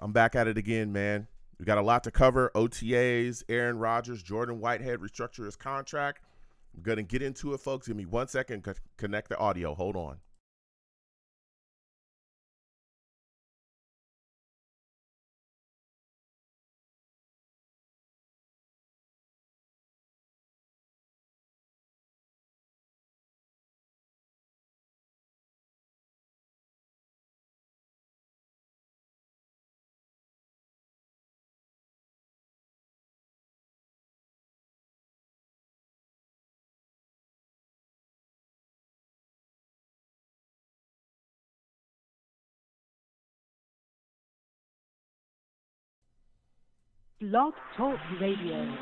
I'm back at it again, man. We got a lot to cover. OTAs, Aaron Rodgers, Jordan Whitehead restructure his contract. We're going to get into it, folks. Give me 1 second. Connect the audio. Hold on. Blog Talk Radio.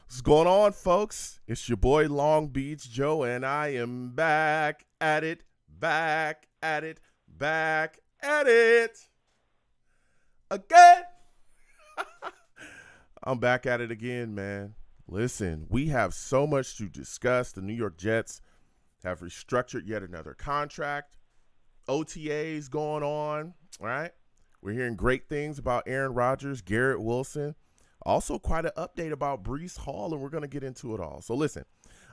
What's going on, folks? It's your boy Long Beach Joe, and I am back at it again. I'm back at it again, man. Listen, we have so much to discuss. The New York Jets have restructured yet another contract. OTAs going on, right? We're hearing great things about Aaron Rodgers, Garrett Wilson. Also quite an update about Breece Hall, and we're going to get into it all. So listen,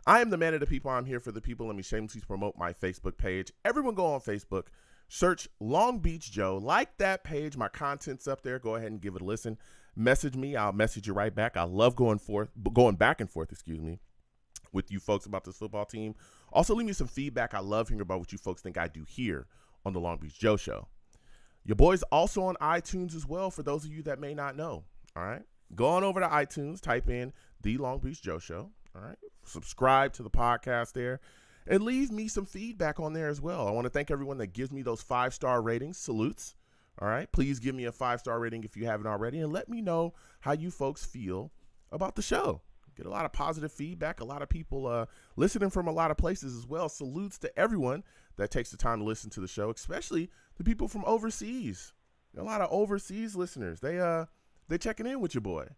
I am the man of the people. I'm here for the people. Let me shamelessly promote my Facebook page. Everyone go on Facebook, search Long Beach Joe. Like that page. My content's up there. Go ahead and give it a listen. Message me. I'll message you right back. I love going back and forth, with you folks about this football team. Also, leave me some feedback. I love hearing about what you folks think I do here on the Long Beach Joe Show. Your boy's also on iTunes as well, for those of you that may not know. All right. Go on over to iTunes, type in The Long Beach Joe Show. All right. Subscribe to the podcast there and leave me some feedback on there as well. I want to thank everyone that gives me those 5-star ratings. Salutes. All right. Please give me a 5-star rating if you haven't already, and let me know how you folks feel about the show. Get a lot of positive feedback. A lot of people listening from a lot of places as well. Salutes to everyone that takes the time to listen to the show, especially the people from overseas. A lot of overseas listeners. They checking in with your boy.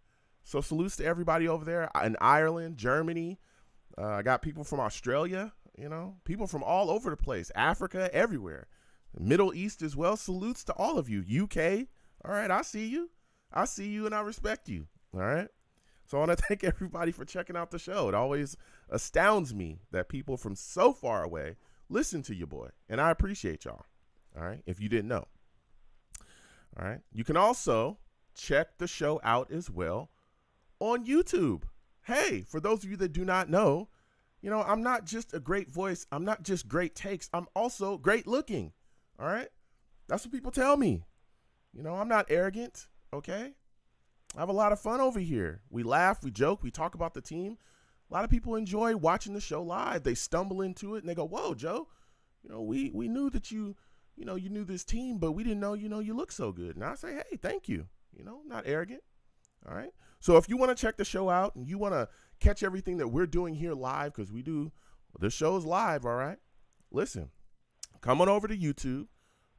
So salutes to everybody over there in Ireland, Germany. I got people from Australia, people from all over the place, Africa, everywhere. Middle East as well. Salutes to all of you. UK. All right, I see you. And I respect you. All right. So I want to thank everybody for checking out the show. It always astounds me that people from so far away listen to your boy, and I appreciate y'all. All right, if you didn't know. All right, you can also check the show out as well on YouTube. Hey, for those of you that do not know, I'm not just a great voice. I'm not just great takes. I'm also great looking. All right, that's what people tell me. I'm not arrogant. Okay. I have a lot of fun over here. We laugh, we joke, we talk about the team. A lot of people enjoy watching the show live. They stumble into it and they go, "Whoa, Joe, we knew that you knew this team, but we didn't know, you look so good." And I say, "Hey, thank you." Not arrogant. All right. So if you want to check the show out and you want to catch everything that we're doing here live, because the show is live. All right. Listen, come on over to YouTube.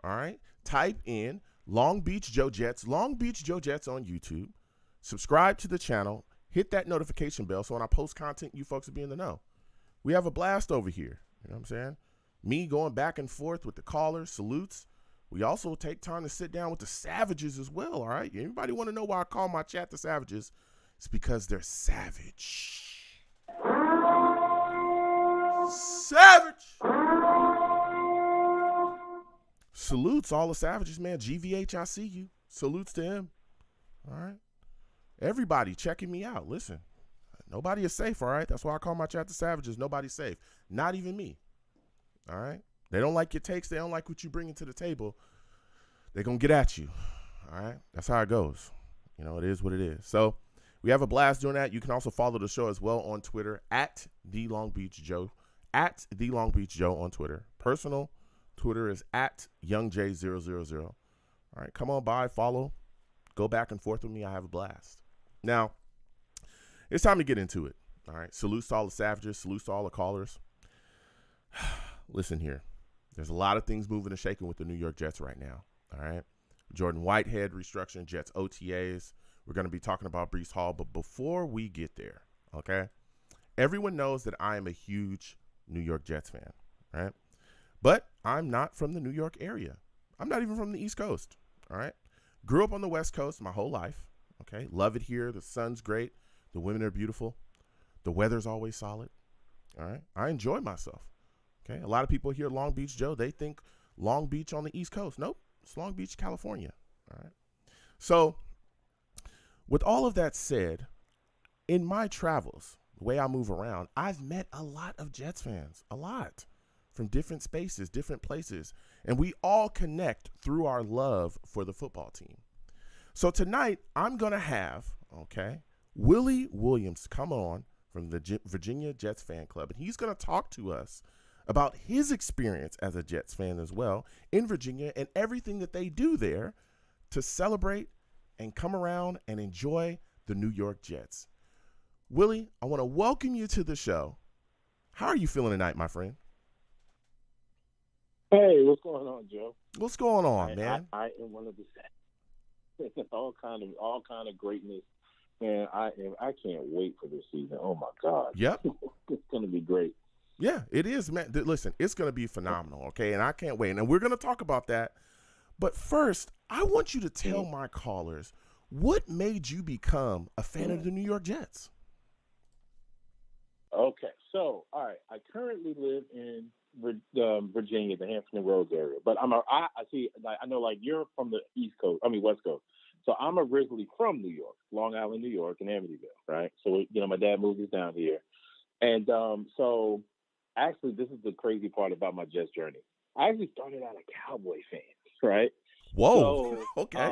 All right. Type in Long Beach Joe Jets on YouTube. Subscribe to the channel, hit that notification bell so when I post content, you folks will be in the know. We have a blast over here. You know what I'm saying? Me going back and forth with the callers, salutes. We also take time to sit down with the savages as well, all right? Anybody want to know why I call my chat the savages? It's because they're savage. Savage! Salutes all the savages, man. GVH, I see you. Salutes to him. All right? Everybody checking me out. Listen, nobody is safe, all right? That's why I call my chat the savages. Nobody's safe. Not even me. All right? They don't like your takes. They don't like what you bring to the table. They're going to get at you. All right? That's how it goes. It is what it is. So we have a blast doing that. You can also follow the show as well on Twitter at The Long Beach Joe. At The Long Beach Joe on Twitter. Personal Twitter is at YoungJ000. All right? Come on by, follow. Go back and forth with me. I have a blast. Now, it's time to get into it. All right. Salutes to all the savages. Salutes to all the callers. Listen here. There's a lot of things moving and shaking with the New York Jets right now. All right. Jordan Whitehead restructuring, Jets OTAs. We're going to be talking about Breece Hall. But before we get there, okay, everyone knows that I am a huge New York Jets fan. right? But I'm not from the New York area. I'm not even from the East Coast, all right? Grew up on the West Coast my whole life, okay? Love it here. The sun's great. The women are beautiful. The weather's always solid, all right? I enjoy myself, okay? A lot of people here, Long Beach Joe, they think Long Beach on the East Coast. Nope, it's Long Beach, California, all right? So with all of that said, in my travels, the way I move around, I've met a lot of Jets fans, a lot, from different spaces, different places, and we all connect through our love for the football team. So tonight, I'm going to have, okay, Willie Williams come on from the Virginia Jets fan club, and he's going to talk to us about his experience as a Jets fan as well in Virginia and everything that they do there to celebrate and come around and enjoy the New York Jets. Willie, I want to welcome you to the show. How are you feeling tonight, my friend? Hey, what's going on, Joe? What's going on, man? I am one of the all kind of greatness, man. I can't wait for this season. Oh my God. Yep. It's gonna be great. Yeah, it is, man. Listen, it's gonna be phenomenal, okay? And I can't wait. And we're gonna talk about that. But first, I want you to tell my callers what made you become a fan of the New York Jets. Okay, so all right, I currently live in Virginia, the Hampton Roads area, but I see, like, I know, like, you're from the West Coast, so I'm originally from New York, Long Island, New York, and Amityville, right? So my dad moved us down here, and so actually, this is the crazy part about my Jets journey. I actually started out a Cowboy fan, right? Whoa. So, okay.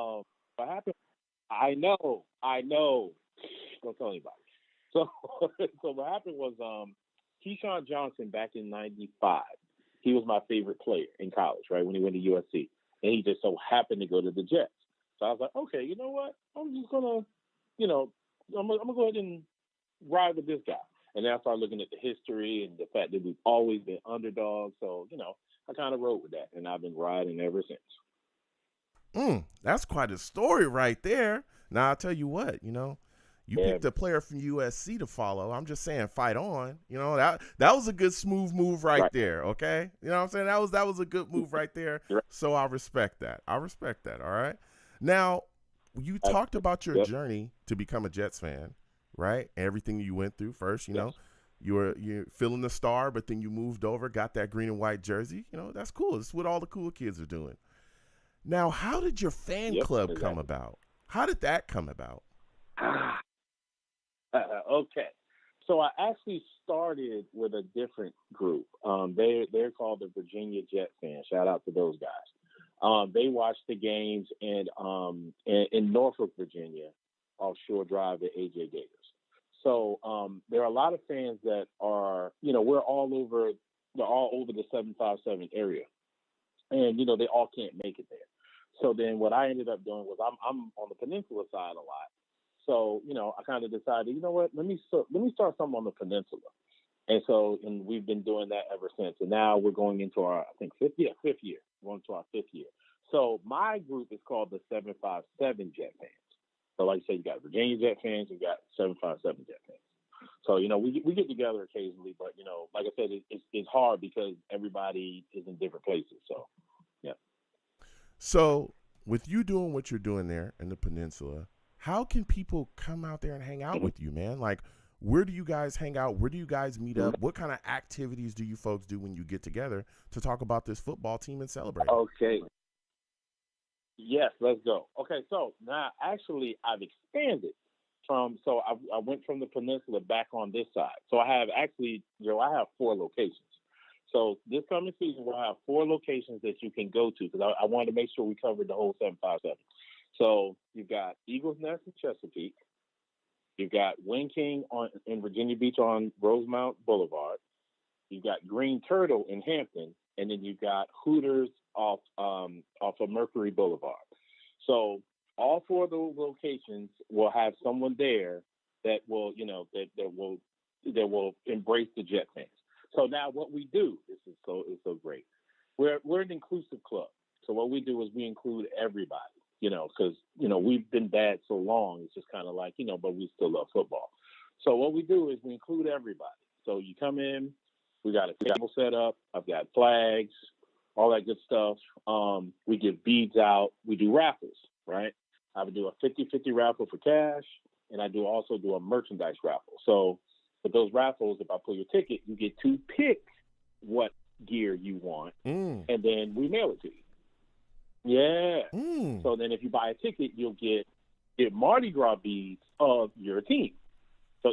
What happened? I know. Don't tell anybody. So what happened was Keyshawn Johnson back in '95. He was my favorite player in college, right, when he went to USC. And he just so happened to go to the Jets. So I was like, okay, you know what? I'm just going to, I'm going to go ahead and ride with this guy. And then I started looking at the history and the fact that we've always been underdogs. So, I kind of rode with that. And I've been riding ever since. That's quite a story right there. Now, I'll tell you what, you picked a player from USC to follow. I'm just saying, fight on. That was a good smooth move right there, okay? You know what I'm saying? That was a good move right there. So I respect that. All right? Now, you talked about your journey to become a Jets fan, right? Everything you went through first, you're feeling the star, but then you moved over, got that green and white jersey. That's cool. This is what all the cool kids are doing. Now, how did your fan club come about? How did that come about? Okay. So I actually started with a different group. They're called the Virginia Jet Fans. Shout out to those guys. They watch the games in Norfolk, Virginia, off Shore Drive at AJ Gators. So there are a lot of fans that are, they're all over the 757 area. And, they all can't make it there. So then what I ended up doing was I'm on the peninsula side a lot. So, I kind of decided, let me start something on the peninsula. And we've been doing that ever since. And now we're going into our, I think, fifth year. We're going to our fifth year. So my group is called the 757 Jet Fans. So like I said, you got Virginia Jet Fans, you got 757 Jet Fans. So, we get together occasionally, but, like I said, it's hard because everybody is in different places. So, yeah. So with you doing what you're doing there in the peninsula, how can people come out there and hang out with you, man? Like, where do you guys hang out? Where do you guys meet up? What kind of activities do you folks do when you get together to talk about this football team and celebrate? Okay. Yes, let's go. Okay, so now actually I've expanded so I went from the peninsula back on this side. So I have actually, I have 4 locations. So this coming season, we'll have 4 locations that you can go to because I wanted to make sure we covered the whole 757. So you've got Eagles Nest in Chesapeake. You've got Wing King in Virginia Beach on Rosemount Boulevard. You've got Green Turtle in Hampton, and then you've got Hooters off of Mercury Boulevard. So all 4 of those locations will have someone there that will, that will embrace the Jet fans. So now what we do, this is so great. We're an inclusive club. So what we do is we include everybody. Because, we've been bad so long. It's just kind of like, but we still love football. So what we do is we include everybody. So you come in, We got a table set up. I've got flags, all that good stuff. We give beads out. We do raffles, right? I would do a 50-50 raffle for cash, and I also do a merchandise raffle. So with those raffles, if I pull your ticket, you get to pick what gear you want, and then we mail it to you. Yeah. So then if you buy a ticket, you'll get Mardi Gras beads of your team. So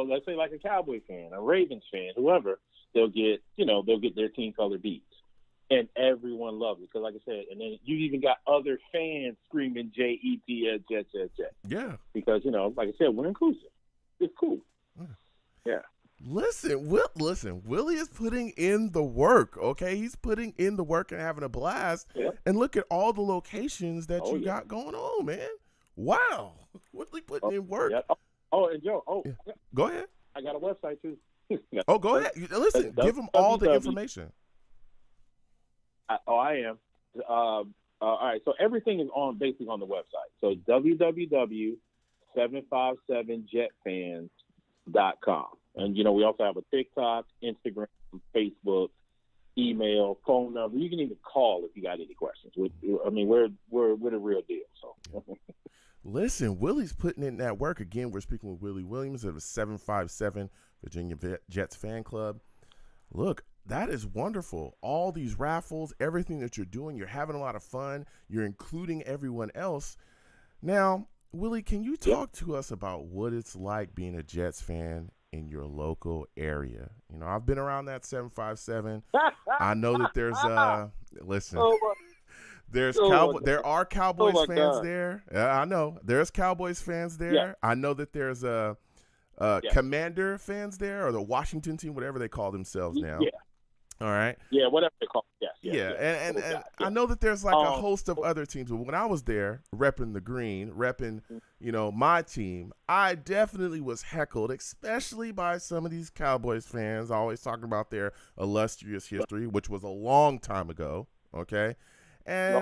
let's say like a Cowboy fan, a Ravens fan, whoever, they'll get their team color beads. And everyone loves it. Because like I said, and then you even got other fans screaming Jets, Jets, Jets, Jets. Yeah. Because, like I said, we're inclusive. It's cool. Yeah. Listen, Willie is putting in the work, okay? He's putting in the work and having a blast. Yep. And look at all the locations that you got going on, man. Wow. Willie putting in work. Yep. And Joe, yeah. Go ahead. I got a website, too. Go ahead. Listen, give them all the information. I am. All right, so everything is basically on the website. So www.757jetfans.com. And, we also have a TikTok, Instagram, Facebook, email, phone number. You can even call if you got any questions. We're the real deal. So, listen, Willie's putting in that work. Again, we're speaking with Willie Williams of the 757 Virginia Jets fan club. Look, that is wonderful. All these raffles, everything that you're doing, you're having a lot of fun. You're including everyone else. Now, Willie, can you talk to us about what it's like being a Jets fan in your local area? I've been around that 757. I know that there's there are Cowboys fans there. I know there's Cowboys fans there. Yeah. I know that there's Commander fans there, or the Washington team, whatever they call themselves now. Yeah. All right. Yeah, whatever they call it. Yes. Yeah. And I know that there's like a host of other teams, but when I was there repping the green, my team, I definitely was heckled, especially by some of these Cowboys fans, always talking about their illustrious history, which was a long time ago. Okay. And,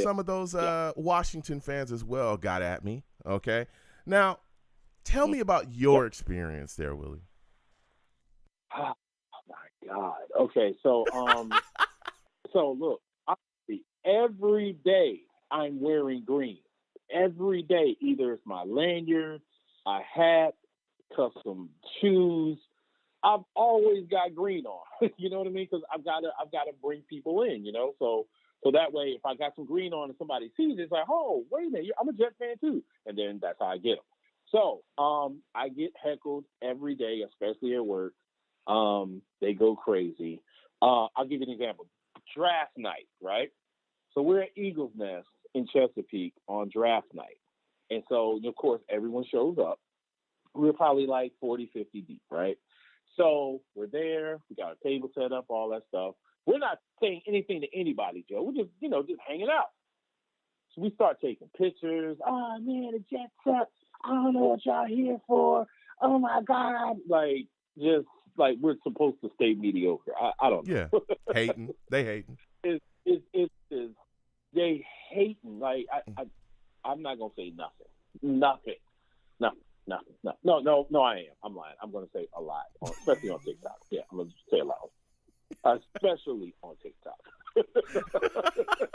some of those Washington fans as well got at me. Okay. Now, tell me about your experience there, Willie. Oh my God. Okay, so so look, every day I'm wearing green. Every day, either it's my lanyard, a hat, custom shoes. I've always got green on. You know what I mean? Because I've got to bring people in. So that way, if I got some green on and somebody sees it, it's like, oh, wait a minute, I'm a Jet fan too, and then that's how I get them. So I get heckled every day, especially at work. They go crazy. I'll give you an example. Draft night, right? So we're at Eagles Nest in Chesapeake on draft night. And so, of course, everyone shows up. We're probably like 40, 50 deep, right? So we're there. We got a table set up, all that stuff. We're not saying anything to anybody, Joe. We're just hanging out. So we start taking pictures. Oh, man, the Jets suck. I don't know what y'all here for. Oh, my God. Just like we're supposed to stay mediocre. I don't know. Yeah, hating. They hating. It's they hating. Like, I'm not going to say nothing. Nothing. No, I am. I'm lying. I'm going to say a lot, especially on TikTok. Yeah, I'm going to say a lot. Especially on TikTok.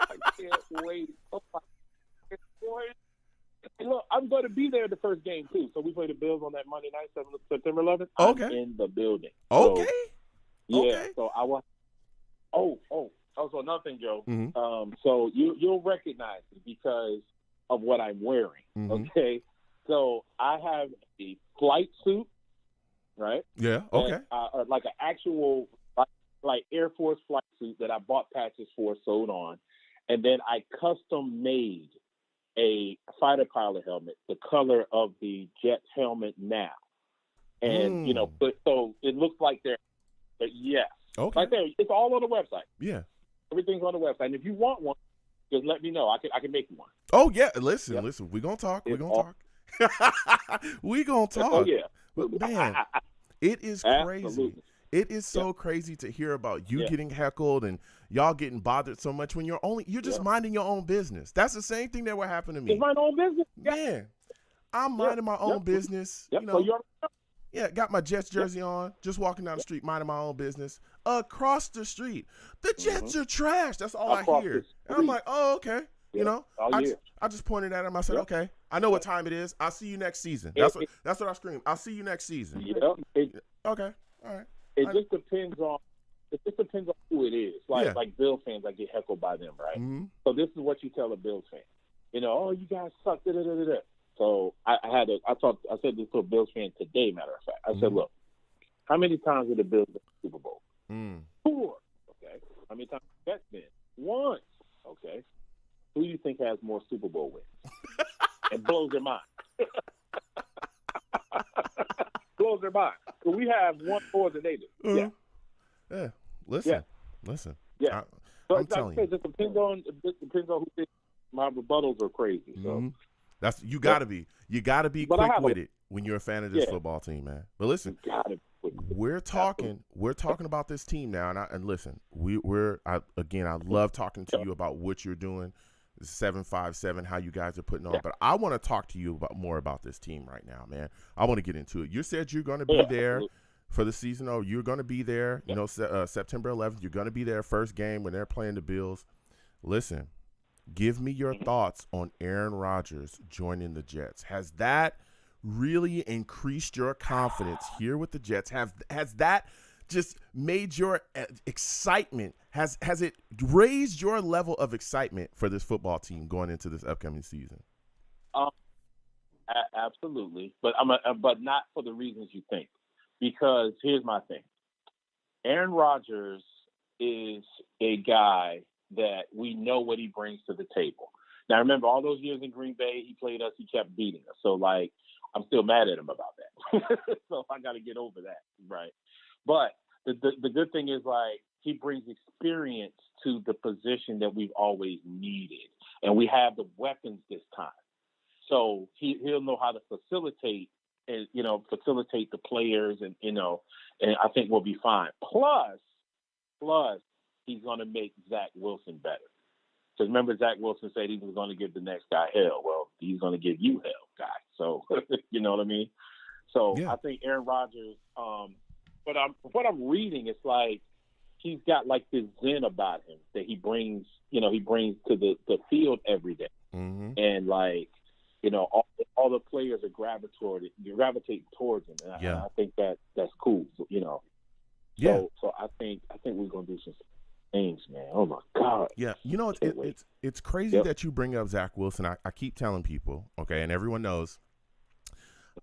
I can't wait. Oh, my God. Look, I'm going to be there the first game, too. So we play the Bills on that Monday night, September 11th. Okay. I'm in the building. Okay. So, yeah. Okay. So I want. Also another thing, Joe. Mm-hmm. So you'll recognize me because of what I'm wearing. Mm-hmm. Okay. So I have a flight suit, right? Yeah. Okay. And, like an actual like Air Force flight suit that I bought patches for, sewed on, and then I custom made a fighter pilot helmet, the color of the Jets helmet now. And, so it looks like they're, yes. Okay. Right there. It's all on the website. Yeah. Everything's on the website. And if you want one, just let me know. I can make you one. Oh, yeah. Listen, we're going to talk. We're going to talk. We're going to talk. Oh, yeah. But, man, it is crazy. Absolutely. It is so crazy to hear about you getting heckled and y'all getting bothered so much when you're just minding your own business. That's the same thing that would happen to me. It's my own business. Man, I'm minding my own business. Yep. So Yeah, got my Jets jersey on, just walking down the street, minding my own business. Across the street, the Jets are trash. That's all Across I the hear. And I'm street. like, oh, okay. You know, Oh, I yeah. just, I just pointed at him. I said, okay, I know what time it is. I'll see you next season. That's what I screamed. I'll see you next season. It Okay, all right. just depends on who it is. Like Bill fans, I get heckled by them, right? Mm-hmm. So this is what you tell a Bills fan. Oh, you guys suck. Da, da, da, da, da. So I said this to a Bills fan today, matter of fact. I said, look, how many times did the Bills win the Super Bowl? 4. Okay. How many times has that been? Once. Okay. Who do you think has more Super Bowl wins? And blows their mind. Blows their mind. So we have one more than they do. Yeah. Listen. Yeah. I'm telling you. It just depends on who thinks my rebuttals are crazy. So that's you got to be. You got to be quick with it when you're a fan of this football team, man. But listen, we're talking about this team now, and listen, I love talking to you about what you're doing, 757, how you guys are putting on. But I want to talk to you more about this team right now, man. I want to get into it. You said you're going to be there for the season. Oh, you're going to be there. You know, September 11th, you're going to be there first game when they're playing the Bills. Listen, give me your thoughts on Aaron Rodgers joining the Jets. Has that really increased your confidence here with the Jets? Has that just made your excitement? Has it raised your level of excitement for this football team going into this upcoming season? Absolutely, but but not for the reasons you think. Because here's my thing: Aaron Rodgers is a guy that we know what he brings to the table. Now, remember, all those years in Green Bay, he played us, he kept beating us. So, I'm still mad at him about that. So I got to get over that, right? But the good thing is, he brings experience to the position that we've always needed. And we have the weapons this time. So he'll know how to facilitate the players and I think we'll be fine. Plus, he's going to make Zach Wilson better. Because remember, Zach Wilson said he was going to give the next guy hell. Well, he's going to give you hell, guy. So, you know what I mean? So I think Aaron Rodgers, what I'm reading, it's like he's got this zen about him that he brings to the field every day. Mm-hmm. And all the players are gravitate towards him. And I think that's cool, So I think we're going to do some things, man. Oh my God. Yeah, it's crazy that you bring up Zach Wilson. I keep telling people, okay, and everyone knows,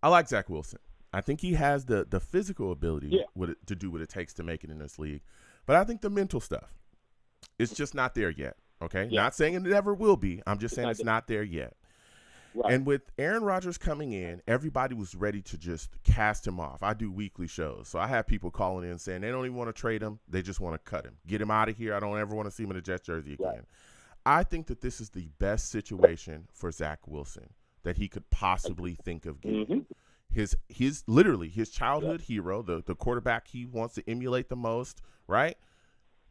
I like Zach Wilson. I think he has the physical ability to do what it takes to make it in this league, but I think the mental stuff, it's just not there yet. Okay, not saying it never will be. I'm just saying it's not there yet. Right. And with Aaron Rodgers coming in, everybody was ready to just cast him off. I do weekly shows, so I have people calling in saying they don't even want to trade him. They just want to cut him. Get him out of here. I don't ever want to see him in a Jets jersey again. Right. I think that this is the best situation for Zach Wilson that he could possibly think of getting. His literally his childhood hero, the quarterback he wants to emulate the most, right?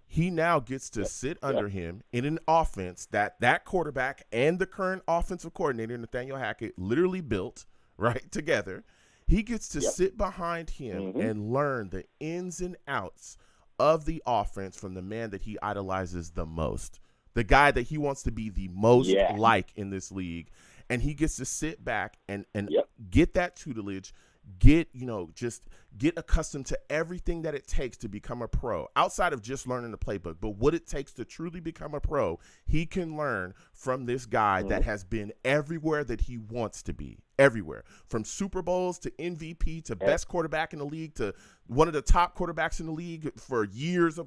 He now gets to sit under him in an offense that quarterback and the current offensive coordinator, Nathaniel Hackett, literally built, right, together. He gets to sit behind him and learn the ins and outs of the offense from the man that he idolizes the most, the guy that he wants to be the most like in this league. And he gets to sit back and get that tutelage, get accustomed to everything that it takes to become a pro outside of just learning the playbook. But what it takes to truly become a pro, he can learn from this guy that has been everywhere that he wants to be, everywhere, from Super Bowls to MVP to best quarterback in the league to one of the top quarterbacks in the league for years,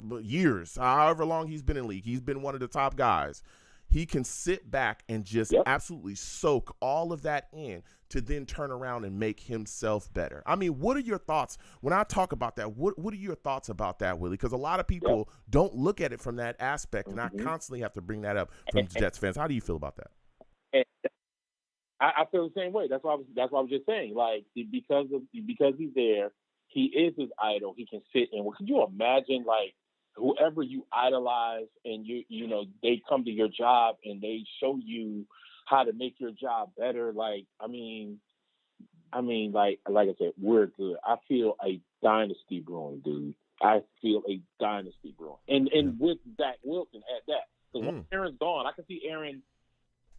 however long he's been in the league. He's been one of the top guys. He can sit back and just absolutely soak all of that in to then turn around and make himself better. I mean, what are your thoughts when I talk about that? What are your thoughts about that, Willie? Because a lot of people don't look at it from that aspect, and I constantly have to bring that up from Jets fans. How do you feel about that? I feel the same way. That's why I was just saying. Because he's there, he is his idol. He can sit and. Could you imagine whoever you idolize and they come to your job and they show you how to make your job better. I mean, like I said, we're good. I feel a dynasty brewing, dude. I feel a dynasty brewing, and with Zach Wilson at that. Because once Aaron's gone, I can see Aaron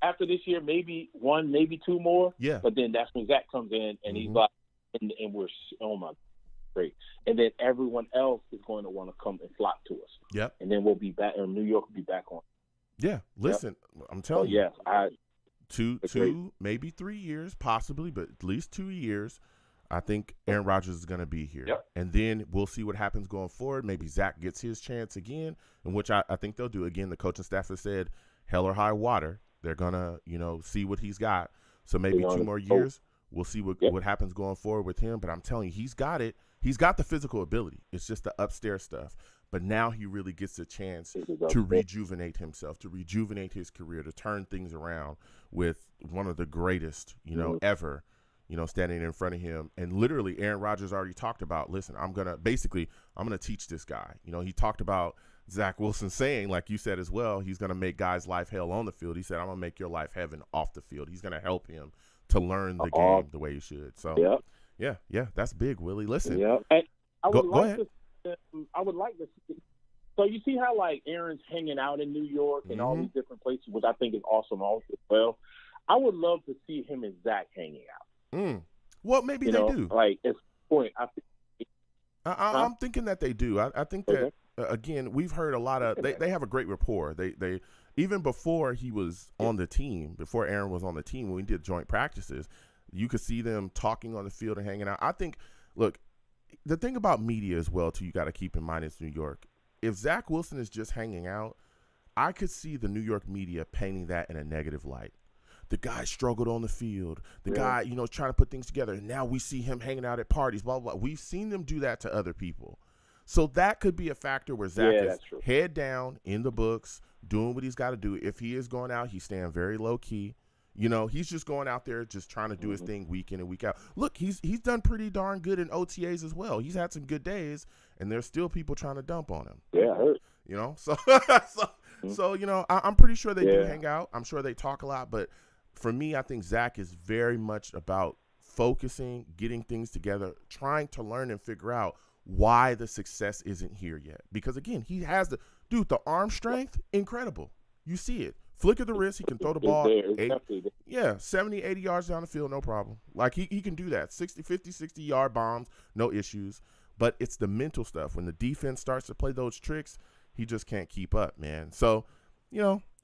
after this year, maybe one, maybe two more. Yeah. But then that's when Zach comes in, and he's like, and we're, oh my, great. And then everyone else is going to want to come and flock to us. Yep. And then we'll be back, and New York will be back on. Yeah. Listen, I'm telling you. Yes, two, maybe 3 years, possibly, but at least 2 years. I think Aaron Rodgers is going to be here. Yep. And then we'll see what happens going forward. Maybe Zach gets his chance again, in which I think they'll do. Again, the coaching staff has said, hell or high water, they're going to, see what he's got. So maybe 2 more years, we'll see what happens going forward with him. But I'm telling you, he's got it. He's got the physical ability. It's just the upstairs stuff. But now he really gets a chance to rejuvenate himself, to rejuvenate his career, to turn things around with one of the greatest, ever, standing in front of him. And literally Aaron Rodgers already talked about, listen, I'm going to teach this guy. He talked about Zach Wilson saying, like you said as well, he's going to make guys' life hell on the field. He said, I'm going to make your life heaven off the field. He's going to help him to learn the game the way he should. So, yeah, that's big, Willie. Listen. Yeah. And go ahead. I would like to see. So you see how like Aaron's hanging out in New York and all these different places, which I think is awesome also as well. I would love to see him and Zach hanging out. Well, maybe they do. Like at some point, I'm thinking that they do. I think that again, we've heard a lot of. They have a great rapport. They even before he was on the team, before Aaron was on the team, when we did joint practices, you could see them talking on the field and hanging out. I think. Look. The thing about media as well, too, you got to keep in mind is New York. If Zach Wilson is just hanging out, I could see the New York media painting that in a negative light. The guy struggled on the field. The guy, trying to put things together. And now we see him hanging out at parties, blah, blah, blah. We've seen them do that to other people. So that could be a factor where Zach is head down in the books, doing what he's got to do. If he is going out, he's staying very low key. He's just going out there just trying to do his thing week in and week out. Look, he's done pretty darn good in OTAs as well. He's had some good days, and there's still people trying to dump on him. Yeah, I heard. So I'm pretty sure they do hang out. I'm sure they talk a lot, but for me, I think Zach is very much about focusing, getting things together, trying to learn and figure out why the success isn't here yet. Because again, he has the arm strength, incredible. You see it. Flick of the wrist, he can throw the ball 70, 80 yards down the field, no problem. Like, he can do that. 50, 60-yard bombs, no issues. But it's the mental stuff. When the defense starts to play those tricks, he just can't keep up, man. So,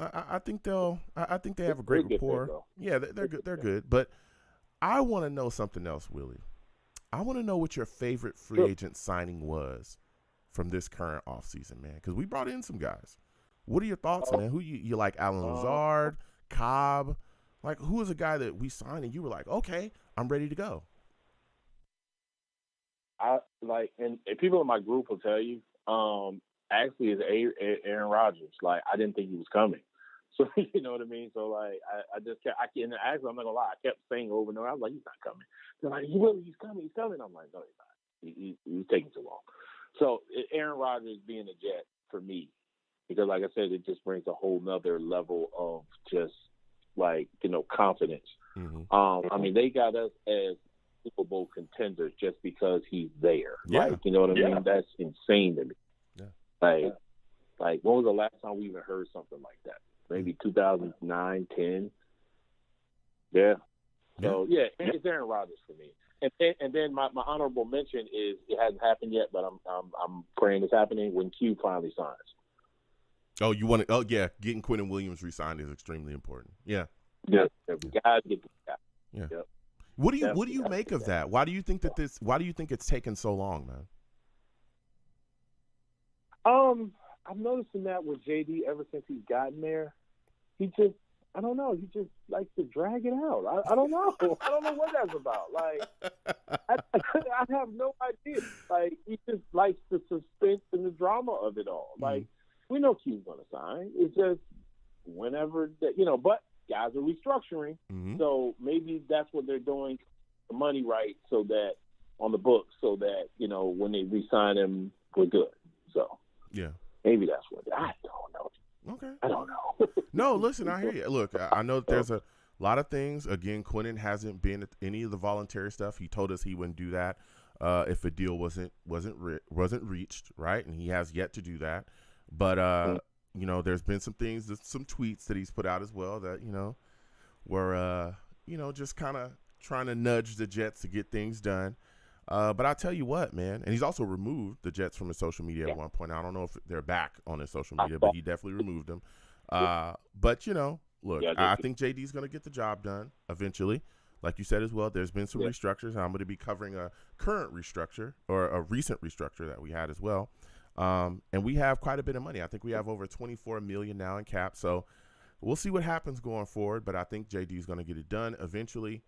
I think they have a great rapport. Yeah, they're good. They're good. But I want to know something else, Willie. I want to know what your favorite free agent signing was from this current offseason, man, because we brought in some guys. What are your thoughts, man? Who you like? Alan Lazard, Cobb? Like, who was a guy that we signed and you were like, okay, I'm ready to go? And people in my group will tell you, actually, is Aaron Rodgers. Like, I didn't think he was coming. So, you know what I mean? So, like, I just kept, and actually, I'm not going to lie, I kept saying over and over, I was like, he's not coming. They're like, he's coming. I'm like, no, he's not. He's taking too long. So, Aaron Rodgers being a Jet for me, because, like I said, it just brings a whole nother level of just, like, confidence. I mean, they got us as Super Bowl contenders just because he's there. Yeah. Like, you know what I mean? That's insane to me. Yeah. Like, when was the last time we even heard something like that? Maybe 2009, 10. Yeah. So, it's Aaron Rodgers for me. And then my honorable mention is, it hasn't happened yet, but I'm praying it's happening when Q finally signs. Oh, you want to? Oh, yeah. Getting Quentin Williams re-signed is extremely important. Yeah. Yeah. We gotta get the guy. Yeah. Yep. What do you make of that? Why do you think it's taken so long, man? I'm noticing that with JD ever since he's gotten there. He just, I don't know. He just likes to drag it out. I don't know. I don't know what that's about. Like, I have no idea. Like, he just likes the suspense and the drama of it all. Like, we know Q's going to sign. It's just whenever, but guys are restructuring. So maybe that's what they're doing, the money right, so that on the books, so that, when they re-sign him, we're good. So, yeah. Maybe that's what, I don't know. Okay. I don't know. No, listen, I hear you. Look, I know that there's a A lot of things. Again, Quinnen hasn't been at any of the voluntary stuff. He told us he wouldn't do that if a deal wasn't reached, right? And he has yet to do that. But you know, there's been some things, some tweets that he's put out as well that, you know, were you know, just kind of trying to nudge the Jets to get things done. But I'll tell you what, man, and he's also removed the Jets from his social media at one point. I don't know if they're back on his social media, but he definitely removed them. But, you know, look, I think JD's going to get the job done eventually. Like you said as well, there's been some restructures. I'm going to be covering a current restructure or a recent restructure that we had as well. And we have quite a bit of money. I think we have over $24 million now in cap. So we'll see what happens going forward. But I think JD is going to get it done eventually.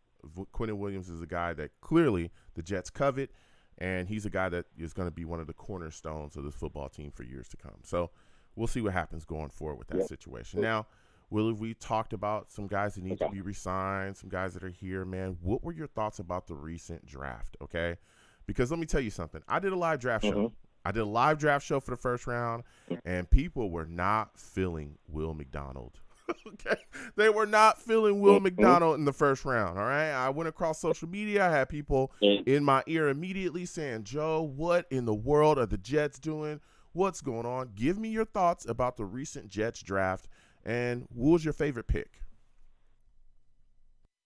Quinnen Williams is a guy that clearly the Jets covet, and he's a guy that is going to be one of the cornerstones of this football team for years to come. So we'll see what happens going forward with that situation. Now, we talked about some guys that need to be re-signed, some guys that are here, man. What were your thoughts about the recent draft, okay? Because let me tell you something. I did a live draft show. I did a live draft show for the first round, and people were not feeling Will McDonald. Okay, they were not feeling Will McDonald in the first round. All right, I went across social media. I had people in my ear immediately saying, "Joe, what in the world are the Jets doing? What's going on? Give me your thoughts about the recent Jets draft, and what was your favorite pick?"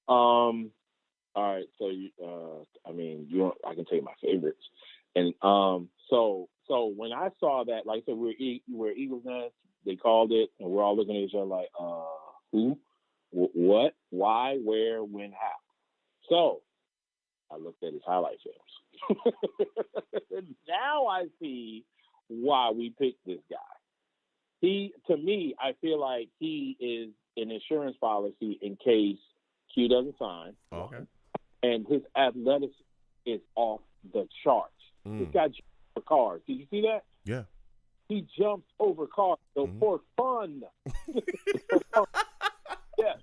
All right, so I mean, I can tell you my favorites, and so when I saw that, like I said, we're Eagles Nest. They called it, and we're all looking at each other like, who, what, why, where, when, how. So I looked at his highlight films. Now I see why we picked this guy. To me, I feel like he is an insurance policy in case Q doesn't sign. Okay. And his athleticism is off the charts. This guy jumps over cars. Did you see that? Yeah. He jumps over cars for fun. Yeah.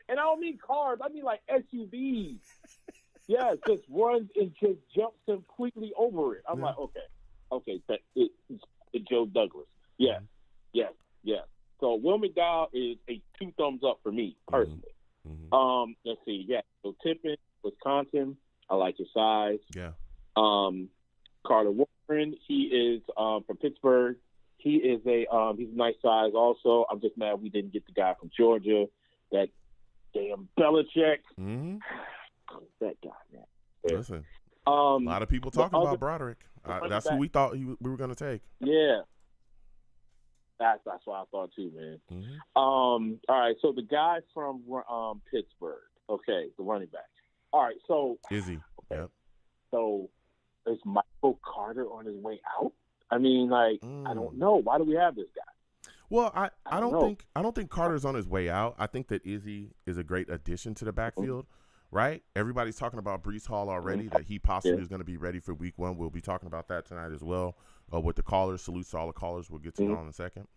And I don't mean cars. I mean like SUVs. Yeah, just runs and just jumps completely over it. I'm like, okay, it's Joe Douglas. Yes. So Will McDowell is a 2 thumbs up for me personally. Let's see. Yeah. So Tippin, Wisconsin. I like his size. Yeah. Carter Warren, he is from Pittsburgh. He is he's a nice size also. I'm just mad we didn't get the guy from Georgia, that damn Belichick. That guy, man. Listen, a lot of people talking about Broderick. That's who we thought we were going to take. Yeah. That's what I thought too, man. All right, so the guy from Pittsburgh, okay, the running back. All right, so Izzy. Okay. Yep. So is Michael Carter on his way out? I mean, like, I don't know. Why do we have this guy? Well, I don't think Carter's on his way out. I think that Izzy is a great addition to the backfield, right? Everybody's talking about Breece Hall already, that he possibly is going to be ready for week 1. We'll be talking about that tonight as well with the callers. Salutes to all the callers. We'll get to that in a second.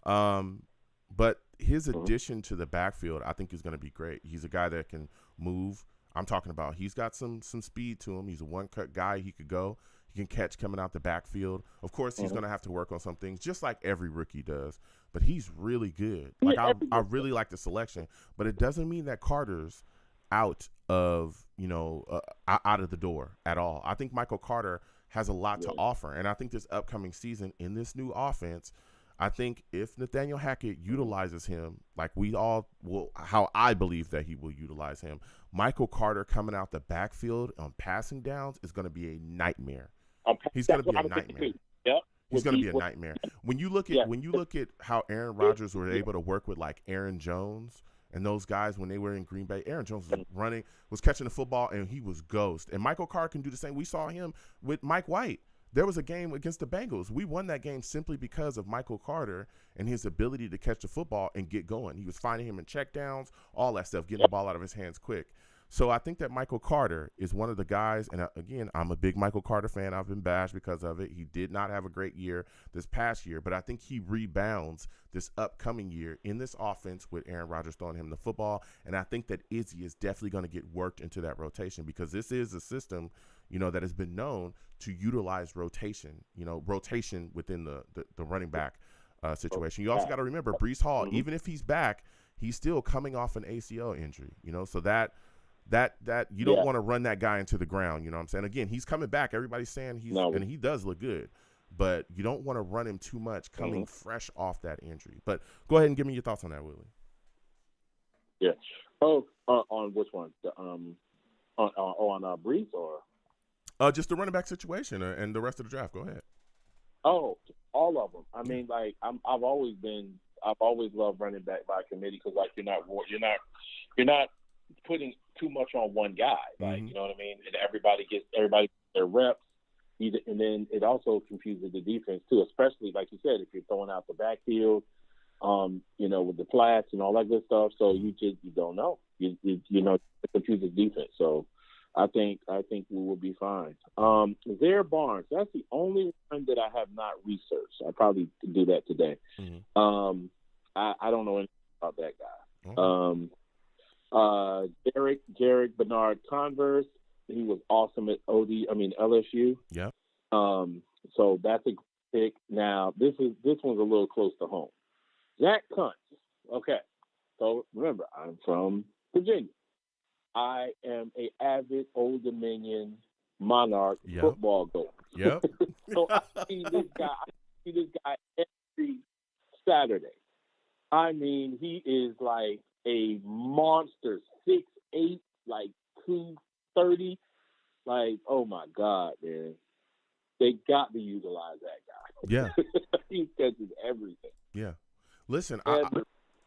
But his addition to the backfield, I think, is going to be great. He's a guy that can move. I'm talking about he's got some speed to him. He's a one-cut guy. He could go. He can catch coming out the backfield. Of course, he's going to have to work on some things, just like every rookie does. But he's really good. Like I really like the selection. But it doesn't mean that Carter's out of out of the door at all. I think Michael Carter has a lot to offer, and I think this upcoming season in this new offense, I think if Nathaniel Hackett utilizes him like we all will, how I believe that he will utilize him, Michael Carter coming out the backfield on passing downs is going to be a nightmare. He's going to be a nightmare. Yep. He's going to be a nightmare. When you look at how Aaron Rodgers were able to work with like Aaron Jones and those guys when they were in Green Bay, Aaron Jones was catching the football and he was ghost. And Michael Carter can do the same. We saw him with Mike White. There was a game against the Bengals. We won that game simply because of Michael Carter and his ability to catch the football and get going. He was finding him in checkdowns, all that stuff, getting the ball out of his hands quick. So I think that Michael Carter is one of the guys, and again, I'm a big Michael Carter fan. I've been bashed because of it. He did not have a great year this past year, but I think he rebounds this upcoming year in this offense with Aaron Rodgers throwing him the football, and I think that Izzy is definitely going to get worked into that rotation because this is a system, that has been known to utilize rotation, rotation within the running back situation. You also got to remember Breece Hall, Mm-hmm. even if he's back, he's still coming off an ACL injury, so that you don't want to run that guy into the ground. You know what I'm saying? Again, he's coming back. Everybody's saying and he does look good, but you don't want to run him too much coming fresh off that injury. But go ahead and give me your thoughts on that, Willie. Yeah. Oh, on which one? On Breece or? Just the running back situation and the rest of the draft. Go ahead. Oh, all of them. I mean, like I've always loved running back by committee because like you're not putting too much on one guy. Like you know what I mean. And everybody gets their reps. And then it also confuses the defense too, especially like you said, if you're throwing out the backfield, with the flats and all that good stuff. So you don't know. It confuses defense. So I think we will be fine. Zaire Barnes, that's the only one that I have not researched. I probably do that today. I don't know anything about that guy. Jarek Bernard Converse, he was awesome at LSU. Yeah. So that's a pick. Now this one's a little close to home. Zach Kuntz. Okay. So remember, I'm from Virginia. I am a avid Old Dominion Monarch football goer. Yep. So I see this guy every Saturday. I mean, he is like a monster, 6'8", like 230. Like, oh my God, man. They got to utilize that guy. Yeah. He catches everything. Yeah. Listen,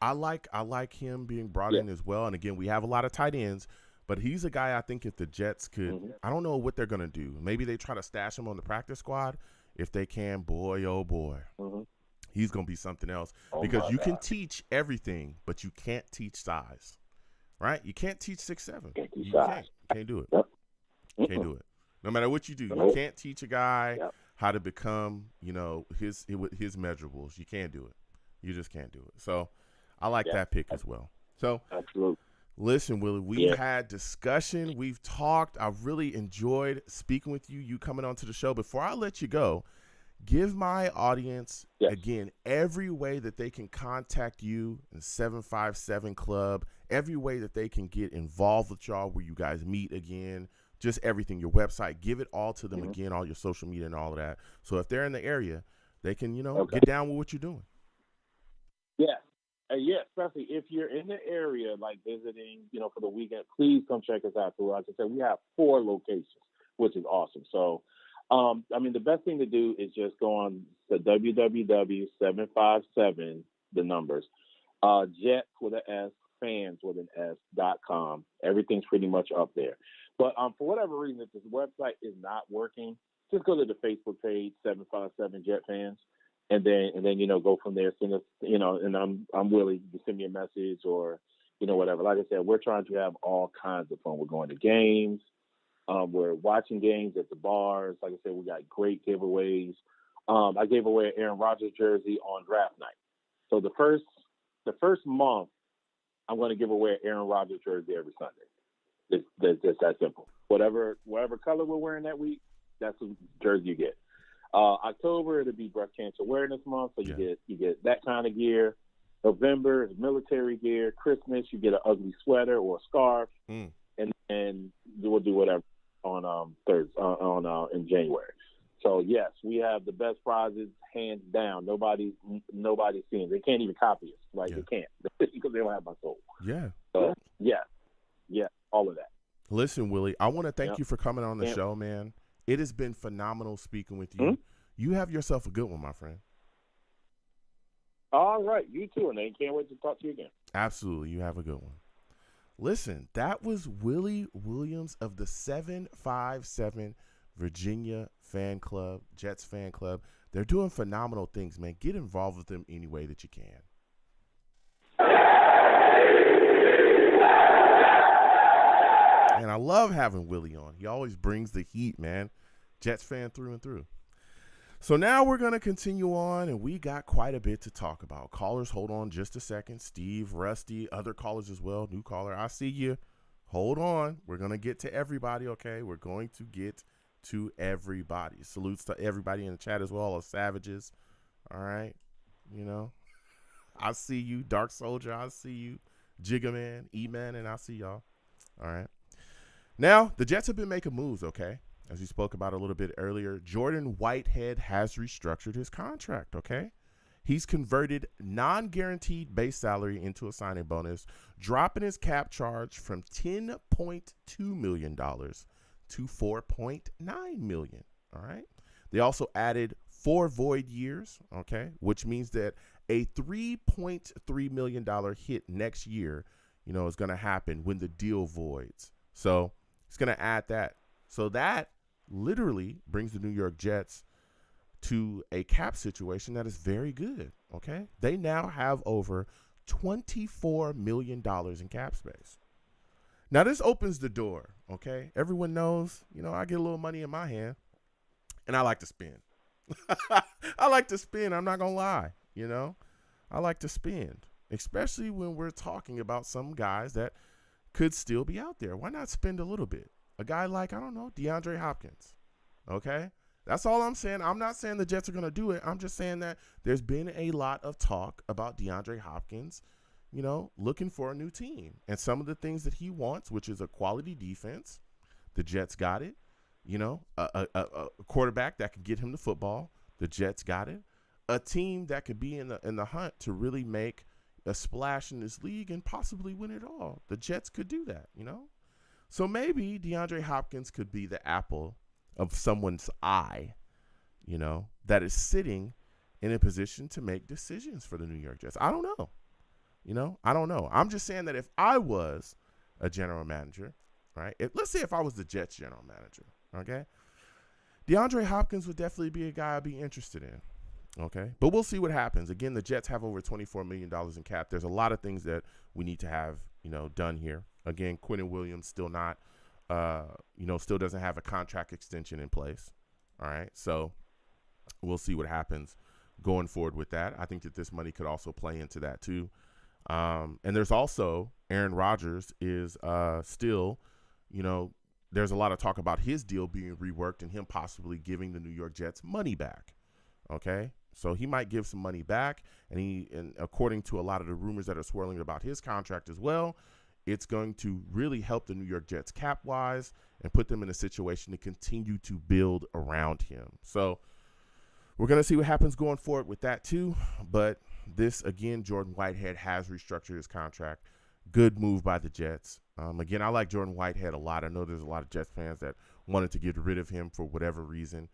I like him being brought in as well. And again, we have a lot of tight ends, but he's a guy I think if the Jets could, I don't know what they're going to do. Maybe they try to stash him on the practice squad. If they can, boy, oh boy, he's going to be something else because you can teach everything, but you can't teach size, right? You can't teach 6'7". You can't do it. Yep. Can't do it. No matter what you do, you can't teach a guy how to become, his measurables. You can't do it. You just can't do it. So I like that pick as well. So absolutely. Listen, Willie, we've had discussion. We've talked. I've really enjoyed speaking with you coming onto the show. Before I let you go, give my audience, again, every way that they can contact you in 757 Club, every way that they can get involved with y'all, where you guys meet again, just everything, your website, give it all to them again, all your social media and all of that. So if they're in the area, they can, get down with what you're doing. Yeah. Especially if you're in the area, like visiting, for the weekend, please come check us out. So like I said, we have 4 locations, which is awesome. So, the best thing to do is just go on the www.757, the numbers, Jets with an S, fans with an S.com. Everything's pretty much up there. But for whatever reason, if this website is not working, just go to the Facebook page, 757 Jet Fans. And then go from there. Send us, and I'm willing to send me a message or, whatever. Like I said, we're trying to have all kinds of fun. We're going to games. We're watching games at the bars. Like I said, we got great giveaways. I gave away an Aaron Rodgers jersey on draft night. So the first month, I'm going to give away an Aaron Rodgers jersey every Sunday. It's just that simple. Whatever color we're wearing that week, that's the jersey you get. October, it'll be Breast Cancer Awareness Month, so you get that kind of gear. November is military gear. Christmas, you get an ugly sweater or a scarf, and then we'll do whatever on in January. So yes, we have the best prizes, hands down. Nobody's seeing. They can't even copy us. Like they can't because they don't have my soul. Yeah. So yeah, all of that. Listen, Willie, I want to thank you for coming on the show, man. It has been phenomenal speaking with you. You have yourself a good one, my friend. All right. You too, and I can't wait to talk to you again. Absolutely. You have a good one. Listen, that was Willie Williams of the 757 Virginia fan club, Jets fan club. They're doing phenomenal things, man. Get involved with them any way that you can. And I love having Willie on. He always brings the heat, man. Jets fan through and through. So now we're going to continue on, and we got quite a bit to talk about. Callers, hold on just a second. Steve, Rusty, other callers as well. New caller, I see you. Hold on. We're going to get to everybody, okay? We're going to get to everybody. Salutes to everybody in the chat as well, as Savages. All right? You know, I see you, Dark Soldier. I see you, Jigga Man, E-Man, and I see y'all. All right. Now, the Jets have been making moves, okay? As we spoke about a little bit earlier, Jordan Whitehead has restructured his contract, okay? He's converted non-guaranteed base salary into a signing bonus, dropping his cap charge from $10.2 million to $4.9 million, all right? They also added 4 void years, okay, which means that a $3.3 million hit next year, you know, is going to happen when the deal voids. So it's going to add that. So that literally brings the New York Jets to a cap situation that is very good, okay? They now have over $24 million in cap space. Now, this opens the door, okay? Everyone knows, you know, I get a little money in my hand, and I like to spend. I like to spend, I'm not going to lie, you know? I like to spend, especially when we're talking about some guys that could still be out there. Why not spend a little bit? A guy like, I don't know, DeAndre Hopkins, okay? That's all I'm saying. I'm not saying the Jets are going to do it. I'm just saying that there's been a lot of talk about DeAndre Hopkins, you know, looking for a new team. And some of the things that he wants, which is a quality defense, the Jets got it. You know, a quarterback that could get him the football, the Jets got it. A team that could be in the hunt to really make a splash in this league and possibly win it all. The Jets could do that, you know. So maybe DeAndre Hopkins could be the apple of someone's eye, you know, that is sitting in a position to make decisions for the New York Jets. I don't know. You know, I don't know. I'm just saying that if I was a general manager, right, let's say if I was the Jets general manager, okay, DeAndre Hopkins would definitely be a guy I'd be interested in, okay? But we'll see what happens. Again, the Jets have over $24 million in cap. There's a lot of things that we need to have, you know, done here. Again, Quinnen Williams still not, you know, still doesn't have a contract extension in place, all right? So we'll see what happens going forward with that. I think that this money could also play into that too. And there's also Aaron Rodgers is still, you know, there's a lot of talk about his deal being reworked and him possibly giving the New York Jets money back. Okay, so he might give some money back, and according to a lot of the rumors that are swirling about his contract as well, it's going to really help the New York Jets cap wise and put them in a situation to continue to build around him. So we're going to see what happens going forward with that too. But this, again, Jordan Whitehead has restructured his contract. Good move by the Jets. Again, I like Jordan Whitehead a lot. I know there's a lot of Jets fans that wanted to get rid of him for whatever reason.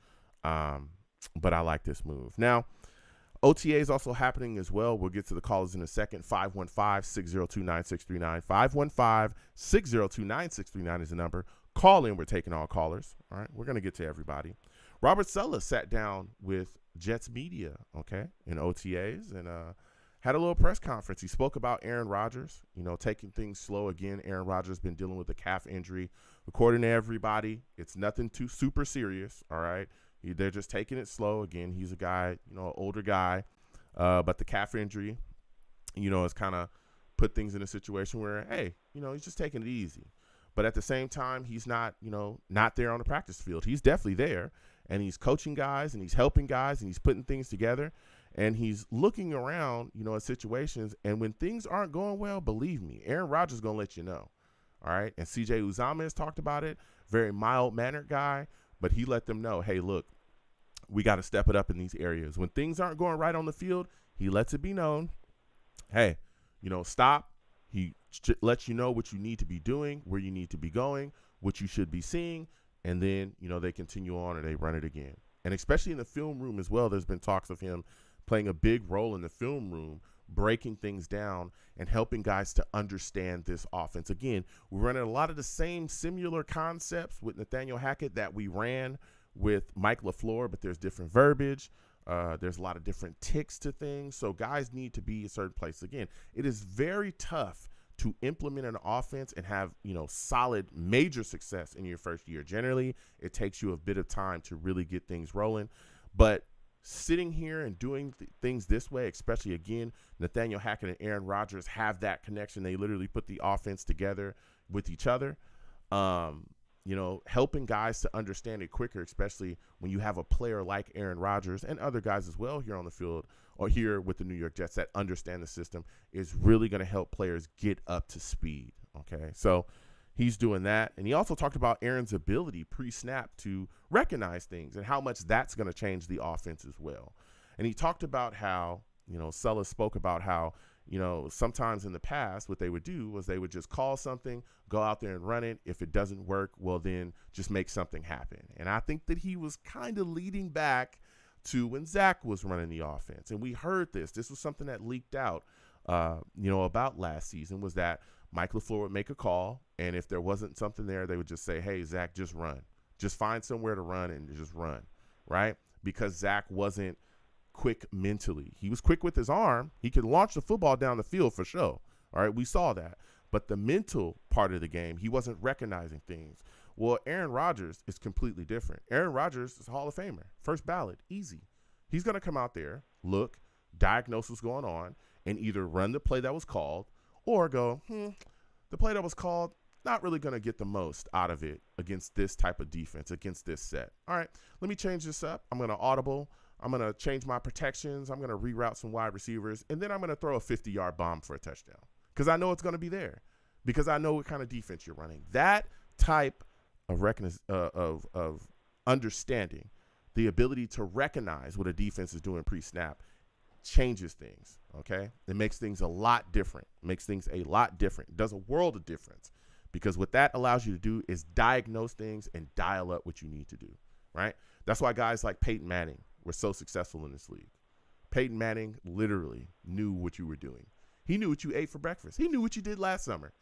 But I like this move. Now, OTA is also happening as well. We'll get to the callers in a second. 515-602-9639. 515-602-9639 is the number. Call in. We're taking all callers. All right. We're going to get to everybody. Robert Saleh sat down with Jets media, okay, in OTAs, and had a little press conference. He spoke about Aaron Rodgers, you know, taking things slow. Again, Aaron Rodgers has been dealing with a calf injury. According to everybody, it's nothing too super serious, all right? They're just taking it slow. Again, he's a guy, you know, an older guy, but the calf injury, you know, has kind of put things in a situation where, hey, you know, he's just taking it easy. But at the same time, he's not, you know, not there on the practice field. He's definitely there, and he's coaching guys, and he's helping guys, and he's putting things together. And he's looking around, you know, at situations. And when things aren't going well, believe me, Aaron Rodgers is going to let you know. All right. And CJ Uzomah has talked about it. Very mild-mannered guy. But he let them know, hey, look, we got to step it up in these areas. When things aren't going right on the field, he lets it be known. Hey, you know, stop. He lets you know what you need to be doing, where you need to be going, what you should be seeing. And then, you know, they continue on or they run it again. And especially in the film room as well, there's been talks of him playing a big role in the film room, breaking things down and helping guys to understand this offense. Again, we're running a lot of the same similar concepts with Nathaniel Hackett that we ran with Mike LaFleur, but there's different verbiage. There's a lot of different ticks to things. So guys need to be a certain place. Again, it is very tough to implement an offense and have, you know, solid major success in your first year. Generally, it takes you a bit of time to really get things rolling. But sitting here and doing things this way, especially, again, Nathaniel Hackett and Aaron Rodgers have that connection. They literally put the offense together with each other. helping guys to understand it quicker, especially when you have a player like Aaron Rodgers and other guys as well here on the field or here with the New York Jets that understand the system, is really going to help players get up to speed. Okay, so he's doing that. And he also talked about Aaron's ability pre-snap to recognize things and how much that's going to change the offense as well. And he talked about how, Sulla spoke about how, sometimes in the past, what they would do was they would just call something, go out there and run it. If it doesn't work, well, then just make something happen. And I think that he was kind of leading back to when Zach was running the offense. And we heard this. This was something that leaked out, about last season, was that Mike LaFleur would make a call, and if there wasn't something there, they would just say, hey, Zach, just run. Just find somewhere to run and just run, right? Because Zach wasn't quick mentally. He was quick with his arm. He could launch the football down the field for sure. All right, we saw that. But the mental part of the game, he wasn't recognizing things. Well, Aaron Rodgers is completely different. Aaron Rodgers is a Hall of Famer. First ballot, easy. He's going to come out there, look, diagnose what's going on, and either run the play that was called or go, the play that was called, not really going to get the most out of it against this type of defense, against this set. All right, let me change this up. I'm going to audible. I'm going to change my protections. I'm going to reroute some wide receivers, and then I'm going to throw a 50-yard bomb for a touchdown because I know it's going to be there, because I know what kind of defense you're running. That type of understanding, the ability to recognize what a defense is doing pre-snap, changes things, okay? It makes things a lot different. It does a world of difference, because what that allows you to do is diagnose things and dial up what you need to do, right? That's why guys like Peyton Manning were so successful in this league. Peyton Manning literally knew what you were doing. He knew what you ate for breakfast. He knew what you did last summer.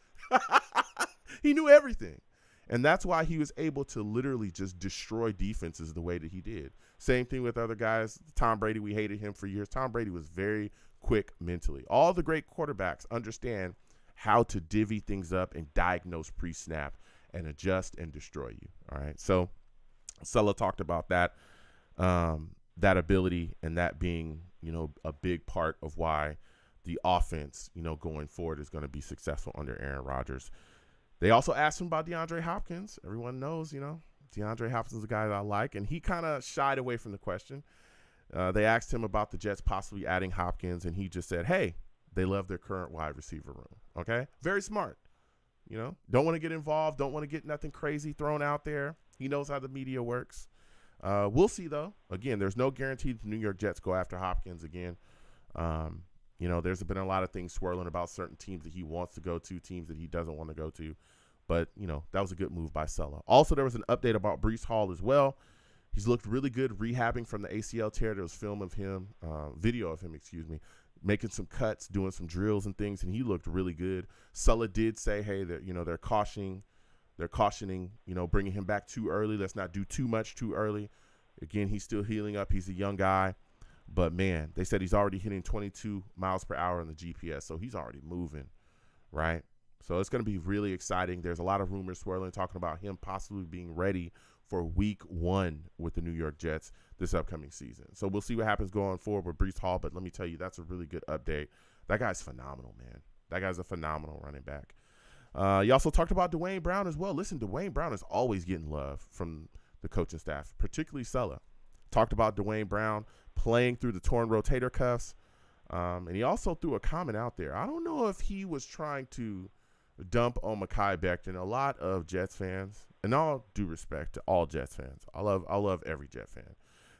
He knew everything. And that's why he was able to literally just destroy defenses the way that he did. Same thing with other guys. Tom Brady, we hated him for years. Tom Brady was very quick mentally. All the great quarterbacks understand how to divvy things up and diagnose pre-snap and adjust and destroy you. All right. So Sulla talked about that ability, and that being, a big part of why the offense, going forward is going to be successful under Aaron Rodgers. They also asked him about DeAndre Hopkins. Everyone knows, DeAndre Hopkins is a guy that I like, and he kind of shied away from the question. They asked him about the Jets possibly adding Hopkins, and he just said, hey, they love their current wide receiver room. Okay? Very smart. Don't want to get involved. Don't want to get nothing crazy thrown out there. He knows how the media works. We'll see, though. Again, there's no guarantee the New York Jets go after Hopkins again. There's been a lot of things swirling about certain teams that he wants to go to, teams that he doesn't want to go to. But, that was a good move by Sulla. Also, there was an update about Breece Hall as well. He's looked really good rehabbing from the ACL tear. There was video of him, making some cuts, doing some drills and things, and he looked really good. Sulla did say, hey, that they're cautioning, bringing him back too early. Let's not do too much too early. Again, he's still healing up. He's a young guy. But, man, they said he's already hitting 22 miles per hour on the GPS, so he's already moving, right? So it's going to be really exciting. There's a lot of rumors swirling, talking about him possibly being ready for week 1 with the New York Jets this upcoming season. So we'll see what happens going forward with Breece Hall, but let me tell you, that's a really good update. That guy's phenomenal, man. That guy's a phenomenal running back. You also talked about Dwayne Brown as well. Listen, Dwayne Brown is always getting love from the coaching staff, particularly Sulla. Talked about Dwayne Brown playing through the torn rotator cuffs. And he also threw a comment out there. I don't know if he was trying to dump on Mekhi Becton. A lot of Jets fans, and all due respect to all Jets fans, I love every Jet fan.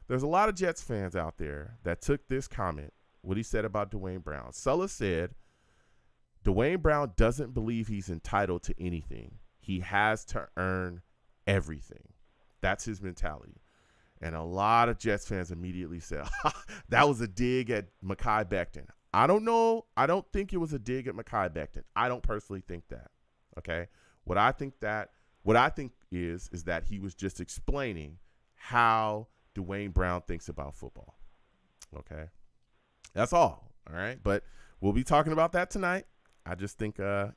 There's a lot of Jets fans out there that took this comment, what he said about Dwayne Brown. Sulla said, Dwayne Brown doesn't believe he's entitled to anything. He has to earn everything. That's his mentality. And a lot of Jets fans immediately said, that was a dig at Mekhi Becton. I don't know. I don't think it was a dig at Mekhi Becton. I don't personally think that. Okay. What I think is that he was just explaining how Dwayne Brown thinks about football. Okay. That's all. All right. But we'll be talking about that tonight. I just think, but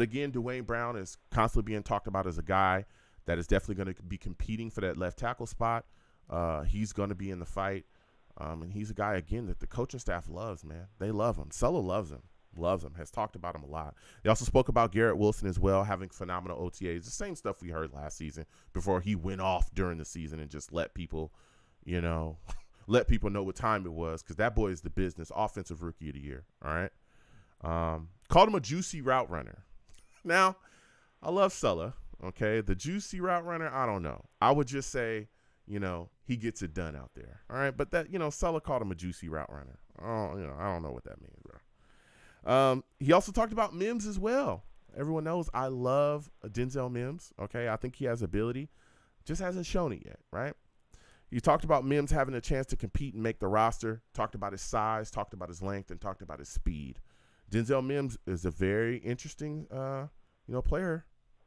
again, Dwayne Brown is constantly being talked about as a guy that is definitely going to be competing for that left tackle spot. He's going to be in the fight. And he's a guy, again, that the coaching staff loves, man. They love him. Sulla loves him. Loves him. Has talked about him a lot. They also spoke about Garrett Wilson as well, having phenomenal OTAs. The same stuff we heard last season before he went off during the season and just let people, let people know what time it was, because that boy is the business. Offensive Rookie of the Year. All right. Called him a juicy route runner. Now, I love Sulla. Okay, the juicy route runner, I don't know. I would just say, he gets it done out there. All right, but that, Sulla called him a juicy route runner. Oh, I don't know what that means, bro. He also talked about Mims as well. Everyone knows I love Denzel Mims. Okay, I think he has ability, just hasn't shown it yet, right? He talked about Mims having a chance to compete and make the roster. Talked about his size, talked about his length, and talked about his speed. Denzel Mims is a very interesting, player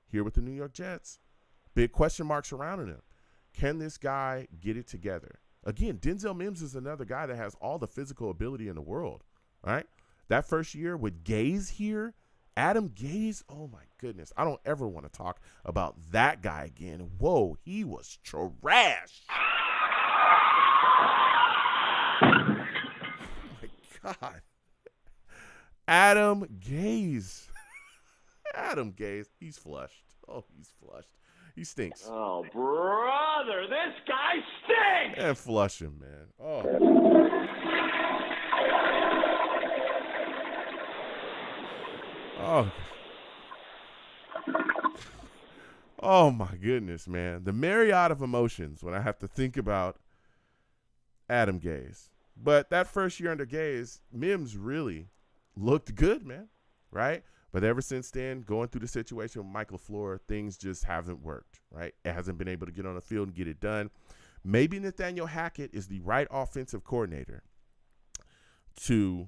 here with the New York Jets. Big question marks surrounding him. Can this guy get it together? Again, Denzel Mims is another guy that has all the physical ability in the world, all right? That first year with Gaze here, Adam Gaze, oh my goodness. I don't ever want to talk about that guy again. Whoa, he was trash. Oh my God. Adam Gaze. Adam Gaze, he's flushed. Oh, he's flushed. He stinks. Oh, brother, this guy stinks. And flush him, man. Oh. Oh. Oh my goodness, man. The myriad of emotions when I have to think about Adam Gaze. But that first year under Gaze, Mims really looked good, man. Right? But ever since then, going through the situation with Mike LaFleur, things just haven't worked, right? It hasn't been able to get on the field and get it done. Maybe Nathaniel Hackett is the right offensive coordinator to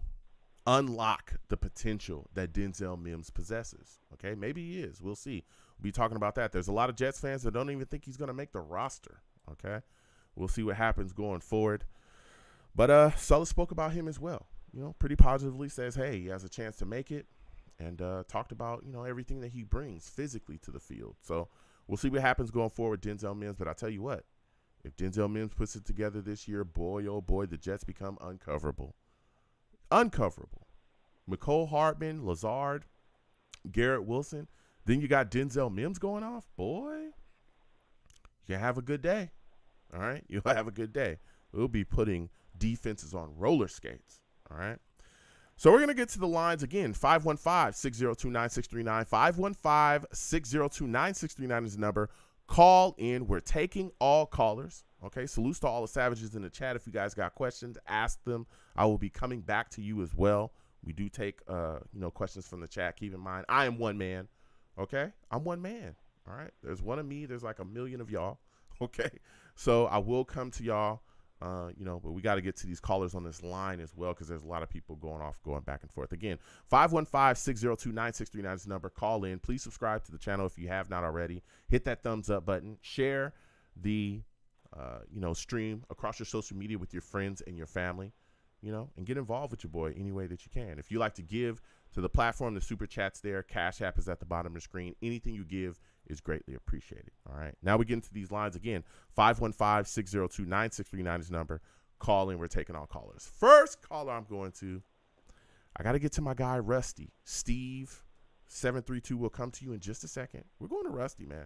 unlock the potential that Denzel Mims possesses, okay? Maybe he is. We'll see. We'll be talking about that. There's a lot of Jets fans that don't even think he's going to make the roster, okay? We'll see what happens going forward. But Sulla spoke about him as well, pretty positively, says, hey, he has a chance to make it. And talked about, everything that he brings physically to the field. So we'll see what happens going forward with Denzel Mims. But I'll tell you what, if Denzel Mims puts it together this year, boy, oh boy, the Jets become uncoverable. Uncoverable. Mecole Hardman, Lazard, Garrett Wilson. Then you got Denzel Mims going off. Boy, you have a good day. All right? You'll have a good day. We'll be putting defenses on roller skates. All right? So we're going to get to the lines again. 515-602-9639. 515-602-9639 is the number. Call in. We're taking all callers. Okay, salutes to all the savages in the chat. If you guys got questions, ask them. I will be coming back to you as well. We do take, questions from the chat. Keep in mind, I am one man. Okay, I'm one man. All right, there's one of me. There's like a million of y'all. Okay, so I will come to y'all. But we got to get to these callers on this line as well, because there's a lot of people going back and forth. Again, 515-602-9639 is the number. Call in. Please subscribe to the channel if you have not already. Hit that thumbs up button. Share the, stream across your social media with your friends and your family, and get involved with your boy any way that you can. If you like to give to the platform, the super chat's there. Cash App is at the bottom of the screen. Anything you give is greatly appreciated. All right. Now we get into these lines again. 515-602-9639 is the number. Call in. We're taking all callers. First caller I got to get to my guy, Rusty. Steve, 732 will come to you in just a second. We're going to Rusty, man.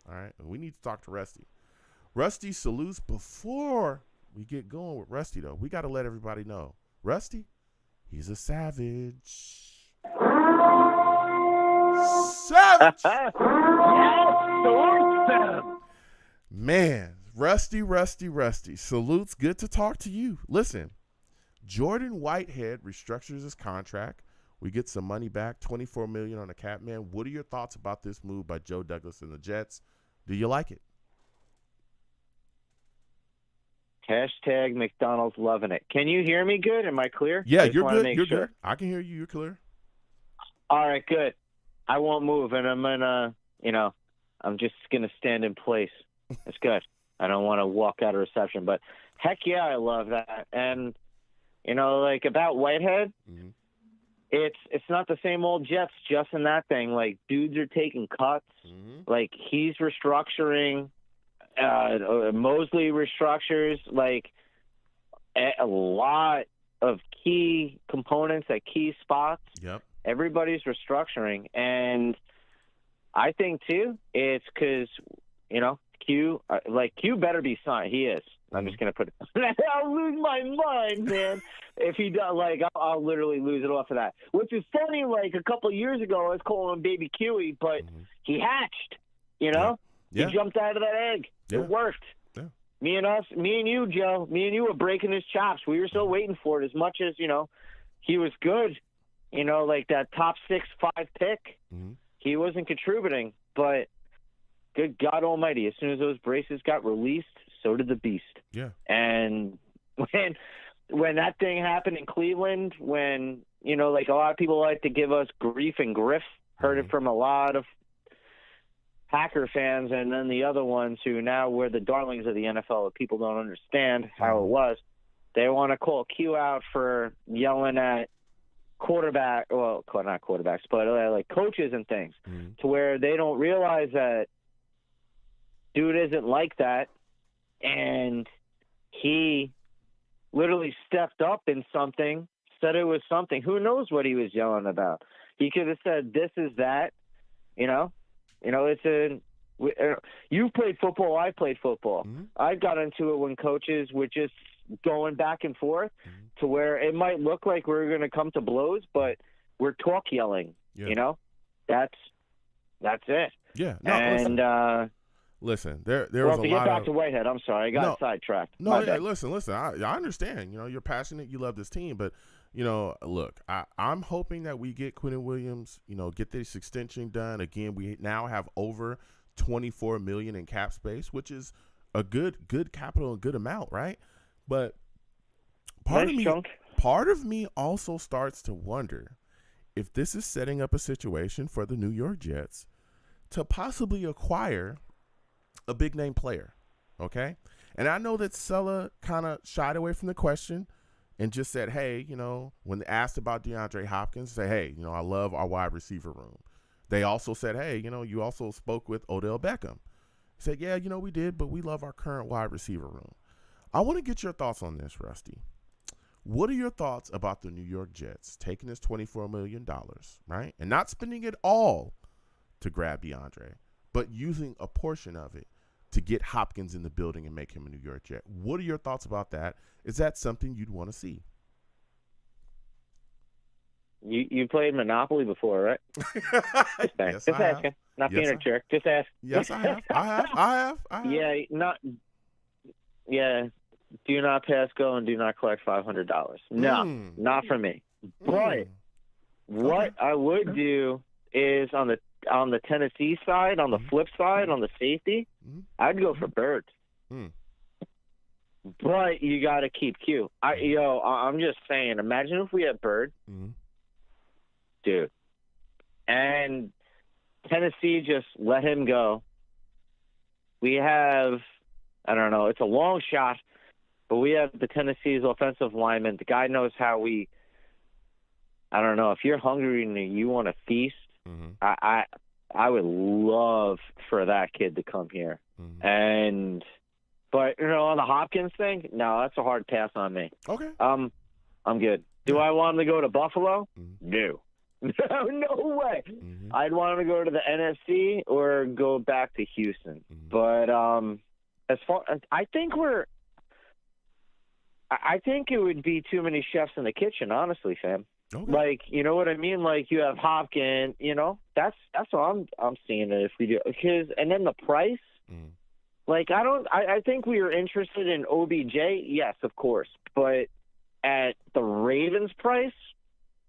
All right. And we need to talk to Rusty. Rusty salutes. Before we get going with Rusty, though, we got to let everybody know. Rusty, he's a savage. Savage. Man, Rusty. Salutes. Good to talk to you. Listen, Jordan Whitehead restructures his contract. We get some money back, $24 million on the cap, man. What are your thoughts about this move by Joe Douglas and the Jets? Do you like it? Hashtag McDonald's loving it. Can you hear me good? Am I clear? Yeah, you're good. You're good. I can hear you. You're clear. All right, good. I won't move, and I'm gonna, I'm just gonna stand in place. It's good. I don't want to walk out of reception, but heck yeah, I love that. And about Whitehead, mm-hmm. it's not the same old Jets just in that thing. Like, dudes are taking cuts. Mm-hmm. Like, he's restructuring. Mosley restructures. Like, a lot of key components at key spots. Yep. Everybody's restructuring, and I think too it's because Q better be signed. He is. I'm just gonna put it. I'll lose my mind, man. If he does, I'll literally lose it off of that. Which is funny. Like a couple of years ago, I was calling him Baby Kiwi, but he hatched. Yeah. He jumped out of that egg. Yeah. It worked. Yeah. Me and you, Joe. Me and you were breaking his chops. We were still waiting for it. As much as he was good. Like that top 6-5 pick. He wasn't contributing, but good God Almighty! As soon as those braces got released, so did the beast. Yeah. And when that thing happened in Cleveland, when a lot of people like to give us grief and griff, heard it from a lot of Packer fans, and then the other ones who now were the darlings of the NFL, but people don't understand how it was. They want to call Q out for yelling at not quarterbacks, but like coaches and things, to where they don't realize that dude isn't like that, and he literally stepped up in something, said it was something. Who knows what he was yelling about? He could have said, "This is that," You've played football. I played football. I got into it when coaches were just going back and forth to where it might look like we're going to come to blows, but we're talk yelling. That's it. Yeah. No, and listen, there was a lot to get back to Whitehead, I'm sorry, I got sidetracked. No, yeah, listen. I understand. You're passionate. You love this team, but look, I'm hoping that we get Quinnen Williams. Get this extension done. Again, we now have over $24 million in cap space, which is a good capital and good amount, right? But part of me also starts to wonder if this is setting up a situation for the New York Jets to possibly acquire a big name player. Okay. And I know that Sulla kind of shied away from the question and just said, hey, when they asked about DeAndre Hopkins, say, hey, I love our wide receiver room. They also said, hey, you also spoke with Odell Beckham. He said, yeah, we did, but we love our current wide receiver room. I want to get your thoughts on this, Rusty. What are your thoughts about the New York Jets taking this $24 million, right, and not spending it all to grab DeAndre, but using a portion of it to get Hopkins in the building and make him a New York Jet? What are your thoughts about that? Is that something you'd want to see? You played Monopoly before, right? Yes, just asking. Not being a jerk. Just ask. Yes, I have. Yeah. Do not pass go and do not collect $500. No, not for me. But what I would do is on the Tennessee side, on the flip side, on the safety, I'd go for Bird. But you got to keep Q. I'm just saying, imagine if we had Bird, dude, and Tennessee just let him go. We have, I don't know, it's a long shot, but we have the Tennessee's offensive lineman. The guy knows how I don't know, if you're hungry and you want to feast, I would love for that kid to come here. But on the Hopkins thing, no, that's a hard pass on me. Okay. I'm good. Do I want him to go to Buffalo? No. No way. I'd want him to go to the NFC or go back to Houston. But as far as I think it would be too many chefs in the kitchen, honestly, fam. Okay. Like, you know what I mean? Like, you have Hopkins, that's what I'm seeing it if we do. And then the price, like, I think we were interested in OBJ, yes, of course, but at the Ravens price,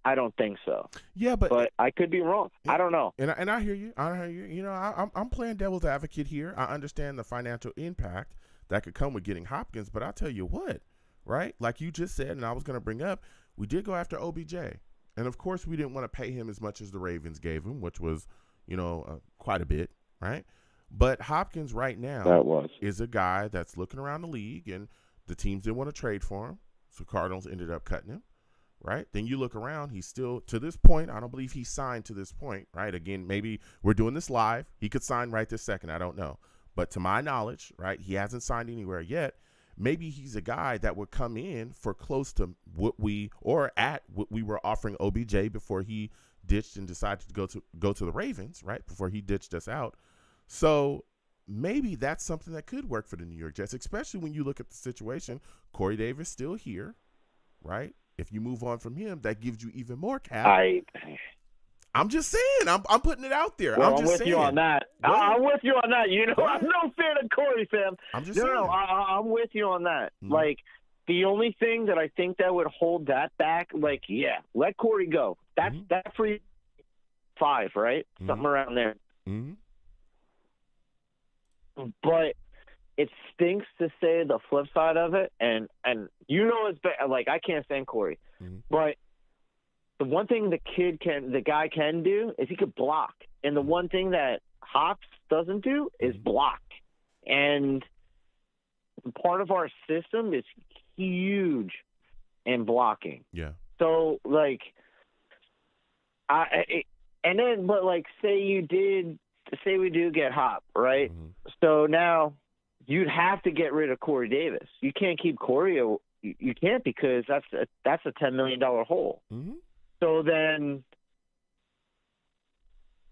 I don't think so. Yeah, but I could be wrong. I don't know. And I hear you. I'm playing devil's advocate here. I understand the financial impact that could come with getting Hopkins, but I'll tell you what, right? Like you just said, and I was going to bring up, we did go after OBJ. And, of course, we didn't want to pay him as much as the Ravens gave him, which was, quite a bit, right? But Hopkins right now is a guy that's looking around the league, and the teams didn't want to trade for him, so Cardinals ended up cutting him, right? Then you look around, he's still, to this point, I don't believe he's signed to this point, right? Again, maybe we're doing this live. He could sign right this second. I don't know. But to my knowledge, right, he hasn't signed anywhere yet. maybe he's a guy that would come in for close to what we were offering OBJ before he ditched and decided to go to the Ravens, right? Before he ditched us out. So maybe that's something that could work for the New York Jets, especially when you look at the situation. Corey Davis still here, right? If you move on from him, that gives you even more cap. I'm just saying. I'm putting it out there. Well, I'm just with saying. you on that. I'm with you on that. You know, I'm no fan of Corey, fam. I'm just saying. No, I'm with you on that. Like, the only thing that I think that would hold that back, like, yeah, let Corey go. That's free 5, right? Something around there. But it stinks to say the flip side of it, and you know it's like, I can't stand Corey, but the one thing the guy can do is he could block, and the one thing that Hops doesn't do is block, and part of our system is huge in blocking. Yeah. So like, say we do get Hop, right? So now you'd have to get rid of Corey Davis. You can't keep Corey. You can't, because that's a $10 million hole. So then,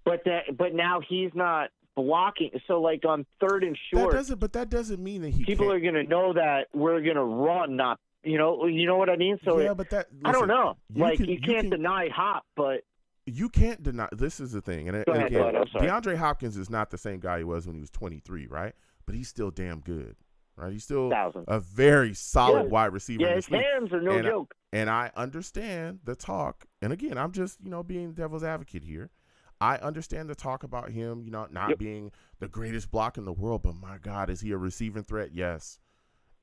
but now he's not blocking. So like on 3rd and short, that doesn't mean that people are going to know that we're going to run, not you know what I mean. So yeah, but I don't know. You can't deny Hop, but. You can't deny. This is the thing, and again, DeAndre Hopkins is not the same guy he was when he was 23, right? But he's still damn good, right? He's still a very solid wide receiver. Yeah, his hands are no joke. And I understand the talk. And again, I'm just being devil's advocate here. I understand the talk about him, not being the greatest block in the world. But my God, is he a receiving threat? Yes.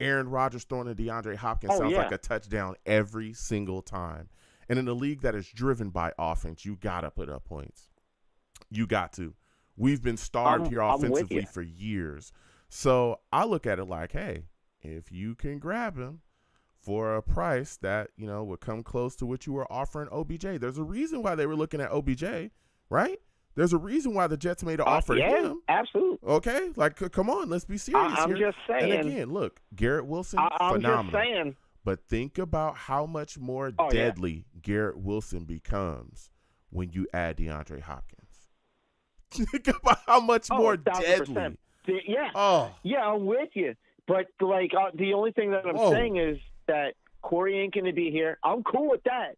Aaron Rodgers throwing to DeAndre Hopkins sounds like a touchdown every single time. And in a league that is driven by offense, you got to put up points. You got to. We've been starved here offensively for years. So I look at it like, hey, if you can grab him for a price that, would come close to what you were offering OBJ. There's a reason why they were looking at OBJ, right? There's a reason why the Jets made an offer to him. Absolutely. Okay? Like, come on, let's be serious I'm here. just saying. And again, look, Garrett Wilson, I'm phenomenal. just saying. But think about how much more deadly Garrett Wilson becomes when you add DeAndre Hopkins. Think about how much more 1,000%. deadly. Yeah. Yeah, I'm with you. But, like, the only thing that I'm saying is that Corey ain't going to be here. I'm cool with that.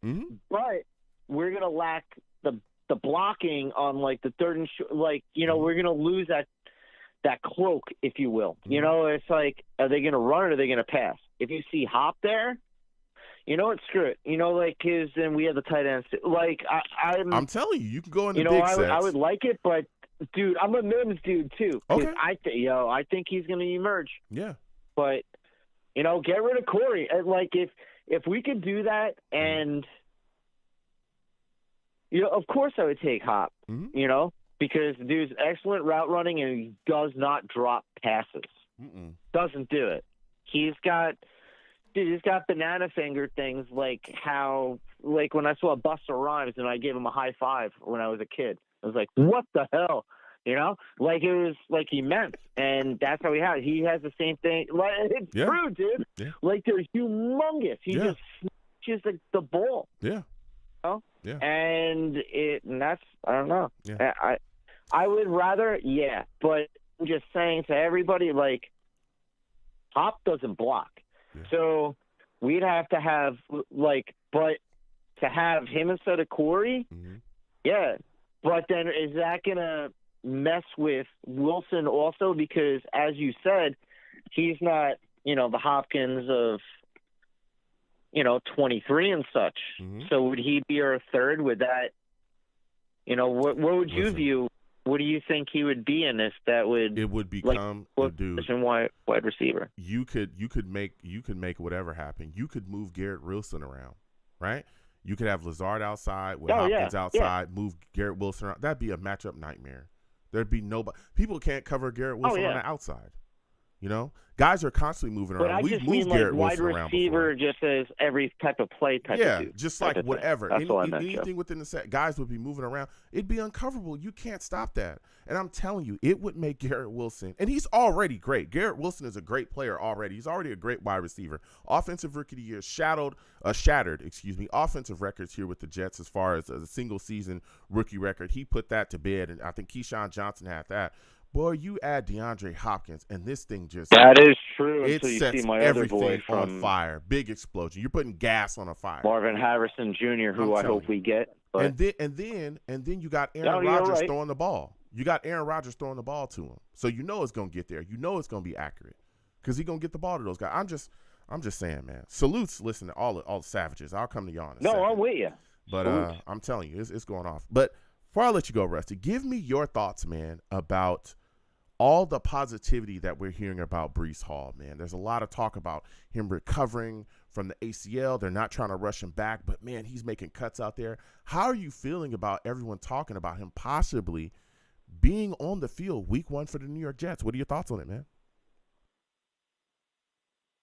But we're going to lack the blocking on, like, the 3rd and short. Like, we're going to lose that cloak, if you will. It's like, are they going to run or are they going to pass? If you see Hop there, screw it. And we have the tight ends. Like, I'm telling you, you can go into big sets. I would like it, but, dude, I'm a Mims dude, too. Okay. I think he's going to emerge. Yeah. But, get rid of Corey. Like, if we could do that and, of course I would take Hop, because the dude's excellent route running and he does not drop passes. Doesn't do it. He's got banana finger things like when I saw Busta Rhymes and I gave him a high five when I was a kid. I was like, what the hell? Like it was like immense. And that's how he has the same thing. Like, it's true, dude. Yeah. Like they're humongous. He just snatches the ball. Yeah. Yeah. And that's, I don't know. Yeah. I would rather, but I'm just saying to everybody, like, Hop doesn't block. Yeah. So we'd have to have, but to have him instead of Corey, but then is that going to mess with Wilson also? Because, as you said, he's not, the Hopkins of, 23 and such. So would he be our 3rd? Would that, what would you view? What do you think he would be in this? That would become a dude. Wide receiver. You could make whatever happen. You could move Garrett Wilson around, right? You could have Lazard outside with Hopkins outside. Move Garrett Wilson around. That'd be a matchup nightmare. There'd be nobody. People can't cover Garrett Wilson on the outside. You know, guys are constantly moving But around. I We've just moved mean like Garrett wide Wilson around receiver, before. just as every type of play type Yeah, of dude. just type like of thing. whatever. That's all I meant, Joe. Anything within the set, guys would be moving around. It'd be uncoverable. You can't stop that. And I'm telling you, it would make Garrett Wilson, and he's already great. Garrett Wilson is a great player already. He's already a great wide receiver. Offensive Rookie of the Year, shattered offensive records here with the Jets as far as a single season rookie record. He put that to bed, and I think Keyshawn Johnson had that. Boy, you add DeAndre Hopkins, and this thing just That is true. it Until you sets see my other everything boy on from fire. Big explosion. You're putting gas on a fire. Marvin Harrison Jr., who I hope we get. But And then you got Aaron you're Rodgers right. throwing the ball. You got Aaron Rodgers throwing the ball to him, so you know it's gonna get there. You know it's gonna be accurate because he's gonna get the ball to those guys. I'm just saying, man. Salutes, listen to all the savages. I'll come to y'all in a second. I'm with you. But I'm telling you, it's going off. But before I let you go, Rusty, give me your thoughts, man, about all the positivity that we're hearing about Breece Hall, man. There's a lot of talk about him recovering from the ACL. They're not trying to rush him back, but, man, he's making cuts out there. How are you feeling about everyone talking about him possibly being on the field week 1 for the New York Jets? What are your thoughts on it, man?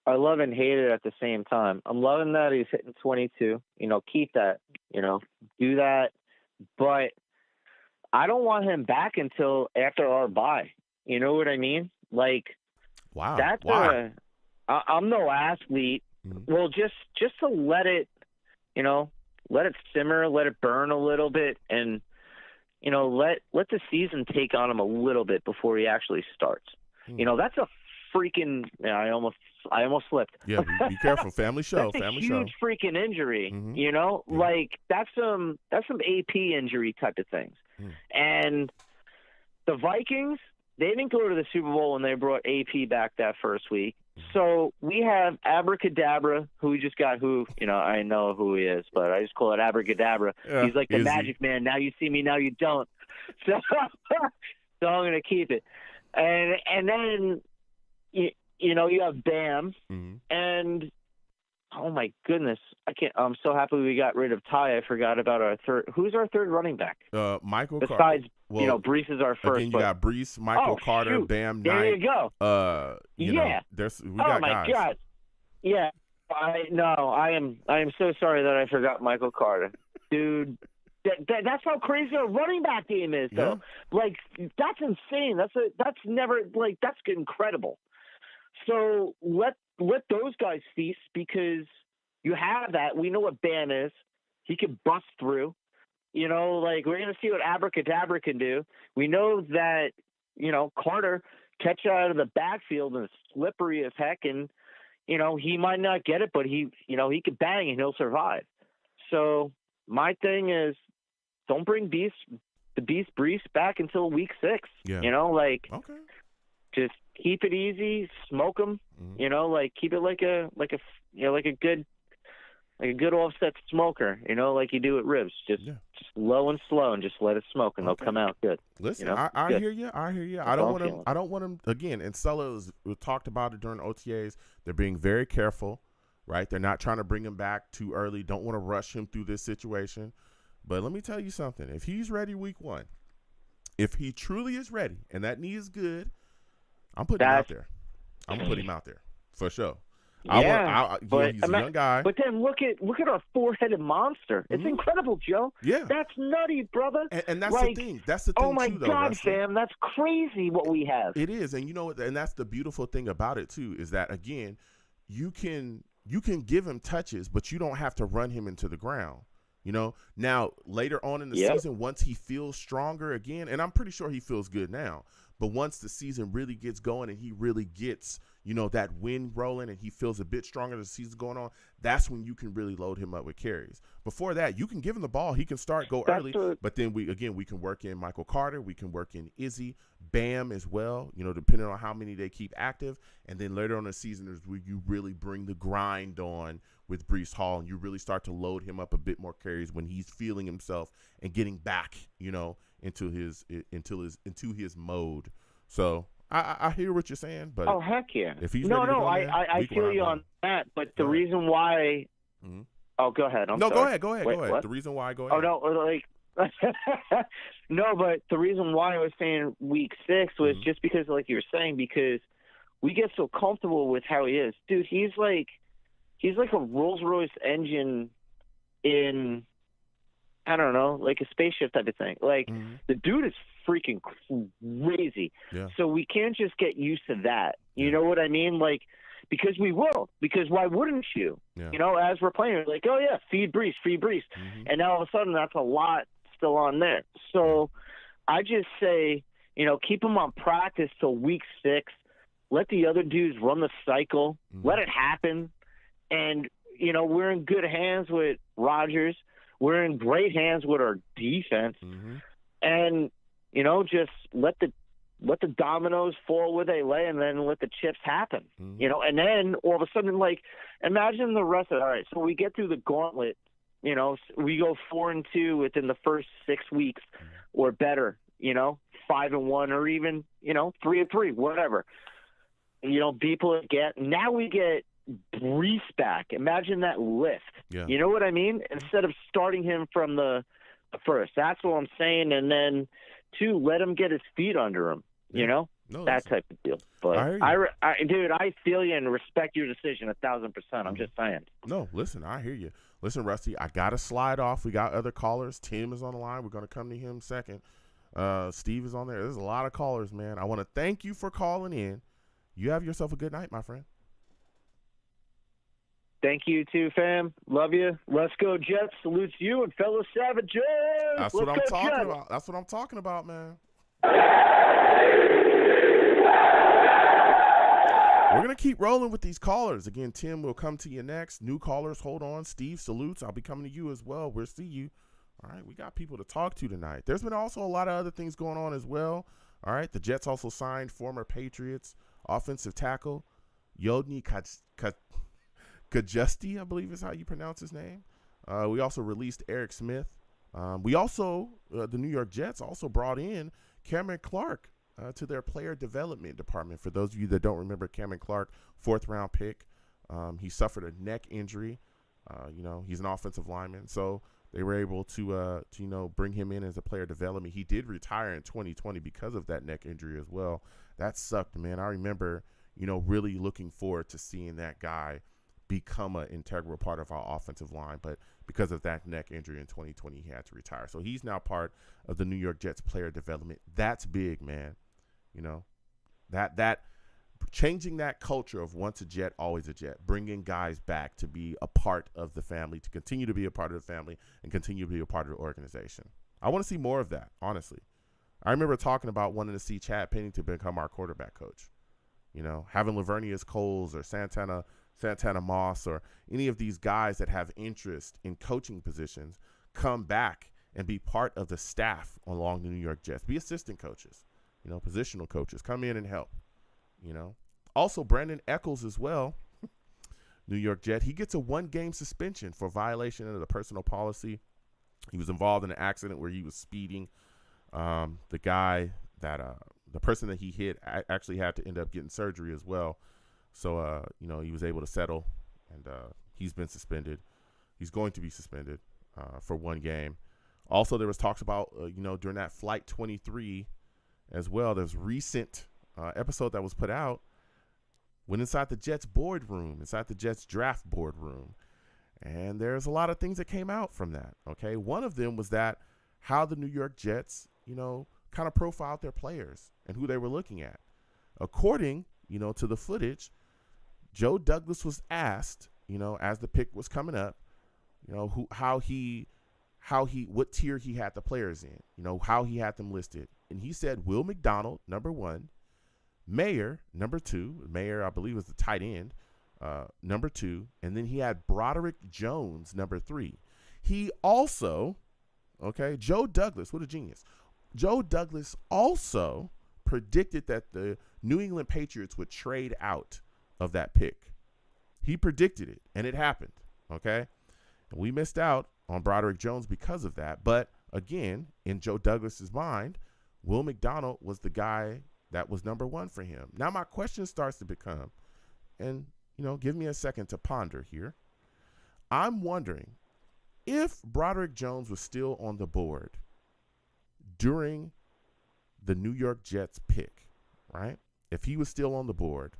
I love and hate it at the same time. I'm loving that he's hitting 22. Keep that. Do that. But I don't want him back until after our bye. You know what I mean? Like, wow. That's Why? I'm no athlete. Mm-hmm. Well, just to let it, let it simmer, let it burn a little bit, and let the season take on him a little bit before he actually starts. Mm-hmm. That's a freaking. I almost slipped. Yeah, be careful. Family show. That's Family a huge show. freaking injury. Mm-hmm. Yeah. Like that's some AP injury type of things. Mm. And the Vikings, they didn't go to the Super Bowl when they brought AP back that first week. So we have Abracadabra, who we just got, I know who he is, but I just call it Abracadabra. Yeah, he's like the magic man. Now you see me, now you don't. So, so I'm going to keep it. And then, you have Bam. Mm-hmm. And, oh, my goodness. I'm so happy we got rid of Ty. I forgot about our third. Who's our third running back? Michael Besides, Breece is our first. Again, you got Breece, Michael Carter, shoot. Bam, There Knight. you go. We got my guys. God. Yeah. I am so sorry that I forgot Michael Carter. Dude, that's how crazy our running back game is, though. Yeah. Like, that's insane. That's incredible. So let those guys feast because you have that. We know what Bam is. He can bust through. We're going to see what Abracadabra can do. We know that, Carter catch out of the backfield and is slippery as heck. And, he might not get it, but he can bang and he'll survive. So my thing is don't bring the Beast Breece back until week 6. Yeah. Okay. Just keep it easy, smoke them. Mm-hmm. Keep it like a good offset smoker. Like you do at ribs. Just low and slow, and just let it smoke, and they'll come out good. Listen, I hear you. I hear you. I don't want him again. And Sellers talked about it during OTAs. They're being very careful, right? They're not trying to bring him back too early. Don't want to rush him through this situation. But let me tell you something. If he's ready week 1, if he truly is ready, and that knee is good, I'm putting him out there. I'm gonna put him out there for sure. Yeah, he's a young guy. But then look at our 4-headed monster. It's incredible, Joe. Yeah, that's nutty, brother. And that's the thing. That's the thing. Oh my too, though, God, Russell. fam, that's crazy what we have. It is, and and that's the beautiful thing about it too, is that again, you can give him touches, but you don't have to run him into the ground. Now later on in the season, once he feels stronger again, and I'm pretty sure he feels good now, but once the season really gets going and he really gets, that wind rolling and he feels a bit stronger as the season's going on, that's when you can really load him up with carries. Before that, you can give him the ball. He can go early, but then we can work in Michael Carter. We can work in Izzy, Bam as well, depending on how many they keep active. And then later on in the season is where you really bring the grind on with Breece Hall, and you really start to load him up a bit more carries when he's feeling himself and getting back, into his mode. So I hear what you're saying, but heck yeah. If he's I feel you on that. But the reason why, oh, go ahead. I'm sorry. Go ahead. What? The reason why, go ahead. Oh no, no, but the reason why I was saying week 6 was just because, like you were saying, because we get so comfortable with how he is. Dude, he's like a Rolls-Royce engine in, I don't know, like a spaceship type of thing. Like, the dude is freaking crazy. Yeah. So we can't just get used to that. You know what I mean? Like, because we will. Because why wouldn't you? Yeah. You know, as we're playing, we're like, oh, yeah, feed Brees. And now all of a sudden that's a lot still on there. So I just say, you know, keep him on practice till week 6. Let the other dudes run the cycle. Let it happen. And, you know, we're in good hands with Rodgers. We're in great hands with our defense. And, you know, just let the dominoes fall where they lay and then let the chips happen. You know, and then all of a sudden, like, imagine the rest of it. All right, so we get through the gauntlet. You know, we go 4-2 within the first 6 weeks or better, you know, 5-1 or even, you know, 3-3, whatever. You know, people get, now we get Brees back. Imagine that lift. Yeah. You know what I mean? Instead of starting him from the first. That's what I'm saying. And then, 2, let him get his feet under him, you know? That type of deal. But, dude, I feel you and respect your decision 1,000%. I'm just saying. No, listen, I hear you. Listen, Rusty, I got to slide off. We got other callers. Tim is on the line. We're going to come to him second. Steve is on there. There's a lot of callers, man. I want to thank you for calling in. You have yourself a good night, my friend. Thank you, too, fam. Love you. Let's go, Jets. Salutes you and fellow Savages. That's what I'm talking about. That's what I'm talking about, man. We're going to keep rolling with these callers. Again, Tim will come to you next. New callers, hold on. Steve, salutes. I'll be coming to you as well. We'll see you. All right, we got people to talk to tonight. There's been also a lot of other things going on as well. All right, the Jets also signed former Patriots offensive tackle Yodny Kajusti, I believe is how you pronounce his name. We also released Eric Smith. We also, the New York Jets also brought in Cameron Clark to their player development department. For those of you that don't remember Cameron Clark, 4th-round pick. He suffered a neck injury. You know, he's an offensive lineman. So they were able to, you know, bring him in as a player development. He did retire in 2020 because of that neck injury as well. That sucked, man. I remember, you know, really looking forward to seeing that guy become an integral part of our offensive line. But because of that neck injury in 2020, he had to retire. So he's now part of the New York Jets player development. That's big, man. You know, that changing that culture of once a Jet, always a Jet, bringing guys back to be a part of the family, to continue to be a part of the family and continue to be a part of the organization. I want to see more of that, honestly. I remember talking about wanting to see Chad Pennington become our quarterback coach. You know, having Lavernius Coles or Santana Moss or any of these guys that have interest in coaching positions come back and be part of the staff along the New York Jets. Be assistant coaches, you know, positional coaches. Come in and help, you know. Also, Brandon Eccles as well, New York Jet. He gets a 1-game suspension for violation of the personal policy. He was involved in an accident where he was speeding. The guy that the person that he hit actually had to end up getting surgery as well. So, you know, he was able to settle, and he's been suspended. He's going to be suspended for 1 game. Also, there was talks about, you know, during that Flight 23 as well, there's recent episode that was put out when inside the Jets boardroom, inside the Jets draft boardroom. And there's a lot of things that came out from that, okay? One of them was that how the New York Jets, you know, kind of profiled their players and who they were looking at. According, you know, to the footage, Joe Douglas was asked, you know, as the pick was coming up, you know, what tier he had the players in, you know, how he had them listed. And he said Will McDonald, number 1, Mayer, number 2. Mayer, I believe, was the tight end, number 2. And then he had Broderick Jones, number 3. He also, okay, Joe Douglas, what a genius. Joe Douglas also predicted that the New England Patriots would trade out of that pick. He predicted it, and it happened, okay? And we missed out on Broderick Jones because of that. But, again, in Joe Douglas's mind, Will McDonald was the guy that was number 1 for him. Now my question starts to become, and, you know, give me a second to ponder here. I'm wondering if Broderick Jones was still on the board during the New York Jets pick, right? If he was still on the board,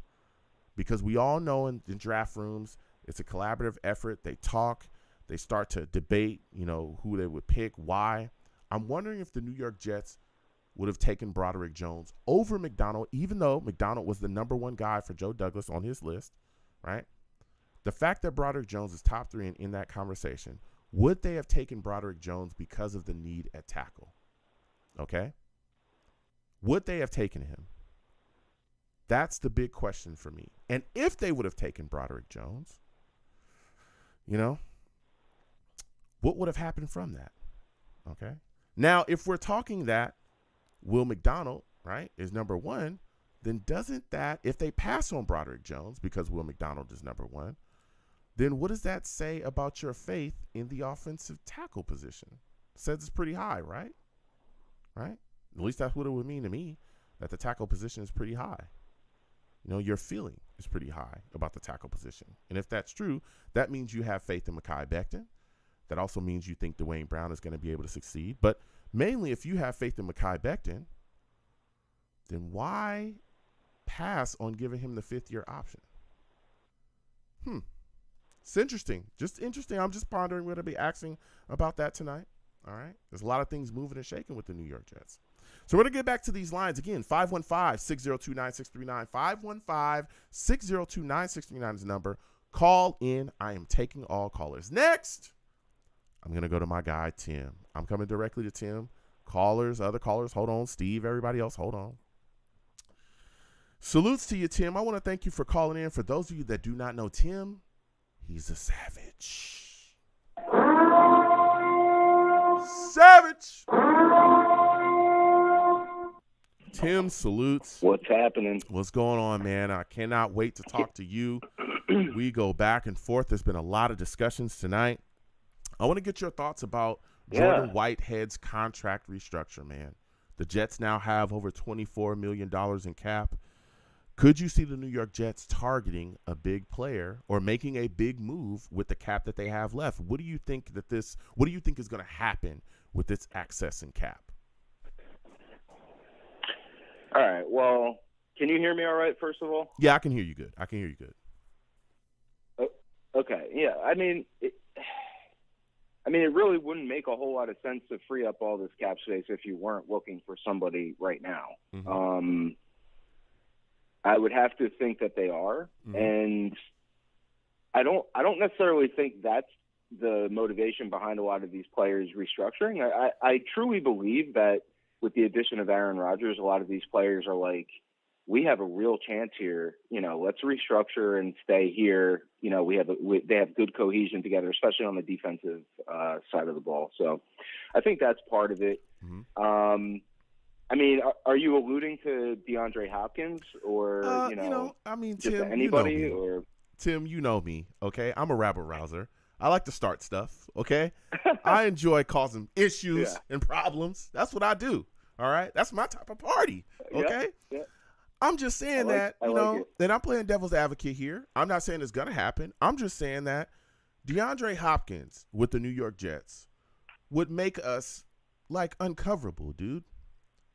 because we all know in draft rooms, it's a collaborative effort. They talk, they start to debate, who they would pick, why. I'm wondering if the New York Jets would have taken Broderick Jones over McDonald, even though McDonald was the number one guy for Joe Douglas on his list, right? The fact that Broderick Jones is top 3 in that conversation, would they have taken Broderick Jones because of the need at tackle? Okay? Would they have taken him? That's the big question for me. And if they would have taken Broderick Jones, what would have happened from that? Okay? Now, if we're talking that Will McDonald, right, is number 1, then doesn't that, if they pass on Broderick Jones because Will McDonald is number 1, then what does that say about your faith in the offensive tackle position? Says it's pretty high, right? Right? At least that's what it would mean to me, that the tackle position is pretty high. Your feeling is pretty high about the tackle position. And if that's true, that means you have faith in Mekhi Becton. That also means you think Dwayne Brown is going to be able to succeed. But mainly, if you have faith in Mekhi Becton, then why pass on giving him the 5th-year option? It's interesting. Just interesting. I'm just pondering what I'll be asking about that tonight. All right? There's a lot of things moving and shaking with the New York Jets. So we're going to get back to these lines. Again, 515-602-9639. 515-602-9639 is the number. Call in. I am taking all callers. Next, I'm going to go to my guy, Tim. I'm coming directly to Tim. Callers, other callers, hold on. Steve, everybody else, hold on. Salutes to you, Tim. I want to thank you for calling in. For those of you that do not know Tim, he's a savage. Savage. Tim, salutes. What's happening? What's going on, man? I cannot wait to talk to you. We go back and forth. There's been a lot of discussions tonight. I want to get your thoughts about Jordan Whitehead's contract restructure, man. The Jets now have over $24 million in cap. Could you see the New York Jets targeting a big player or making a big move with the cap that they have left? What do you think is going to happen with this access and cap? All right. Well, can you hear me all right, first of all? Yeah, I can hear you good. Okay. Yeah. I mean, it really wouldn't make a whole lot of sense to free up all this cap space if you weren't looking for somebody right now. Mm-hmm. I would have to think that they are, and I don't necessarily think that's the motivation behind a lot of these players restructuring. I truly believe that with the addition of Aaron Rodgers, a lot of these players are like, we have a real chance here. Let's restructure and stay here. They have good cohesion together, especially on the defensive side of the ball. So I think that's part of it. Mm-hmm. Are you alluding to DeAndre Hopkins or, just Tim, anybody? Or Tim, you know me, okay? I'm a rabble rouser. I like to start stuff, okay? I enjoy causing issues and problems. That's what I do, all right? That's my type of party, okay? Yeah. I'm just saying and I'm playing devil's advocate here. I'm not saying it's going to happen. I'm just saying that DeAndre Hopkins with the New York Jets would make us, uncoverable, dude.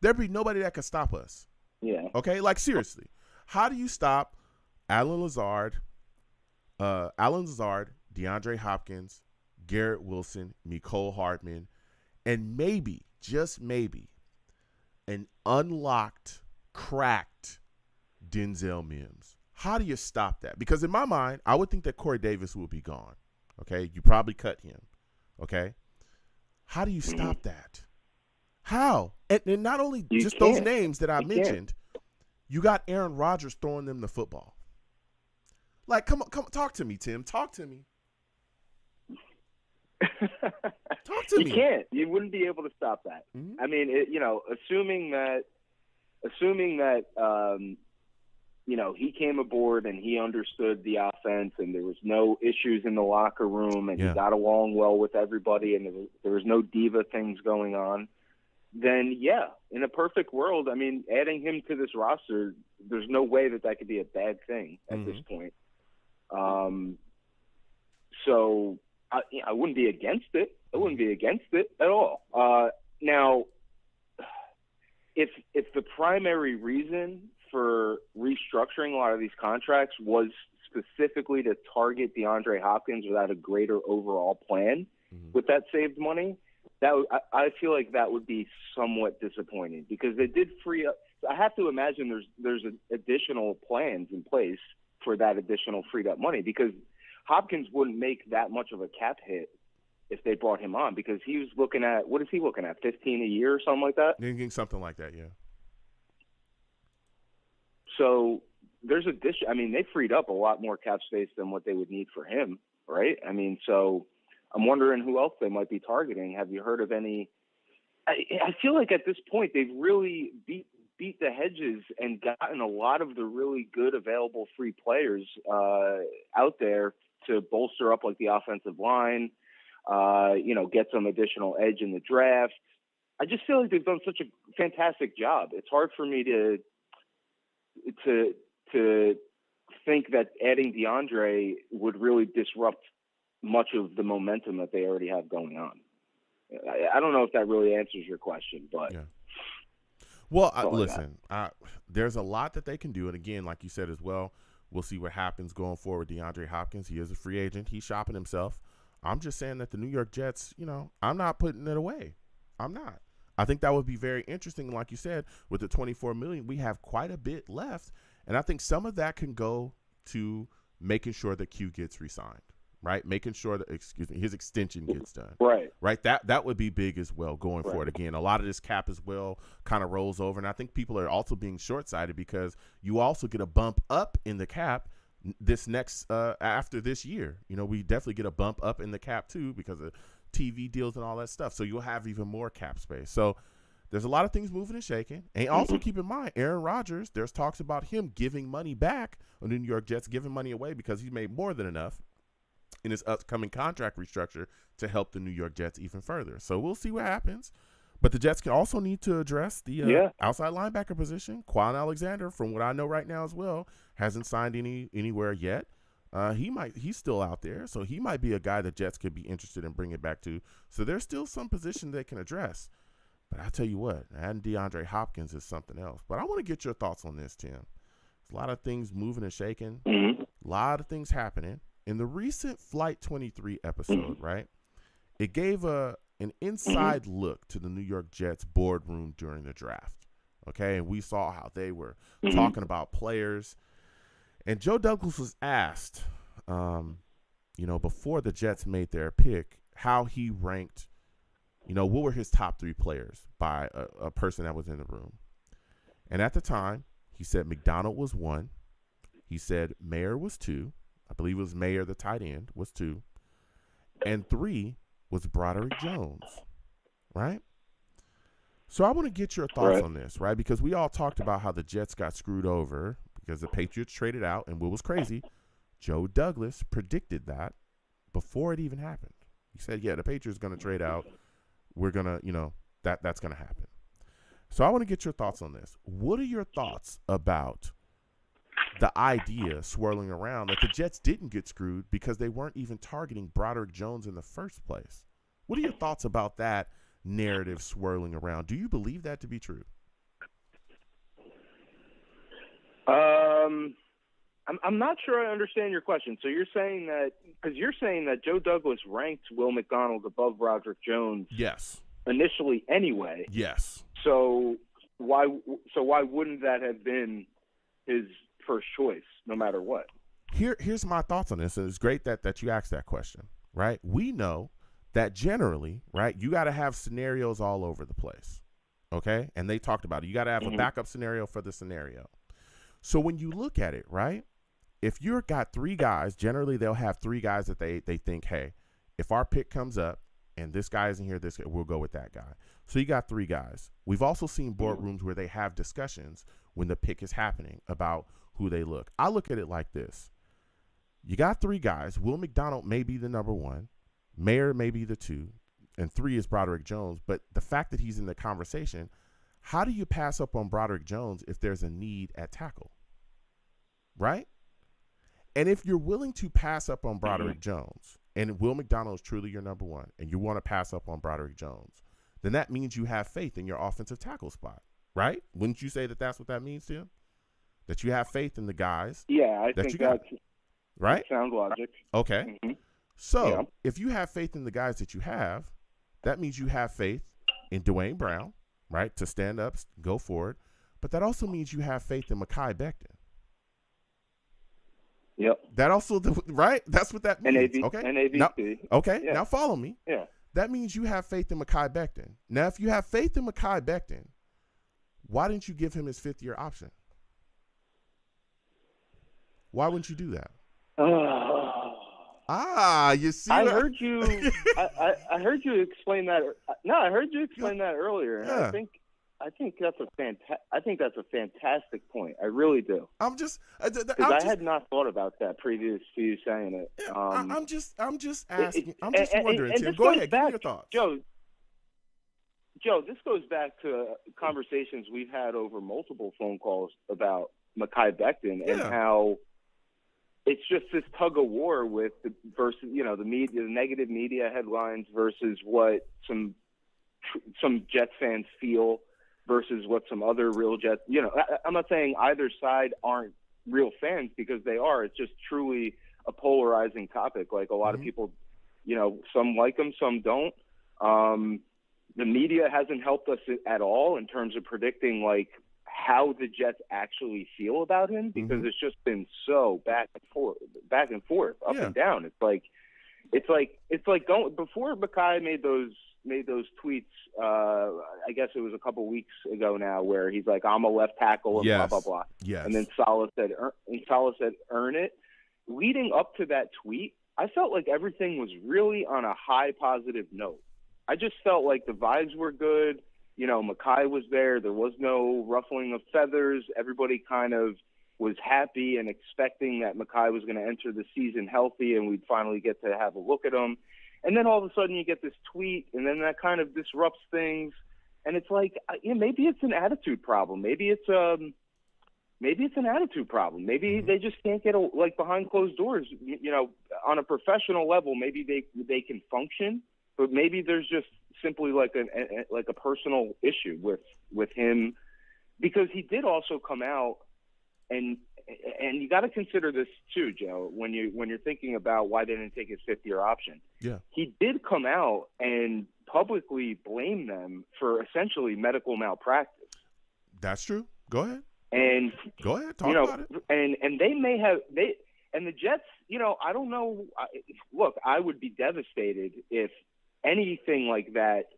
There'd be nobody that could stop us. Yeah. Okay? Seriously. How do you stop Allen Lazard, DeAndre Hopkins, Garrett Wilson, Mecole Hardman, and maybe, just maybe, an unlocked, cracked Denzel Mims? How do you stop that? Because in my mind, I would think that Corey Davis will be gone. Okay? You probably cut him. Okay? How do you stop that? How? And not only just those names that I mentioned, you got Aaron Rodgers throwing them the football. Come on, talk to me, Tim. Talk to me. Talk to me. You can't. You wouldn't be able to stop that. Mm-hmm. Assuming that he came aboard and he understood the offense and there was no issues in the locker room and he got along well with everybody and there was no diva things going on, then in a perfect world, adding him to this roster, there's no way that could be a bad thing at this point. So I wouldn't be against it. I wouldn't be against it at all. Now, if the primary reason for restructuring a lot of these contracts was specifically to target DeAndre Hopkins without a greater overall plan with that saved money, I feel like that would be somewhat disappointing because they did free up. I have to imagine there's additional plans in place for that additional freed up money because Hopkins wouldn't make that much of a cap hit if they brought him on because he was looking at, what is he looking at, 15 a year or something like that? Something like that, yeah. So there's addition. I mean, they freed up a lot more cap space than what they would need for him, right? I mean, so I'm wondering who else they might be targeting. Have you heard of any? I feel like at this point they've really beat the hedges and gotten a lot of the really good available free players out there to bolster up like the offensive line, get some additional edge in the draft. I just feel like they've done such a fantastic job. It's hard for me to think that adding DeAndre would really disrupt much of the momentum that they already have going on. I don't know if that really answers your question, but yeah. Well, listen, there's a lot that they can do. And again, like you said as well, we'll see what happens going forward with DeAndre Hopkins. He is a free agent. He's shopping himself. I'm just saying that the New York Jets, I'm not putting it away. I'm not. I think that would be very interesting. Like you said, with the $24 million, we have quite a bit left. And I think some of that can go to making sure that Q gets re-signed, right? Making sure that, his extension gets done. Right. That would be big as well going forward. Again, a lot of this cap as well kind of rolls over. And I think people are also being short-sighted because you also get a bump up in the cap this next after this year. We definitely get a bump up in the cap too because of TV deals and all that stuff. So you'll have even more cap space. So there's a lot of things moving and shaking. And also keep in mind, Aaron Rodgers, there's talks about him giving money back on the New York Jets, giving money away because he made more than enough in his upcoming contract restructure to help the New York Jets even further. So we'll see what happens. But the Jets can also need to address the outside linebacker position. Quan Alexander, from what I know right now as well, hasn't signed anywhere yet. He's still out there, so he might be a guy that Jets could be interested in bringing back to. So there's still some position they can address. But I'll tell you what, adding DeAndre Hopkins is something else. But I want to get your thoughts on this, Tim. There's a lot of things moving and shaking, a lot of things happening. In the recent Flight 23 episode, right, it gave an inside look to the New York Jets boardroom during the draft, okay? And we saw how they were talking about players. And Joe Douglas was asked, before the Jets made their pick, how he ranked, what were his top 3 players by a person that was in the room. And at the time, he said McDonald was 1. He said Mayer was 2. I believe it was Mayer, the tight end, was 2. And 3 was Broderick Jones, right? So I want to get your thoughts on this, right? Because we all talked about how the Jets got screwed over because the Patriots traded out, and what was crazy, Joe Douglas predicted that before it even happened. He said, the Patriots are going to trade out. We're going to, that's going to happen. So I want to get your thoughts on this. What are your thoughts about the idea swirling around that the Jets didn't get screwed because they weren't even targeting Broderick Jones in the first place? What are your thoughts about that narrative swirling around? Do you believe that to be true? I'm not sure I understand your question. So you're saying that Joe Douglas ranked Will McDonald above Broderick Jones. Yes. Initially, anyway. Yes. So why wouldn't that have been his first choice, no matter what? Here's my thoughts on this, and it's great that you asked that question. Right? We know that generally, right, you got to have scenarios all over the place. Okay, and they talked about it. You got to have a backup scenario for the scenario. So when you look at it, right, if you've got 3 guys, generally they'll have 3 guys that they think, hey, if our pick comes up and this guy isn't here, we'll go with that guy. So you got 3 guys. We've also seen boardrooms where they have discussions when the pick is happening about who they look. I look at it like this. You got 3 guys. Will McDonald may be the number 1. Mayer may be the 2. And 3 is Broderick Jones. But the fact that he's in the conversation, how do you pass up on Broderick Jones if there's a need at tackle? Right? And if you're willing to pass up on Broderick Jones, and Will McDonald is truly your number 1, and you want to pass up on Broderick Jones, then that means you have faith in your offensive tackle spot, right? Wouldn't you say that that's what that means, Tim? That you have faith in the guys. Yeah, I that think you got, that's right. sound logic. Okay. Mm-hmm. So Yeah. if you have faith in the guys that you have, that means you have faith in Dwayne Brown, right, to stand up, go forward. But that also means you have faith in Mekhi Becton. Yep. That also, right? That's what that means. NAB, okay. NABC. Now, okay. Yeah. Now follow me. Yeah. That means you have faith in Mekhi Becton. Now, if you have faith in Mekhi Becton, why didn't you give him his 5th-year option? Why wouldn't you do that? You see. I heard you. I heard you explain that. No, I heard you explain that earlier. And Yeah. I think that's a fantastic point. I really do. I'm just. I had not thought about that previous to you saying it. I'm just asking. I'm just and wondering. Tim, this go goes ahead. back, Give me your thoughts. Joe, this goes back to conversations we've had over multiple phone calls about Mekhi Becton and how it's just this tug of war with versus the media, the negative media headlines versus what some Jets fans feel versus what some other real Jets. I'm not saying either side aren't real fans because they are. It's just truly a polarizing topic. Like a lot of people, some like them, some don't. The media hasn't helped us at all in terms of predicting like how the Jets actually feel about him because it's just been so back and forth, up and down. It's like going before Mekhi made those tweets. I guess it was a couple weeks ago now, where he's like, "I'm a left tackle," and blah blah blah. Yes. And then Saleh said, "Earn it." Leading up to that tweet, I felt like everything was really on a high positive note. I just felt like the vibes were good. Mekhi was there. There was no ruffling of feathers. Everybody kind of was happy and expecting that Mekhi was going to enter the season healthy and we'd finally get to have a look at him. And then all of a sudden you get this tweet, and then that kind of disrupts things. And it's like, maybe it's an attitude problem. Maybe it's an attitude problem. Maybe they just can't get behind closed doors. On a professional level, maybe they can function, but maybe there's just simply like a personal issue with him, because he did also come out and you got to consider this too, Joe, when you're thinking about why they didn't take his 5th-year option. Yeah, he did come out and publicly blame them for essentially medical malpractice. That's true. Go ahead. And go ahead, talk about it. And they may have and the Jets. I don't know. Look, I would be devastated if anything like that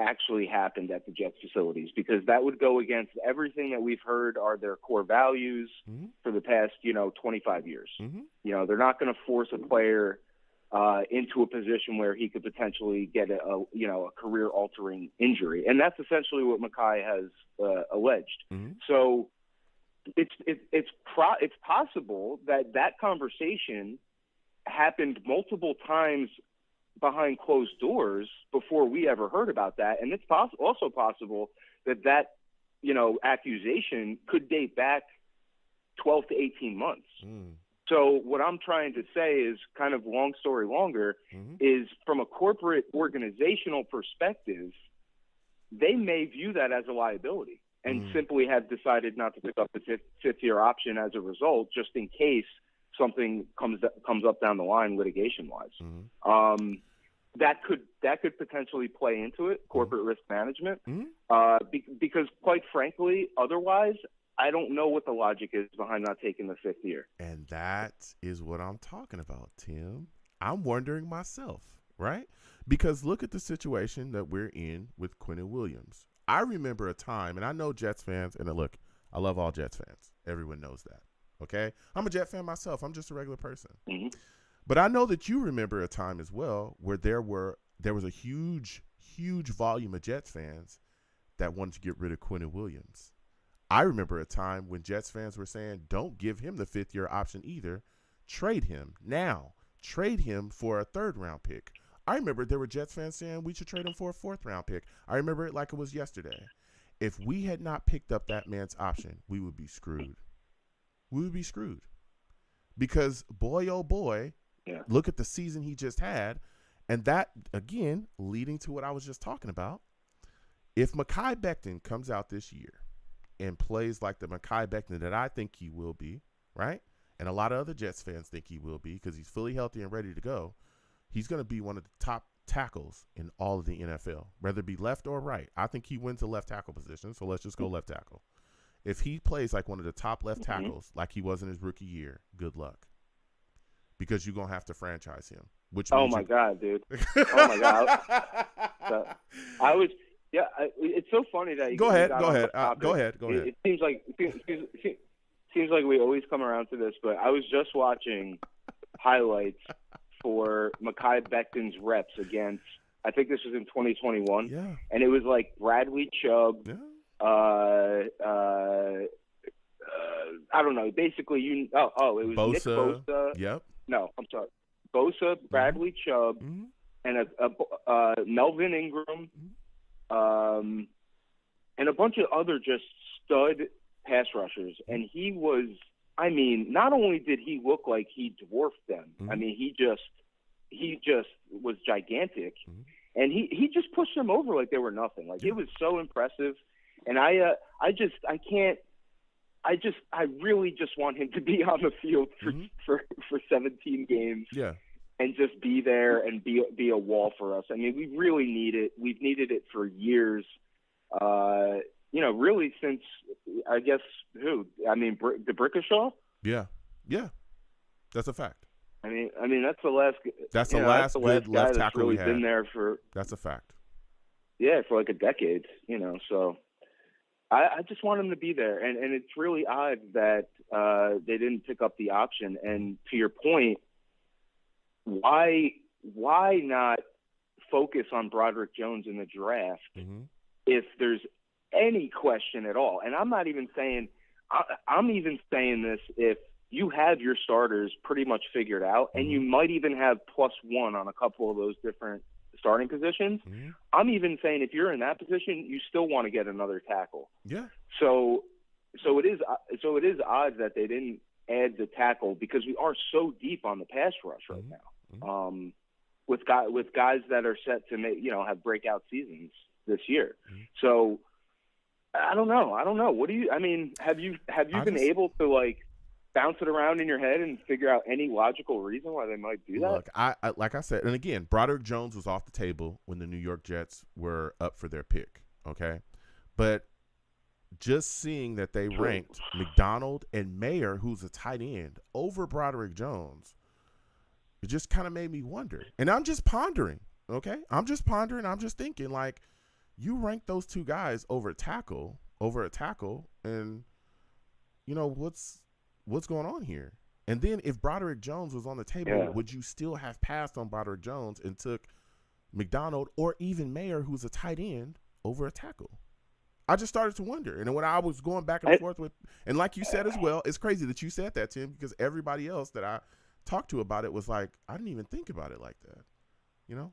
actually happened at the Jets facilities, because that would go against everything that we've heard are their core values for the past 25 years. They're not going to force a player into a position where he could potentially get a career altering injury, and that's essentially what Mekhi has alleged. So it's possible that conversation happened multiple times behind closed doors before we ever heard about that. And it's also possible that accusation could date back 12 to 18 months. So what I'm trying to say is, kind of long story longer, is from a corporate organizational perspective, they may view that as a liability and simply have decided not to pick up the 5th-year option as a result, just in case something comes up down the line litigation-wise. That could potentially play into it, corporate risk management, because quite frankly, otherwise, I don't know what the logic is behind not taking the 5th year. And that is what I'm talking about, Tim. I'm wondering myself, right? Because look at the situation that we're in with Quinnen Williams. I remember a time, and I know Jets fans, and look, I love all Jets fans. Everyone knows that, okay? I'm a Jet fan myself. I'm just a regular person. But I know that you remember a time as well where there was a huge volume of Jets fans that wanted to get rid of Quinnen Williams. I remember a time when Jets fans were saying, don't give him the 5th-year option either. Trade him now. Trade him for a 3rd-round pick. I remember there were Jets fans saying we should trade him for a 4th-round pick. I remember it like it was yesterday. If we had not picked up that man's option, we would be screwed. We would be screwed. Because boy, oh boy, look at the season he just had. And that, again, leading to what I was just talking about. If Mekhi Becton comes out this year and plays like the Mekhi Becton that I think he will be, right? And a lot of other Jets fans think he will be because he's fully healthy and ready to go, he's going to be one of the top tackles in all of the NFL, whether it be left or right. I think he wins the left tackle position, so let's just go left tackle. If he plays like one of the top left tackles like he was in his rookie year, good luck. Because you're going to have to franchise him. Which my God, dude. Oh, my God. It's so funny that you Go ahead. It seems like we always come around to this, but I was just watching highlights for Mekhi Becton's reps against, I think this was in 2021, and it was like Bradley Chubb, I don't know, basically it was Bosa. Nick Bosa. Yep. No, I'm sorry. Bosa, Bradley Chubb, and Melvin Ingram, and a bunch of other just stud pass rushers. And he was, I mean, not only did he look like he dwarfed them, I mean, he just was gigantic, and he just pushed them over like they were nothing. Like, it was so impressive. And I really just want him to be on the field for 17 games. Yeah. And just be there and be a wall for us. I mean, we really need it. We've needed it for years. Really since, I guess, DeBrickashaw? Yeah. Yeah. That's a fact. I mean that's the last. That's the last good left tackle really we had. Been there for. That's a fact. Yeah, for like a decade. So I just want him to be there, and it's really odd that they didn't pick up the option. And to your point, why not focus on Broderick Jones in the draft if there's any question at all? And I'm not even saying. I'm even saying this if you have your starters pretty much figured out, and you might even have +1 on a couple of those different starting positions. I'm even saying if you're in that position, you still want to get another tackle. Yeah. So it is odd that they didn't add the tackle, because we are so deep on the pass rush right now. With guys that are set to have breakout seasons this year. So I don't know. What do you? I mean, have you been able to like bounce it around in your head and figure out any logical reason why they might do that? Look, I like I said, and again, Broderick Jones was off the table when the New York Jets were up for their pick. Okay, but just seeing that they ranked McDonald and Mayer, who's a tight end, over Broderick Jones, it just kind of made me wonder. And I'm just pondering. Okay, I'm just thinking, like, you rank those two guys over a tackle, and what's going on here? And then if Broderick Jones was on the table, would you still have passed on Broderick Jones and took McDonald or even Mayer, who's a tight end, over a tackle? I just started to wonder. And when I was going back and forth with, and like you said as well, it's crazy that you said that, Tim, because everybody else that I talked to about it was like, I didn't even think about it like that.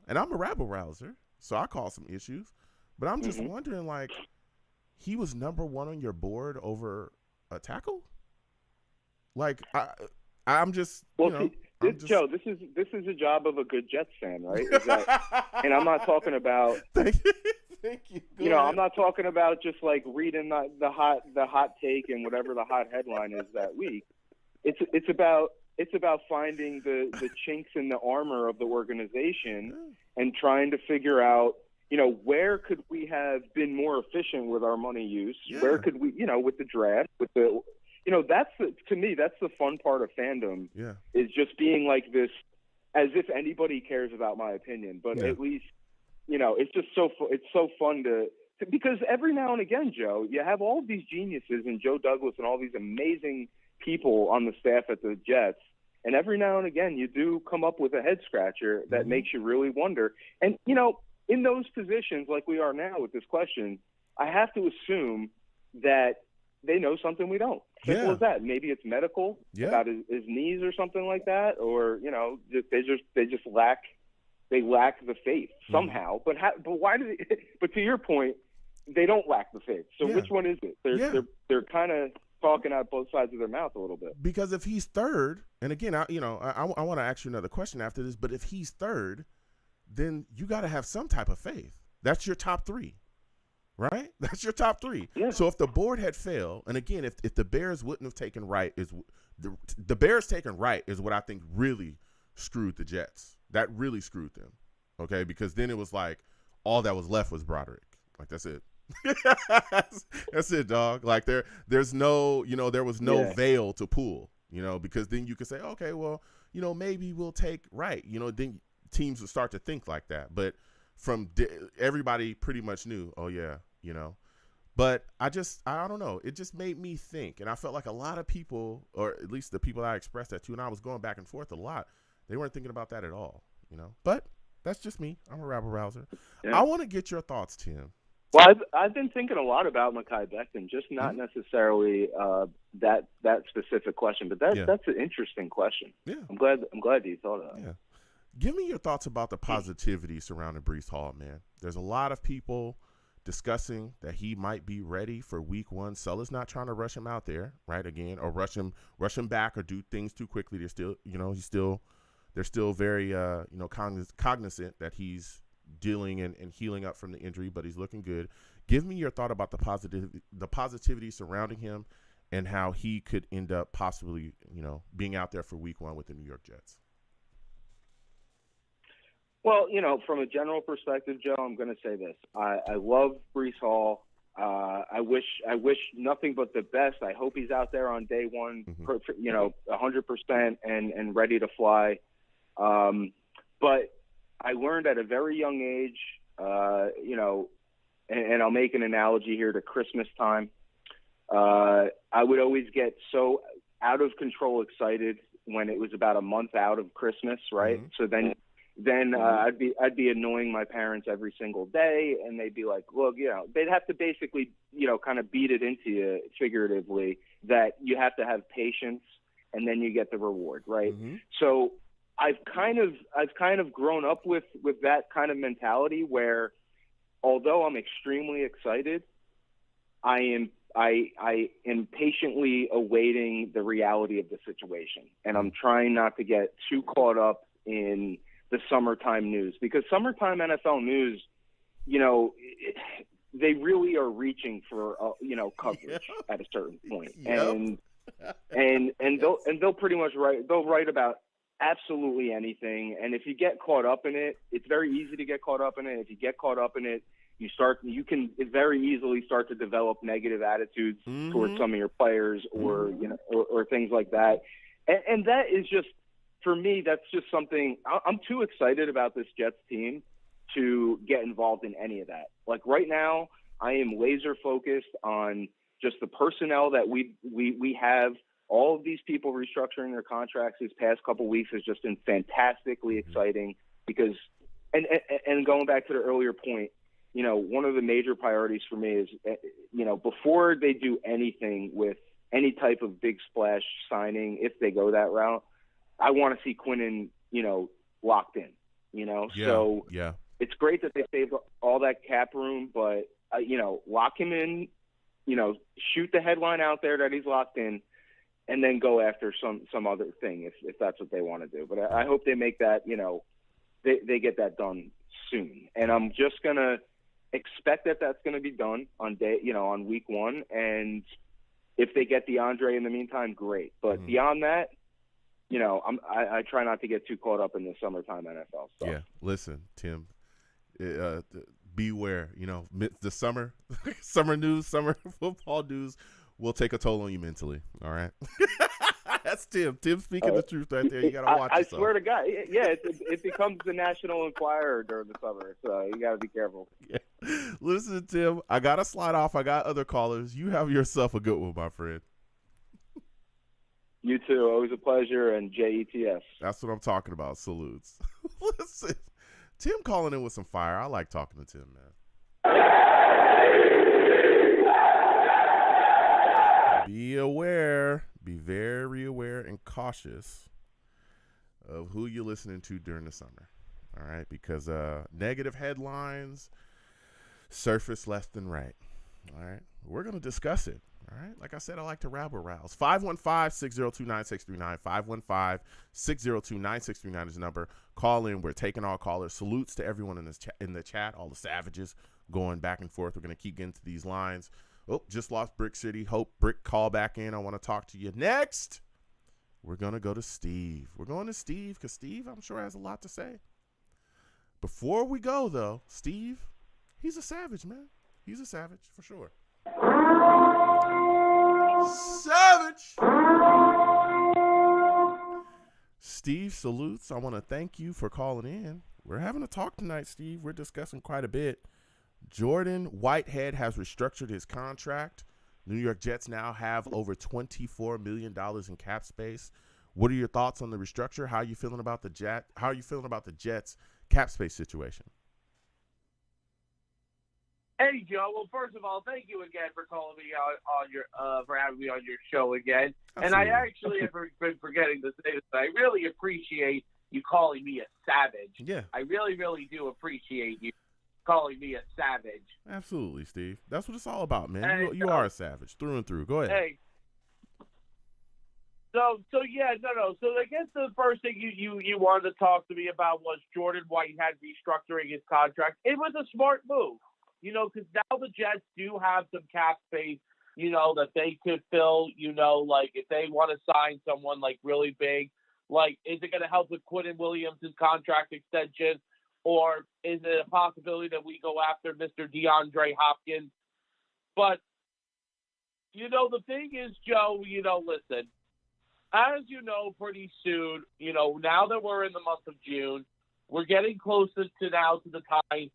And I'm a rabble rouser, so I cause some issues. But I'm just wondering, like, he was number 1 on your board over a tackle? Like, I'm just, Joe, this is the job of a good Jets fan, right? And I'm not talking about. Thank you. I'm not talking about just like reading the hot take and whatever the hot headline is that week. It's about finding the chinks in the armor of the organization and trying to figure out, where could we have been more efficient with our money use? Yeah. Where could we, with the draft, to me, that's the fun part of fandom. Yeah. Is just being like this, as if anybody cares about my opinion, but at least, it's just it's so fun to because every now and again, Joe, you have all these geniuses and Joe Douglas and all these amazing people on the staff at the Jets. And every now and again, you do come up with a head scratcher that makes you really wonder. And, in those positions, like we are now with this question, I have to assume that they know something we don't. Simple as that. Maybe it's medical about his knees or something like that, or they just lack the faith somehow. But why do they? But to your point, they don't lack the faith. So which one is it? They're kind of talking out both sides of their mouth a little bit. Because if he's third, and again, I want to ask you another question after this, but if he's third, then you got to have some type of faith. That's your top 3, right? That's your top three. Yeah. So if the board had failed, and again, if the Bears wouldn't have taken Wright, the Bears taking Wright is what I think really screwed the Jets. That really screwed them, okay? Because then it was like all that was left was Broderick. Like, that's it. That's it, dog. Like there's no, there was no veil to pull, because then you could say, okay, well, maybe we'll take Wright. Then teams would start to think like that. But everybody pretty much knew, oh yeah, But I don't know. It just made me think, and I felt like a lot of people, or at least the people I expressed that to, and I was going back and forth a lot, they weren't thinking about that at all, But that's just me. I'm a rabble rouser. Yeah. I want to get your thoughts, Tim. Well, I've been thinking a lot about Mekhi Becton, just not necessarily that specific question, but that's an interesting question. Yeah, I'm glad you thought of that. Yeah, give me your thoughts about the positivity surrounding Breece Hall, man. There's a lot of people discussing that he might be ready for Week 1. Sulla's not trying to rush him out there, right? Again, or rush him back, or do things too quickly. They're still, they're still very, cognizant that he's dealing and healing up from the injury, but he's looking good. Give me your thought about the positivity surrounding him and how he could end up possibly, being out there for Week 1 with the New York Jets. Well, from a general perspective, Joe, I'm going to say this. I love Breece Hall. I wish nothing but the best. I hope he's out there on day one, 100% and ready to fly. But I learned at a very young age, and I'll make an analogy here to Christmas time. I would always get so out of control excited when it was about a month out of Christmas, right? Mm-hmm. So then I'd be annoying my parents every single day, and they'd be like, look, they'd have to basically, kind of beat it into you figuratively that you have to have patience and then you get the reward, right? Mm-hmm. So I've kind of grown up with that kind of mentality where, although I'm extremely excited, I am patiently awaiting the reality of the situation, and I'm trying not to get too caught up in the summertime news, because summertime NFL news, they really are reaching for coverage at a certain point, and they'll pretty much write about absolutely anything. And if you get caught up in it, it's very easy to get caught up in it. If you get caught up in it, you can very easily start to develop negative attitudes towards some of your players, or or things like that. And that is just, for me, that's just something. I'm too excited about this Jets team to get involved in any of that. Like right now, I am laser focused on just the personnel that we have. All of these people restructuring their contracts these past couple weeks has just been fantastically exciting, because, and going back to the earlier point, one of the major priorities for me is, before they do anything with any type of big splash signing, if they go that route, I want to see Quinnen, locked in, So it's great that they saved all that cap room, but, lock him in, shoot the headline out there that he's locked in, and then go after some other thing if that's what they want to do. But I hope they make that, they get that done soon. And I'm just going to expect that that's going to be done on Week 1. And if they get DeAndre in the meantime, great. But beyond that, I try not to get too caught up in the summertime NFL stuff. Yeah, listen, Tim, beware. The summer news, summer football news will take a toll on you mentally. All right. That's Tim. Tim speaking the truth right there. You got to watch yourself. I swear to God. Yeah, it becomes the National Enquirer during the summer, so you got to be careful. Yeah. Listen, Tim, I got to slide off. I got other callers. You have yourself a good one, my friend. You too. Always a pleasure, and JETS. That's what I'm talking about. Salutes. Listen, Tim calling in with some fire. I like talking to Tim, man. Be aware, be very aware and cautious of who you're listening to during the summer. All right, because negative headlines surface left and right. All right, we're going to discuss it. All right, like I said, I like to rabble rouse. 515-602-9639. 515-602-9639 is the number. Call in. We're taking all callers. Salutes to everyone in the chat, all the savages going back and forth. We're going to keep getting to these lines. Oh, just lost Brick City. Hope Brick call back in. I want to talk to you next. We're going to go to Steve. We're going to Steve because Steve, I'm sure, has a lot to say. Before we go, though, Steve, he's a savage, man. He's a savage for sure. Savage! Steve salutes. I want to thank you for calling in. We're having a talk tonight, Steve. We're discussing quite a bit. Jordan Whitehead has restructured his contract. New York Jets now have over $24 million in cap space. What are your thoughts on the restructure? How are you feeling about the Jets cap space situation? Hey, Joe. Well, first of all, thank you again for calling me on your for having me on your show again. Absolutely. And I actually have been forgetting to say this. I really appreciate you calling me a savage. Yeah. I really, really do appreciate you calling me a savage. Absolutely, Steve. That's what it's all about, man. Hey, you are a savage through and through. Go ahead. Hey. So yeah, no. So I guess the first thing you wanted to talk to me about was Jordan Whitehead restructuring his contract. It was a smart move, because now the Jets do have some cap space, that they could fill, like if they want to sign someone like really big, like is it going to help with Quentin Williams' contract extension, or is it a possibility that we go after Mr. DeAndre Hopkins? But, the thing is, Joe, listen, as you know, pretty soon, now that we're in the month of June, we're getting closer to the time,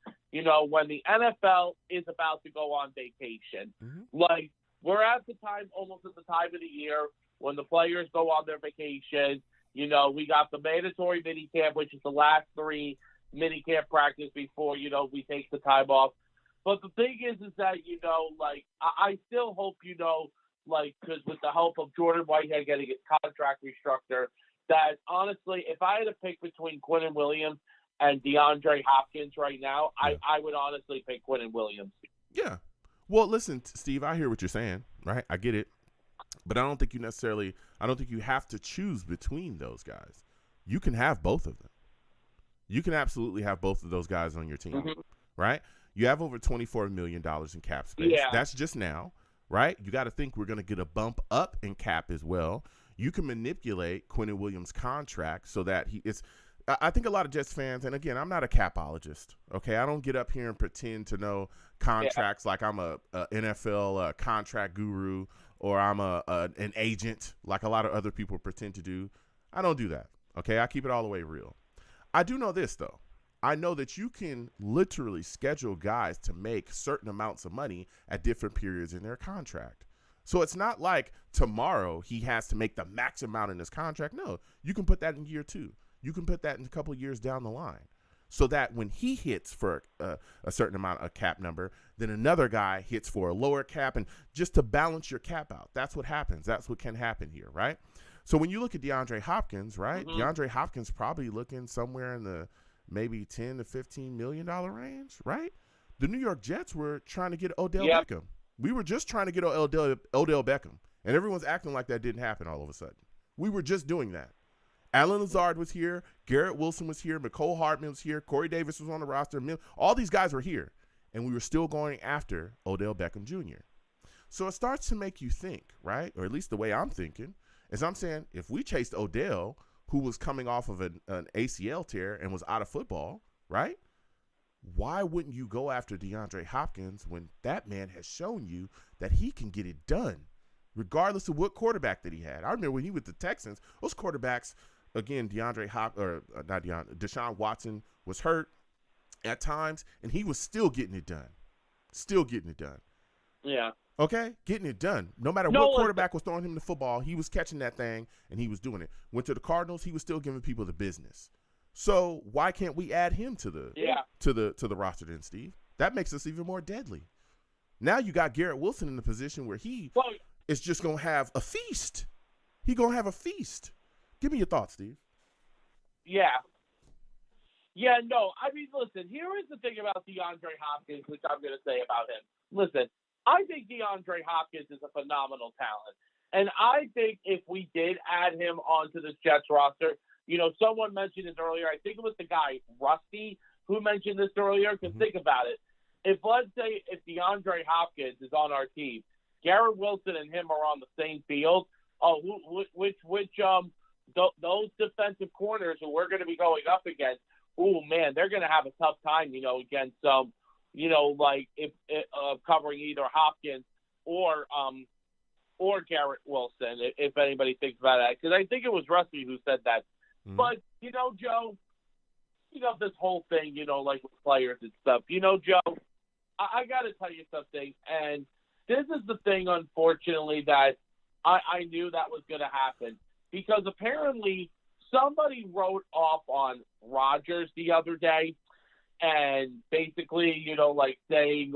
when the NFL is about to go on vacation. Mm-hmm. Like, we're almost at the time of the year when the players go on their vacation. We got the mandatory minicamp, which is the last 3 minicamp practice before, we take the time off. But the thing is that, I still hope, because with the help of Jordan Whitehead getting his contract restructured, that honestly, if I had to pick between Quentin Williams and DeAndre Hopkins right now, I would honestly pick Quentin Williams. Yeah. Well, listen, Steve, I hear what you're saying, right? I get it. But I don't think you have to choose between those guys. You can have both of them. You can absolutely have both of those guys on your team, Mm-hmm. right? You have over $24 million in cap space. Yeah. That's just now, right? You got to think we're going to get a bump up in cap as well. You can manipulate Quentin Williams' contract so that I think a lot of Jets fans, and again, I'm not a capologist, okay? I don't get up here and pretend to know contracts like I'm a NFL contract guru or I'm an agent like a lot of other people pretend to do. I don't do that, okay? I keep it all the way real. I do know this, though. I know that you can literally schedule guys to make certain amounts of money at different periods in their contract. So it's not like tomorrow he has to make the max amount in his contract. No, you can put that in year 2. You can put that in a couple of years down the line so that when he hits for a certain amount of cap number, then another guy hits for a lower cap, and just to balance your cap out. That's what happens. That's what can happen here, right? So when you look at DeAndre Hopkins, right, Mm-hmm. DeAndre Hopkins probably looking somewhere in the maybe $10 to $15 million range, right? The New York Jets were trying to get Odell Beckham. We were just trying to get Odell Beckham, and everyone's acting like that didn't happen all of a sudden. We were just doing that. Allen Lazard was here. Garrett Wilson was here. McCole Hardman was here. Corey Davis was on the roster. All these guys were here, and we were still going after Odell Beckham Jr. So it starts to make you think, right? Or at least the way I'm thinking is I'm saying if we chased Odell, who was coming off of an ACL tear and was out of football, right? Why wouldn't you go after DeAndre Hopkins when that man has shown you that he can get it done, regardless of what quarterback that he had? I remember when he was with the Texans, those quarterbacks, again, Deshaun Watson was hurt at times, and he was still getting it done. Yeah. Okay? Getting it done. No matter what quarterback was throwing him the football, he was catching that thing, and he was doing it. Went to the Cardinals, he was still giving people the business. So why can't we add him to the roster then, Steve? That makes us even more deadly. Now you got Garrett Wilson in the position where he is just going to have a feast. He going to have a feast. Give me your thoughts, Steve. Yeah. Yeah, no, I mean, listen, here is the thing about DeAndre Hopkins, which I'm going to say about him. Listen, I think DeAndre Hopkins is a phenomenal talent. And I think if we did add him onto this Jets roster, someone mentioned this earlier. I think it was the guy, Rusty, who mentioned this earlier. Because think about it. if let's say if DeAndre Hopkins is on our team, Garrett Wilson and him are on the same field. Oh, those defensive corners who we're going to be going up against, oh man, they're going to have a tough time, against like if covering either Hopkins or Garrett Wilson, if anybody thinks about that, because I think it was Rusty who said that. Mm-hmm. But Joe, this whole thing, like with players and stuff, Joe, I got to tell you something, and this is the thing, unfortunately, that I knew that was going to happen, because apparently somebody wrote off on RODGERS the other day, and basically, like saying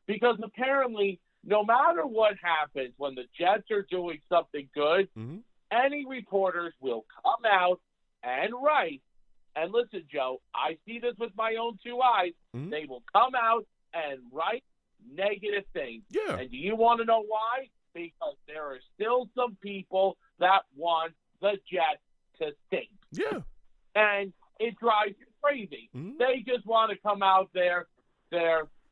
because apparently no matter what happens when the Jets are doing something good, mm-hmm. any reporters will come out and write. And listen, Joe, I see this with my own two eyes. Mm-hmm. They will come out and write negative things. Yeah. And do you want to know why? Because there are still some people that want the Jets to stink. Yeah. And it drives you crazy. Mm-hmm. They just want to come out there,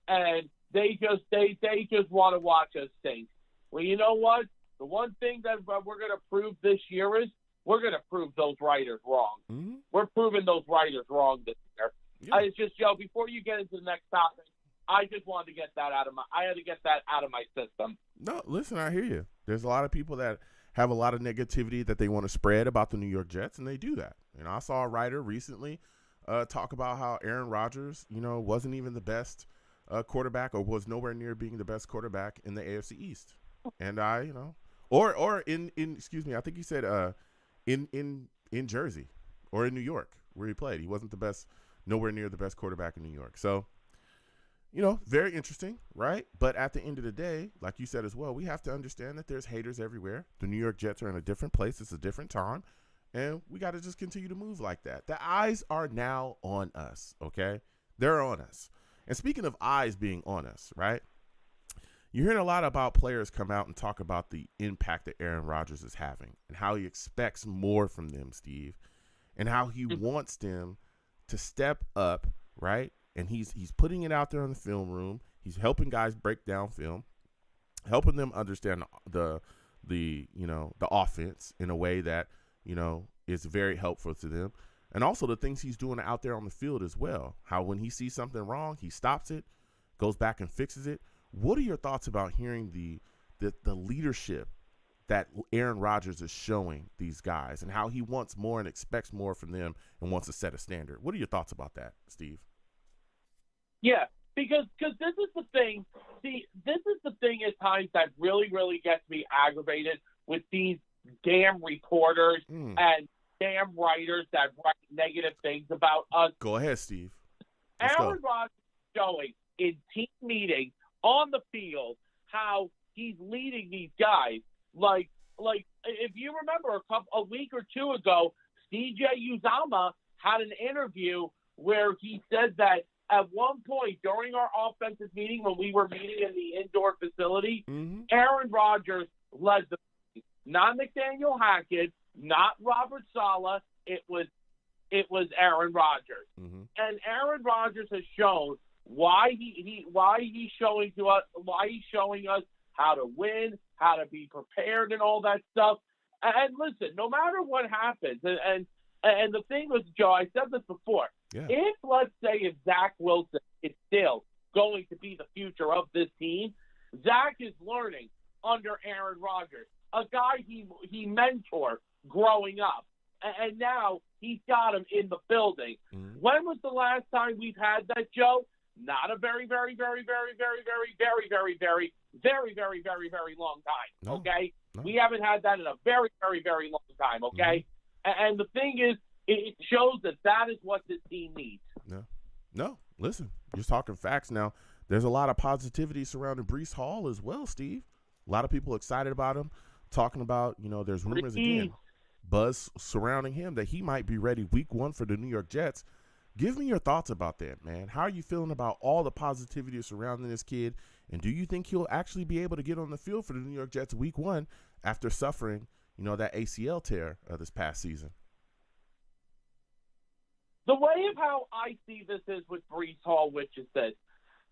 and they just want to watch us stink. Well, you know what? The one thing that we're going to prove this year is we're going to prove those writers wrong. Mm-hmm. We're proving those writers wrong this year. Yeah. It's just, Joe, before you get into the next topic, I just wanted to get that out of my system. No, listen, I hear you. There's a lot of people that have a lot of negativity that they want to spread about the New York Jets, and they do that. I saw a writer recently talk about how Aaron Rodgers, wasn't even the best quarterback, or was nowhere near being the best quarterback in the AFC East. And I think he said in Jersey or in New York where he played. He wasn't nowhere near the best quarterback in New York. So, very interesting, right? But at the end of the day, like you said as well, we have to understand that there's haters everywhere. The New York Jets are in a different place. It's a different time. And we got to just continue to move like that. The eyes are now on us, okay? They're on us. And speaking of eyes being on us, right? You're hearing a lot about players come out and talk about the impact that Aaron Rodgers is having and how he expects more from them, Steve, and how he wants them to step up, right? And he's putting it out there in the film room. He's helping guys break down film, helping them understand the offense in a way that, is very helpful to them. And also the things he's doing out there on the field as well. How when he sees something wrong, he stops it, goes back and fixes it. What are your thoughts about hearing the leadership that Aaron Rodgers is showing these guys and how he wants more and expects more from them and wants to set a standard? What are your thoughts about that, Steve? Yeah, because this is the thing. See, this is the thing at times that really, really gets me aggravated with these damn reporters and damn writers that write negative things about us. Go ahead, Steve. Aaron Rodgers is showing in team meetings on the field how he's leading these guys. Like if you remember a week or two ago, CJ Uzomah had an interview where he said that at one point during our offensive meeting when we were meeting in the indoor facility, Aaron Rodgers led the team. Not Nathaniel Hackett, not Robert Saleh. It was Aaron Rodgers. And Aaron Rodgers has shown why he's showing us how to win, how to be prepared, and all that stuff. And listen, no matter what happens, and the thing was, Joe, I said this before. Yeah. If let's say if Zach Wilson is still going to be the future of this team, Zach is learning under Aaron Rodgers, a guy he mentored growing up, and now he's got him in the building. When was the last time we've had that, Joe? Not a very, very, very, very, very, very, very, very, very, very, very, very, very long time. Okay, we haven't had that in a very, very, very long time. Okay, and the thing is, it shows that is what this team needs. No. Listen, you're talking facts now. There's a lot of positivity surrounding Breece Hall as well, Steve. A lot of people excited about him, talking about, there's rumors again, buzz surrounding him that he might be ready week 1 for the New York Jets. Give me your thoughts about that, man. How are you feeling about all the positivity surrounding this kid? And do you think he'll actually be able to get on the field for the New York Jets week 1 after suffering, that ACL tear this past season? The way of how I see this is with Breece Hall, which is this.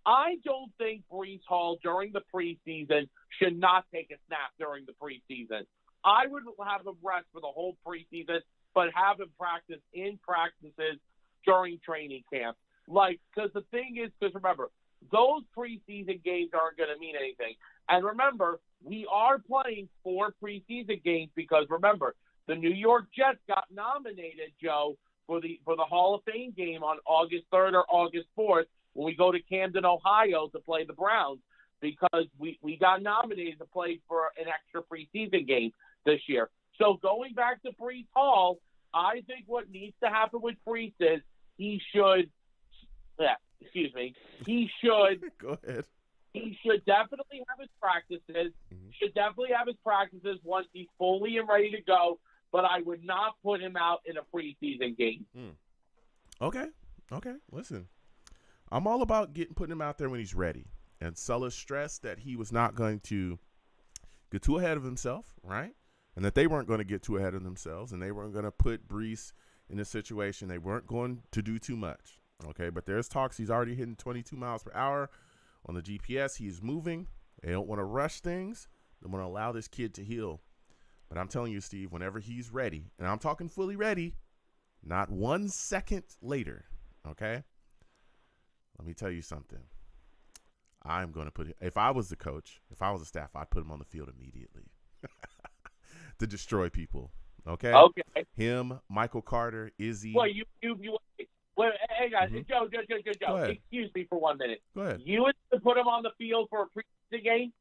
I don't think Breece Hall during the preseason should not take a snap during the preseason. I would have him rest for the whole preseason, but have him practice in practices during training camp. Because the thing is, because remember, those preseason games aren't going to mean anything. And remember, we are playing 4 preseason games because, remember, the New York Jets got nominated, Joe, for the Hall of Fame game on August 3rd or August 4th when we go to Camden, Ohio to play the Browns, because we got nominated to play for an extra preseason game this year. So going back to Breece Hall, I think what needs to happen with Breece is he should Go ahead. He should definitely have his practices. Should definitely have his practices once he's fully and ready to go. But I would not put him out in a preseason game. Okay. Listen, I'm all about putting him out there when he's ready. And Sulla stressed that he was not going to get too ahead of himself, right? And that they weren't going to get too ahead of themselves, and they weren't going to put Breece in a situation they weren't going to do too much. Okay, but there's talks he's already hitting 22 miles per hour on the GPS. He's moving. They don't want to rush things. They want to allow this kid to heal. But I'm telling you, Steve, whenever he's ready, and I'm talking fully ready, not 1 second later, okay? Let me tell you something. I'm going to put him, if I was the coach, if I was the staff, I'd put him on the field immediately to destroy people, okay? Okay. Him, Michael Carter, Izzy. Well, Wait, hey guys, Joe, Go ahead. excuse me for 1 minute. Go ahead. You would put him on the field for a preseason game?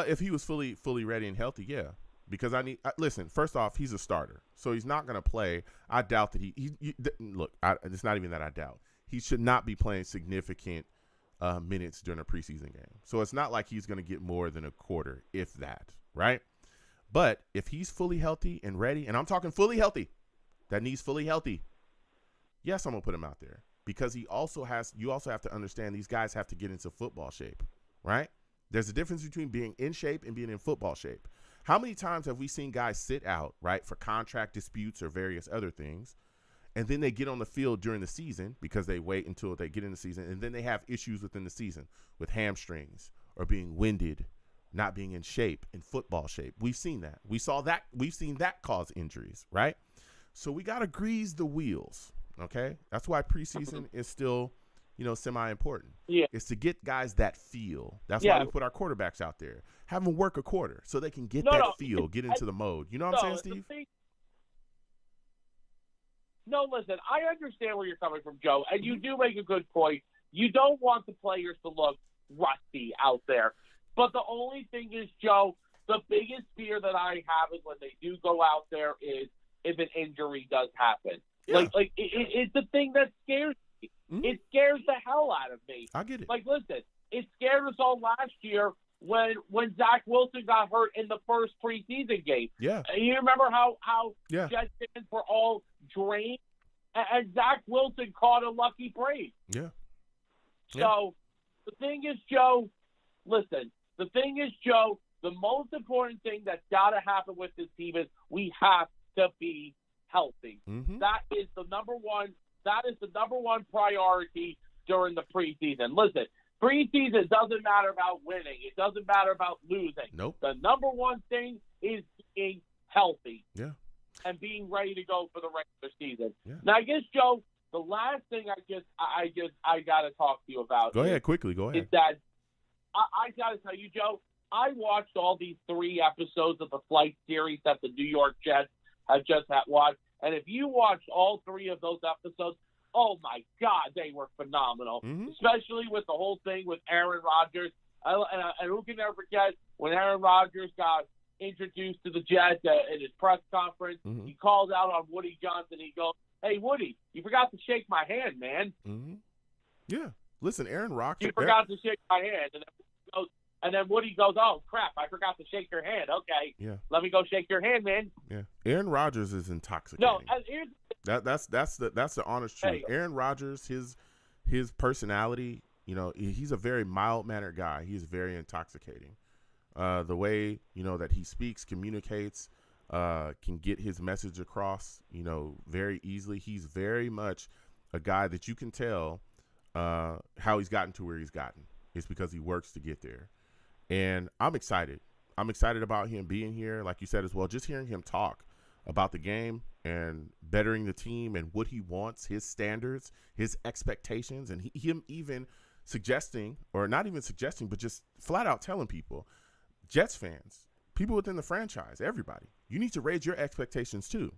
If he was fully ready and healthy, yeah. Because listen, first off, he's a starter, so he's not going to play. I doubt that it's not even that I doubt. He should not be playing significant minutes during a preseason game. So it's not like he's going to get more than a quarter, if that, right? But if he's fully healthy and ready, and I'm talking fully healthy, that needs fully healthy, yes, I'm going to put him out there, because you also have to understand these guys have to get into football shape, right? There's a difference between being in shape and being in football shape. How many times have we seen guys sit out, right, for contract disputes or various other things, and then they get on the field during the season because they wait until they get in the season, and then they have issues within the season with hamstrings or being winded, not being in shape, in football shape. We've seen that. We've seen that cause injuries, right? So we got to grease the wheels, okay? That's why preseason is still, semi-important. Yeah. It's to get guys that feel. That's why we put our quarterbacks out there. Have them work a quarter so they can get feel, get into the mode. You know what I'm saying, Steve? Listen, I understand where you're coming from, Joe, and you do make a good point. You don't want the players to look rusty out there. But the only thing is, Joe, the biggest fear that I have is when they do go out there is if an injury does happen. Yeah. It's the thing that scares me. Mm-hmm. It scares the hell out of me. I get it. Listen, it scared us all last year when Zach Wilson got hurt in the first preseason game. Yeah. You remember how Jets fans were all drained, and Zach Wilson caught a lucky break. Yeah. So the thing is, Joe, listen, the most important thing that's got to happen with this team is we have to be healthy. Mm-hmm. That is the number one priority during the preseason. Listen, preseason doesn't matter about winning. It doesn't matter about losing. Nope. The number one thing is being healthy. Yeah. And being ready to go for the regular season. Yeah. Now, I guess, Joe, the last thing I got to talk to you about. Go ahead, quickly. Go ahead. Is that I got to tell you, Joe, I watched all these 3 episodes of the flight series that the New York Jets have just watched. And if you watched all 3 of those episodes, oh, my God, they were phenomenal, especially with the whole thing with Aaron Rodgers. And who can never forget when Aaron Rodgers got introduced to the Jets at his press conference. Mm-hmm. He called out on Woody Johnson. He goes, "Hey, Woody, you forgot to shake my hand, man." Mm-hmm. Yeah. Listen, Aaron Rodgers. You forgot to shake my hand. And then Woody goes, "Oh, crap, I forgot to shake your hand. Okay. Yeah. Let me go shake your hand, man." Yeah. Aaron Rodgers is intoxicating. No, that's the honest truth. Hey. Aaron Rodgers, his personality, he's a very mild-mannered guy. He's very intoxicating. The way, that he speaks, communicates, can get his message across, very easily. He's very much a guy that you can tell how he's gotten to where he's gotten. It's because he works to get there. And I'm excited. I'm excited about him being here, like you said as well, just hearing him talk about the game and bettering the team and what he wants, his standards, his expectations, and him even suggesting, or not even suggesting, but just flat out telling people, Jets fans, people within the franchise, everybody, you need to raise your expectations too.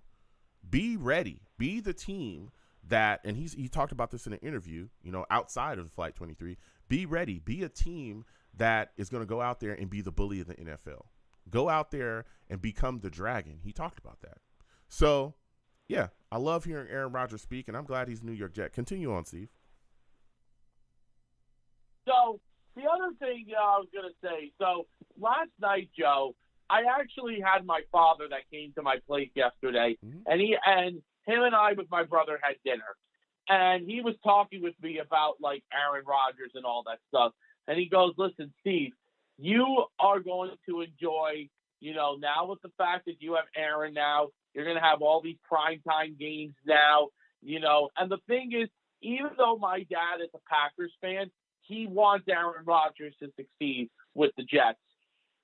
Be ready. Be the team that, and he talked about this in an interview, outside of Flight 23, be ready. Be a team that is going to go out there and be the bully of the NFL. Go out there and become the dragon. He talked about that. So, yeah, I love hearing Aaron Rodgers speak, and I'm glad he's a New York Jet. Continue on, Steve. So the other thing I was going to say, so last night, Joe, I actually had my father that came to my place yesterday, and him and I with my brother had dinner. And he was talking with me about, like, Aaron Rodgers and all that stuff. And he goes, listen, Steve, you are going to enjoy, now with the fact that you have Aaron now, you're going to have all these primetime games now, And the thing is, even though my dad is a Packers fan, he wants Aaron Rodgers to succeed with the Jets.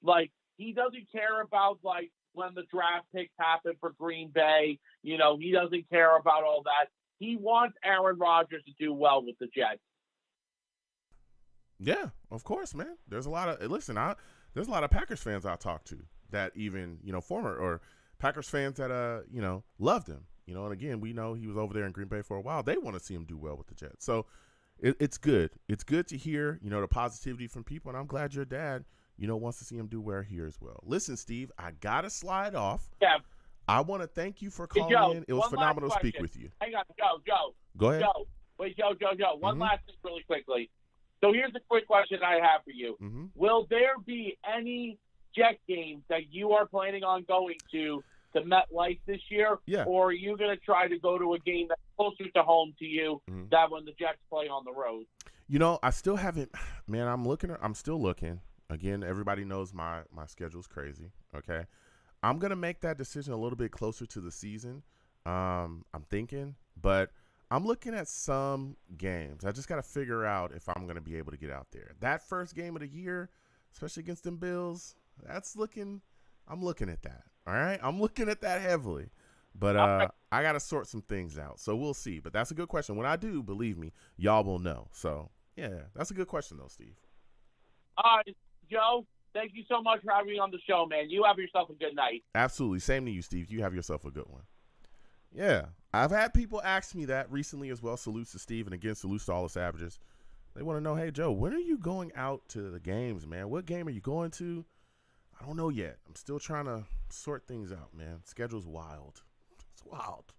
Like, he doesn't care about, like, when the draft picks happen for Green Bay. He doesn't care about all that. He wants Aaron Rodgers to do well with the Jets. Yeah, of course, man. There's a lot of Packers fans I talk to that even, former or Packers fans that, loved him, and again, we know he was over there in Green Bay for a while. They want to see him do well with the Jets. So it's good. It's good to hear, the positivity from people. And I'm glad your dad, wants to see him do well here as well. Listen, Steve, I got to slide off. Yeah. I want to thank you for calling in. It was phenomenal to speak with you. Hang on, Joe. Go ahead. Joe. One last thing really quickly. So here's a quick question I have for you. Will there be any Jet games that you are planning on going to MetLife this year? Yeah. Or are you going to try to go to a game that's closer to home to you than when the Jets play on the road? I still haven't, man, I'm still looking. Again, everybody knows my schedule's crazy, okay? I'm going to make that decision a little bit closer to the season, I'm thinking, but I'm looking at some games. I just got to figure out if I'm going to be able to get out there. That first game of the year, especially against them Bills, I'm looking at that, all right? I'm looking at that heavily, but I got to sort some things out, so we'll see. But that's a good question. When I do, believe me, y'all will know. So, yeah, that's a good question, though, Steve. All right, Joe. Thank you so much for having me on the show, man. You have yourself a good night. Absolutely. Same to you, Steve. You have yourself a good one. Yeah. I've had people ask me that recently as well. Salutes to Steve, and again, salutes to all the Savages. They want to know, hey, Joe, when are you going out to the games, man? What game are you going to? I don't know yet. I'm still trying to sort things out, man. Schedule's wild. It's wild.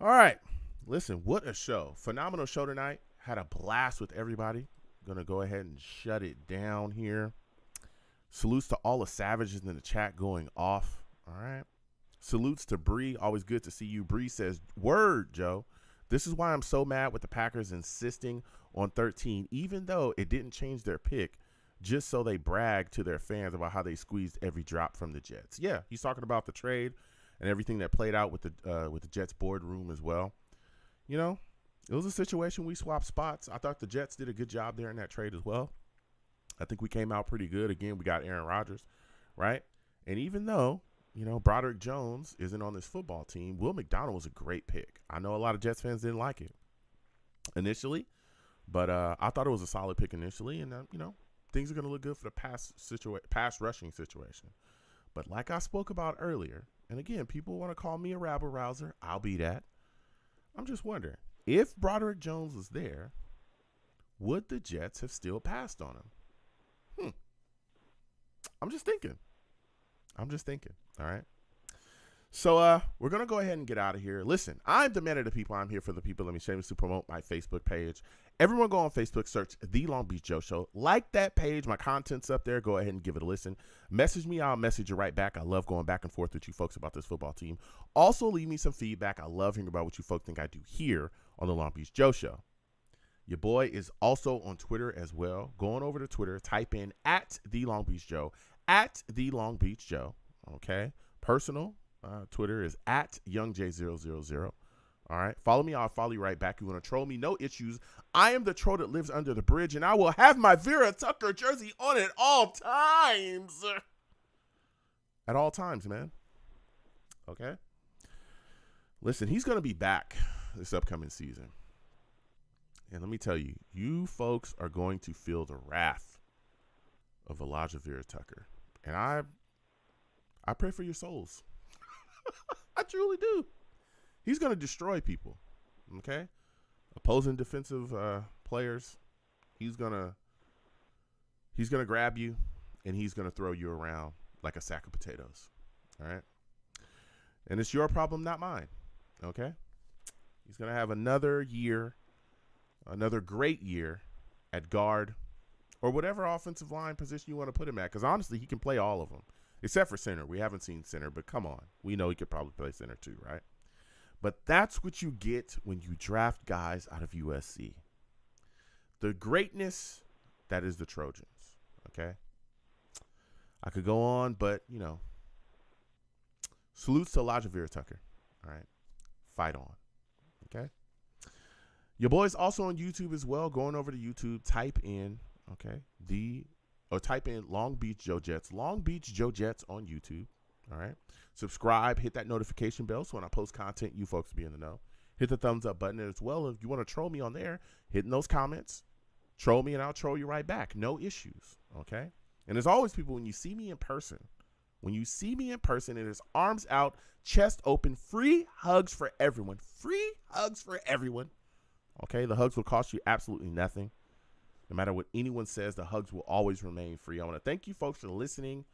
All right. Listen, what a show. Phenomenal show tonight. Had a blast with everybody. Going to go ahead and shut it down here. Salutes to all the Savages in the chat going off. All right. Salutes to Bree. Always good to see you. Bree says, word, Joe. This is why I'm so mad with the Packers insisting on 13, even though it didn't change their pick, just so they brag to their fans about how they squeezed every drop from the Jets. Yeah, he's talking about the trade and everything that played out with the Jets boardroom as well. It was a situation we swapped spots. I thought the Jets did a good job there in that trade as well. I think we came out pretty good. Again, we got Aaron Rodgers, right? And even though, Broderick Jones isn't on this football team, Will McDonald was a great pick. I know a lot of Jets fans didn't like it initially, but I thought it was a solid pick initially. And, things are going to look good for the pass rushing situation. But like I spoke about earlier, and again, people want to call me a rabble-rouser. I'll be that. I'm just wondering, if Broderick Jones was there, would the Jets have still passed on him? I'm just thinking. All right. So we're going to go ahead and get out of here. Listen, I'm the man of the people. I'm here for the people. Let me shamelessly promote my Facebook page. Everyone go on Facebook, search The Long Beach Joe Show. Like that page. My content's up there. Go ahead and give it a listen. Message me. I'll message you right back. I love going back and forth with you folks about this football team. Also, leave me some feedback. I love hearing about what you folks think I do here on The Long Beach Joe Show. Your boy is also on Twitter as well. Going over to Twitter, type in @The Long Beach Joe, @The Long Beach Joe. Okay. Personal Twitter is @YoungJ000. All right. Follow me. I'll follow you right back. You want to troll me? No issues. I am the troll that lives under the bridge, and I will have my Vera Tucker jersey on at all times. At all times, man. Okay? Listen, he's going to be back this upcoming season. And let me tell you, you folks are going to feel the wrath of Elijah Vera Tucker. And I pray for your souls. I truly do. He's going to destroy people, okay? Opposing defensive players, he's gonna grab you, and he's gonna throw you around like a sack of potatoes, all right? And it's your problem, not mine, okay? He's gonna have another year, another great year at guard or whatever offensive line position you want to put him at, because honestly, he can play all of them, except for center. We haven't seen center, but come on. We know he could probably play center too, right? But that's what you get when you draft guys out of USC. The greatness that is the Trojans, okay? I could go on, but, you know, salutes to Elijah Vera Tucker, all right? Fight on, okay? Your boy's also on YouTube as well. Going over to YouTube, type in Long Beach Joe Jets. Long Beach Joe Jets on YouTube, all right? Subscribe, hit that notification bell so when I post content, you folks be in the know. Hit the thumbs up button as well. If you want to troll me on there, hit in those comments. Troll me and I'll troll you right back. No issues, okay? And as always, people, when you see me in person, it is arms out, chest open, free hugs for everyone. Free hugs for everyone, okay? The hugs will cost you absolutely nothing. No matter what anyone says, the hugs will always remain free. I want to thank you folks for listening,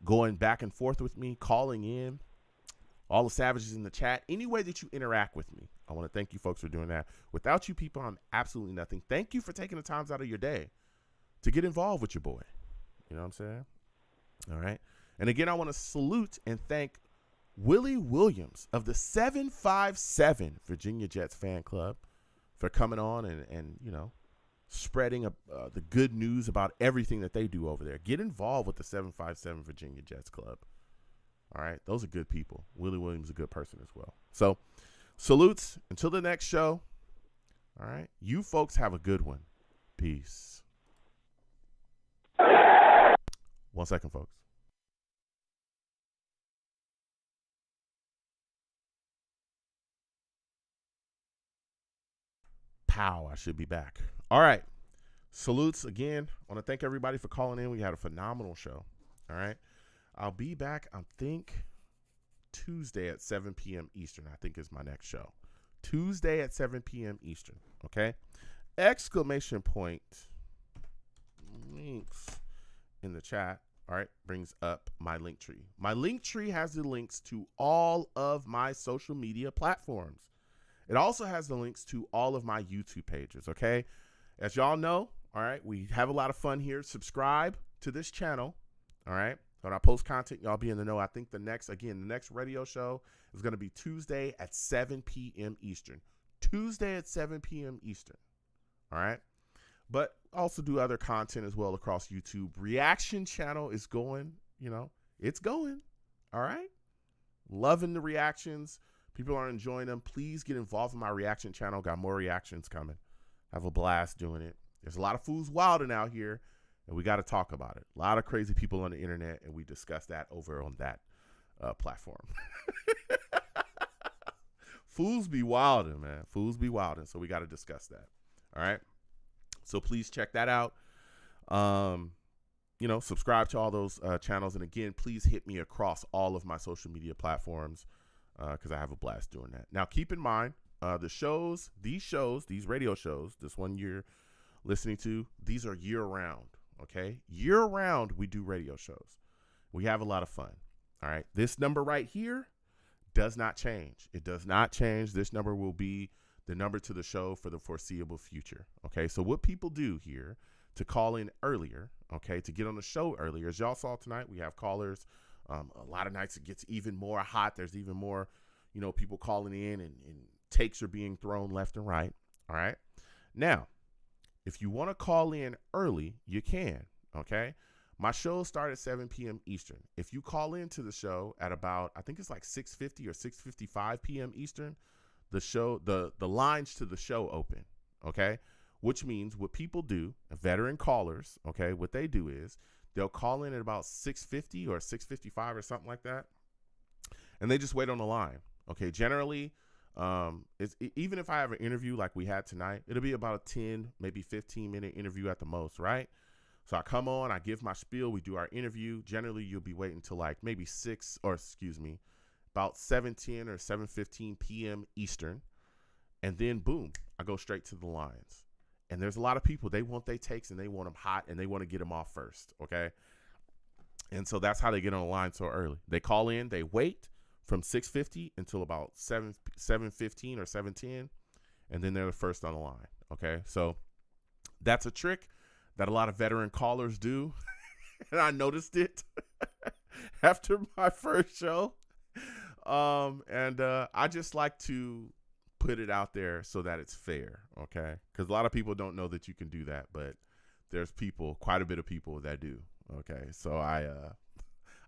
going back and forth with me, calling in, all the savages in the chat, any way that you interact with me. I want to thank you folks for doing that. Without you people, I'm absolutely nothing. Thank you for taking the times out of your day to get involved with your boy. You know what I'm saying? All right. And again, I want to salute and thank Willie Williams of the 757 Virginia Jets fan club for coming on and spreading the good news about everything that they do over there. Get involved with the 757 Virginia Jets Club. All right. Those are good people. Willie Williams is a good person as well. So salutes until the next show. All right. You folks have a good one. Peace. 1 second, folks. Pow. I should be back. All right. Salutes again. I want to thank everybody for calling in. We had a phenomenal show. All right. I'll be back, I think, Tuesday at 7 p.m. Eastern, I think is my next show. Tuesday at 7 p.m. Eastern. Okay. Exclamation point links in the chat. All right. Brings up my link tree. My link tree has the links to all of my social media platforms. It also has the links to all of my YouTube pages. Okay. As y'all know, all right, we have a lot of fun here. Subscribe to this channel, all right? When I post content, y'all be in the know. I think the next radio show is going to be Tuesday at 7 p.m. Eastern. Tuesday at 7 p.m. Eastern, all right? But also do other content as well across YouTube. Reaction channel is going, it's going, all right? Loving the reactions. People are enjoying them. Please get involved in my reaction channel. Got more reactions coming. Have a blast doing it. There's a lot of fools wilding out here, and we got to talk about it. A lot of crazy people on the internet, and we discuss that over on that platform. Fools be wilding, man. Fools be wilding, so we got to discuss that. All right? So please check that out. Subscribe to all those channels, and again, please hit me across all of my social media platforms because I have a blast doing that. Now, keep in mind, these radio shows, this one you're listening to, these are year round, okay? Year round, we do radio shows. We have a lot of fun, all right? This number right here does not change. It does not change. This number will be the number to the show for the foreseeable future, okay? So what people do here to call in earlier, okay, to get on the show earlier, as y'all saw tonight, we have callers. A lot of nights it gets even more hot. There's even more, people calling in and takes are being thrown left and right. All right. Now, if you want to call in early, you can. Okay. My show started at 7 p.m. Eastern. If you call into the show at about, I think it's like 6:50 or 6:55 p.m. Eastern, the lines to the show open, okay? Which means what people do, veteran callers, okay, what they do is they'll call in at about 6:50 or 6:55 or something like that, and they just wait on the line, okay? Generally, even if I have an interview like we had tonight, it'll be about a 10, maybe 15-minute interview at the most, right? So I come on, I give my spiel, we do our interview. Generally, you'll be waiting till like maybe about 7:10 or 7:15 p.m. Eastern. And then, boom, I go straight to the lines. And there's a lot of people, they want their takes and they want them hot and they want to get them off first, okay? And so that's how they get on the line so early. They call in, they wait from 6:50 until about 7:15 or 7:10, and then they're the first on the line, okay? So that's a trick that a lot of veteran callers do, and I noticed it after my first show. I just like to put it out there so that it's fair, okay? Because a lot of people don't know that you can do that, but there's quite a bit of people that do, okay? So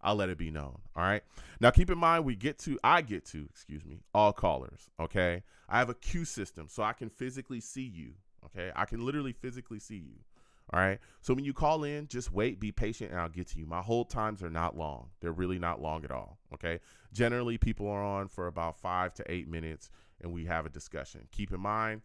I'll let it be known, all right? Now, keep in mind, I get to all callers, okay? I have a queue system, so I can physically see you, okay? I can literally physically see you. All right. So when you call in, just wait, be patient, and I'll get to you. My hold times are not long. They're really not long at all. Okay. Generally, people are on for about 5 to 8 minutes and we have a discussion. Keep in mind,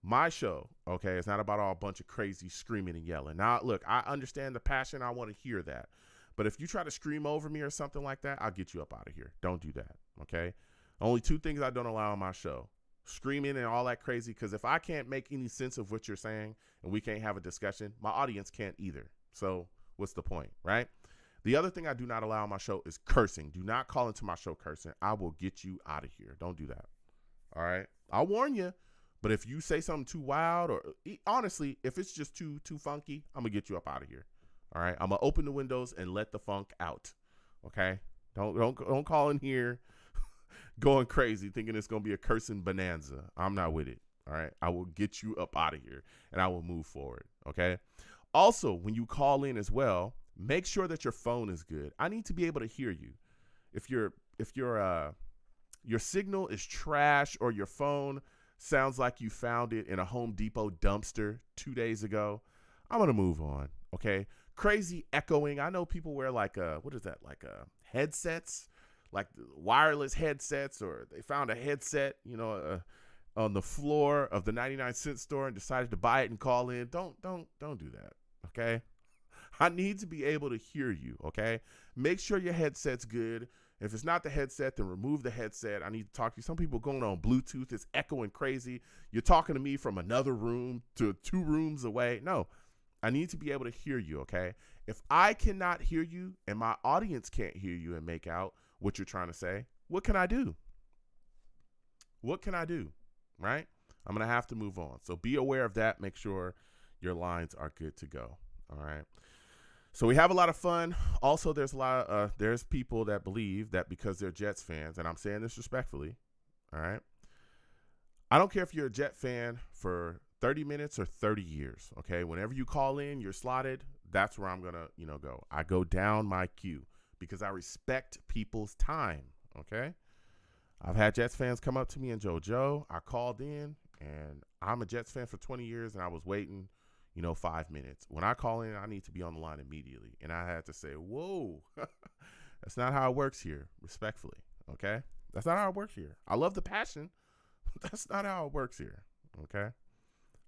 my show, okay, it's not about all a bunch of crazy screaming and yelling. Now, look, I understand the passion. I want to hear that. But if you try to scream over me or something like that, I'll get you up out of here. Don't do that. Okay. Only 2 things I don't allow on my show: screaming and all that crazy, because if I can't make any sense of what you're saying and we can't have a discussion, my audience can't either. So what's the point, right? The other thing I do not allow on my show is cursing. Do not call into my show cursing. I will get you out of here. Don't do that. All right? I'll warn you, but if you say something too wild, or honestly, if it's just too funky, I'm going to get you up out of here. All right? I'm going to open the windows and let the funk out. Okay? Don't call in here going crazy thinking it's going to be a cursing bonanza. I'm not with it. All right. I will get you up out of here and I will move forward. Okay. Also, when you call in as well, make sure that your phone is good. I need to be able to hear you. If your signal is trash or your phone sounds like you found it in a Home Depot dumpster 2 days ago, I'm going to move on. Okay. Crazy echoing. I know people wear headsets, like wireless headsets, or they found a headset, on the floor of the 99-cent store and decided to buy it and call in. Don't do that. Okay. I need to be able to hear you. Okay. Make sure your headset's good. If it's not the headset, then remove the headset. I need to talk to you. Some people going on Bluetooth. It's echoing crazy. You're talking to me from another room to 2 rooms away. No, I need to be able to hear you. Okay. If I cannot hear you and my audience can't hear you and make out what you're trying to say, what can I do? What can I do? Right? I'm going to have to move on. So be aware of that. Make sure your lines are good to go. All right. So we have a lot of fun. Also, there's people that believe that because they're Jets fans, and I'm saying this respectfully. All right. I don't care if you're a Jet fan for 30 minutes or 30 years. Okay. Whenever you call in, you're slotted. That's where I'm going to, go. I go down my queue because I respect people's time, okay? I've had Jets fans come up to me and Joe, I called in, and I'm a Jets fan for 20 years, and I was waiting, 5 minutes. When I call in, I need to be on the line immediately. And I had to say, whoa, that's not how it works here, respectfully, okay? That's not how it works here. I love the passion. That's not how it works here, okay?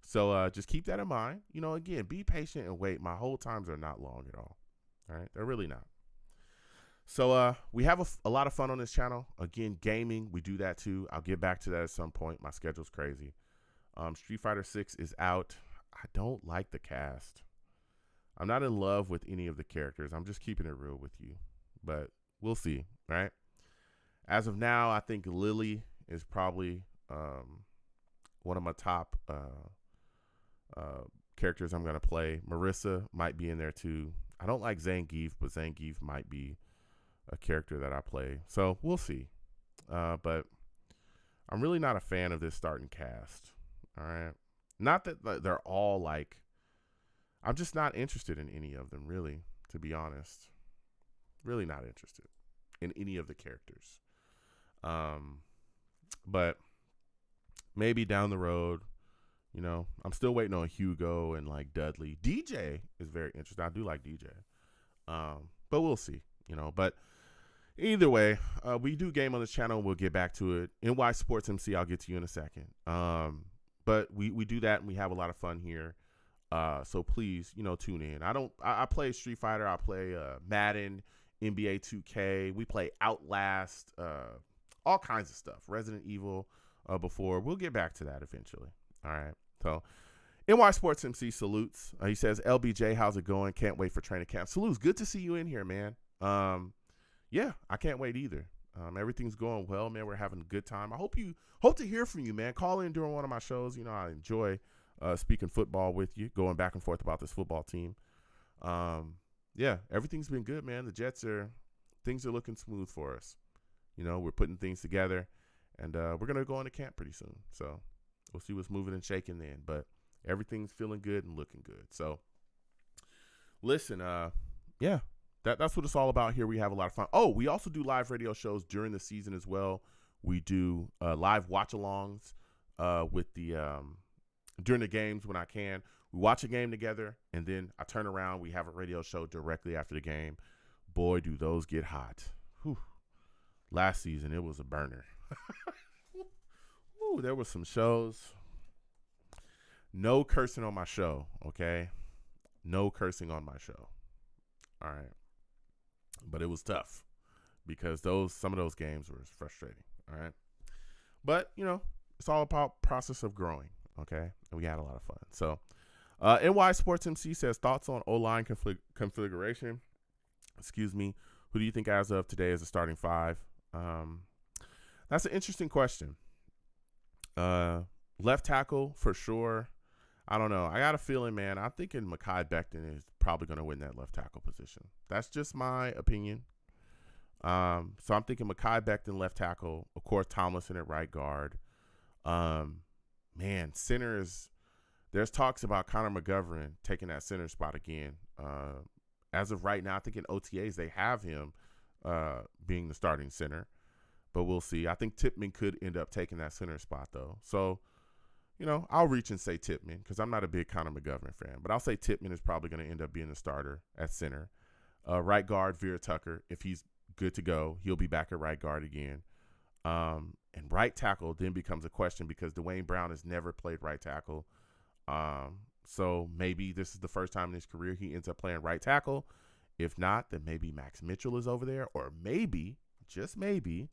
So just keep that in mind. Again, be patient and wait. My hold times are not long at all right? They're really not. So we have a lot of fun on this channel. Again, gaming, we do that too. I'll get back to that at some point. My schedule's crazy. Street Fighter 6 is out. I don't like the cast. I'm not in love with any of the characters. I'm just keeping it real with you. But we'll see, right? As of now, I think Lily is probably one of my top characters I'm going to play. Marissa might be in there too. I don't like Zangief, but Zangief might be a character that I play. So we'll see. But I'm really not a fan of this starting cast. All right. Not that they're all like, I'm just not interested in any of them really. to be honest. Really not interested in any of the characters. But maybe down the road, you know, I'm still waiting on Hugo and like Dudley. DJ is very interesting. I do like DJ. But we'll see, you know. But either way, we do game on this channel. We'll get back to it. NY Sports MC, I'll get to you in a second. But we do that and we have a lot of fun here. So please, you know, tune in. I play Street Fighter. I play Madden, NBA 2K. We play Outlast, all kinds of stuff. Resident Evil before. We'll get back to that eventually. All right. So NY Sports MC salutes. He says, LBJ, how's it going? Can't wait for training camp. Salutes. Good to see you in here, man. Yeah, I can't wait either. Everything's going well, man. We're having a good time. I hope to hear from you, man. Call in during one of my shows. You know, I enjoy speaking football with you, going back and forth about this football team. Yeah, everything's been good, man. Things are looking smooth for us. You know, we're putting things together, and we're going to go into camp pretty soon. So we'll see what's moving and shaking then. But everything's feeling good and looking good. So listen, yeah, that's what it's all about here. We have a lot of fun. Oh, we also do live radio shows during the season as well. We do live watch-alongs with the during the games when I can. We watch a game together, and then I turn around. We have a radio show directly after the game. Boy, do those get hot. Whew. Last season, it was a burner. Ooh, there were some shows. No cursing on my show, okay? No cursing on my show. All right. But it was tough because some of those games were frustrating, all right? But, you know, it's all about process of growing, okay? And we had a lot of fun. So, NY Sports MC says, thoughts on O-line configuration. Excuse me. Who do you think as of today is the starting five? That's an interesting question. Left tackle for sure. I don't know. I got a feeling, man. I'm thinking Mekhi Becton is probably going to win that left tackle position. That's just my opinion. So I'm thinking Mekhi Becton left tackle. Of course, Tomlinson at right guard. Man, center is. There's talks about Connor McGovern taking that center spot again. As of right now, I think in OTAs they have him being the starting center, but we'll see. I think Tippmann could end up taking that center spot though. So, you know, I'll reach and say Tippmann because I'm not a big Connor McGovern fan, but I'll say Tippmann is probably going to end up being the starter at center. Right guard, Vera Tucker, if he's good to go, he'll be back at right guard again. And right tackle then becomes a question because Dwayne Brown has never played right tackle. So maybe this is the first time in his career he ends up playing right tackle. If not, then maybe Max Mitchell is over there, or maybe, just maybe,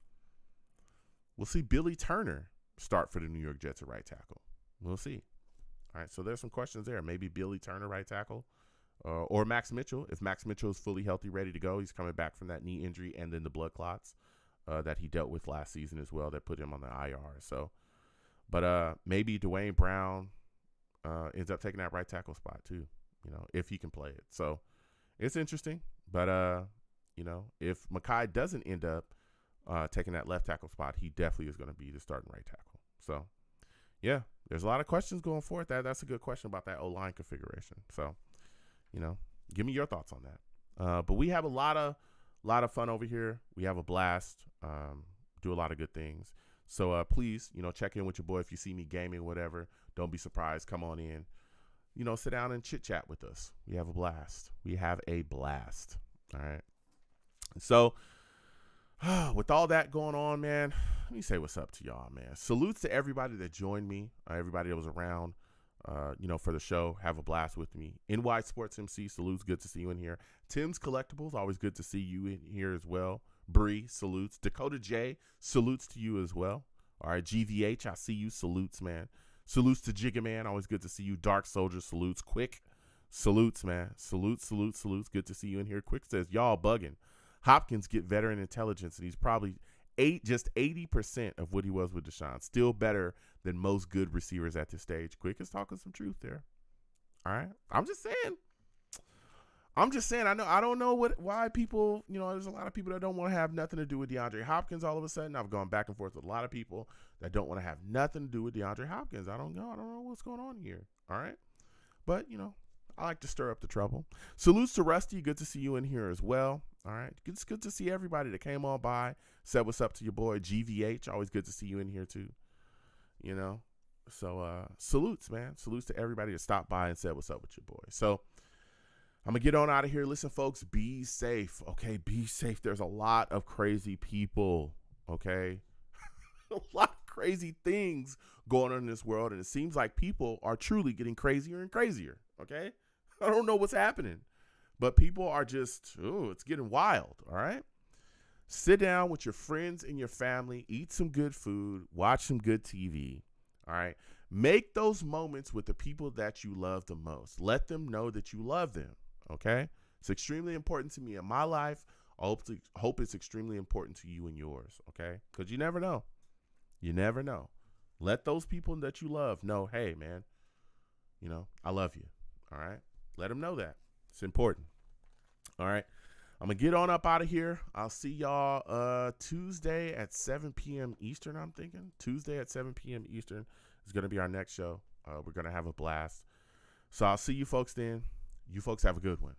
we'll see Billy Turner start for the New York Jets at right tackle. We'll see. All right, so there's some questions there. Maybe Billy Turner right tackle, or Max Mitchell. If Max Mitchell is fully healthy, ready to go, he's coming back from that knee injury and then the blood clots that he dealt with last season as well that put him on the IR. So, but maybe Dwayne Brown ends up taking that right tackle spot too, you know, if he can play it. So it's interesting, but you know, if Mekhi doesn't end up taking that left tackle spot, he definitely is going to be the starting right tackle. So yeah, there's a lot of questions going forward. That's a good question about that O-line configuration. So, you know, give me your thoughts on that. But we have a lot of fun over here. We have a blast, do a lot of good things. So please, you know, check in with your boy if you see me gaming, whatever. Don't be surprised. Come on in. You know, sit down and chit chat with us. We have a blast. All right. So with all that going on, man, let me say what's up to y'all, man. Salutes to everybody that joined me, everybody that was around, you know, for the show. Have a blast with me. NY Sports MC, salutes. Good to see you in here. Tim's Collectibles, always good to see you in here as well. Bree, salutes. Dakota J, salutes to you as well. All right, GVH, I see you. Salutes, man. Salutes to Jigga Man. Always good to see you. Dark Soldier, salutes. Quick, salutes, man. Salutes. Good to see you in here. Quick says, y'all bugging. Hopkins get veteran intelligence, and he's probably just 80% of what he was with Deshaun. Still better than most good receivers at this stage. Quick is talking some truth there. All right. I'm just saying. I don't know why people, you know, there's a lot of people that don't want to have nothing to do with DeAndre Hopkins all of a sudden. I've gone back and forth with a lot of people that don't want to have nothing to do with DeAndre Hopkins. I don't know what's going on here. All right. But, you know, I like to stir up the trouble. Salutes to Rusty. Good to see you in here as well. All right. It's good to see everybody that came on by. Said what's up to your boy, GVH. Always good to see you in here, too. You know? So, salutes, man. Salutes to everybody that stopped by and said what's up with your boy. So, I'm going to get on out of here. Listen, folks, be safe. Okay? Be safe. There's a lot of crazy people. Okay? A lot of crazy things going on in this world, and it seems like people are truly getting crazier and crazier. Okay? I don't know what's happening, but people are just, it's getting wild. All right? Sit down with your friends and your family, eat some good food, watch some good TV. All right? Make those moments with the people that you love the most. Let them know that you love them. Okay? It's extremely important to me in my life. I hope it's extremely important to you and yours. Okay? Because you never know. You never know. Let those people that you love know, hey, man, you know, I love you. All right? Let them know that. It's important. All right? I'm going to get on up out of here. I'll see y'all Tuesday at 7 p.m. Eastern, I'm thinking. Tuesday at 7 p.m. Eastern is going to be our next show. We're going to have a blast. So I'll see you folks then. You folks have a good one.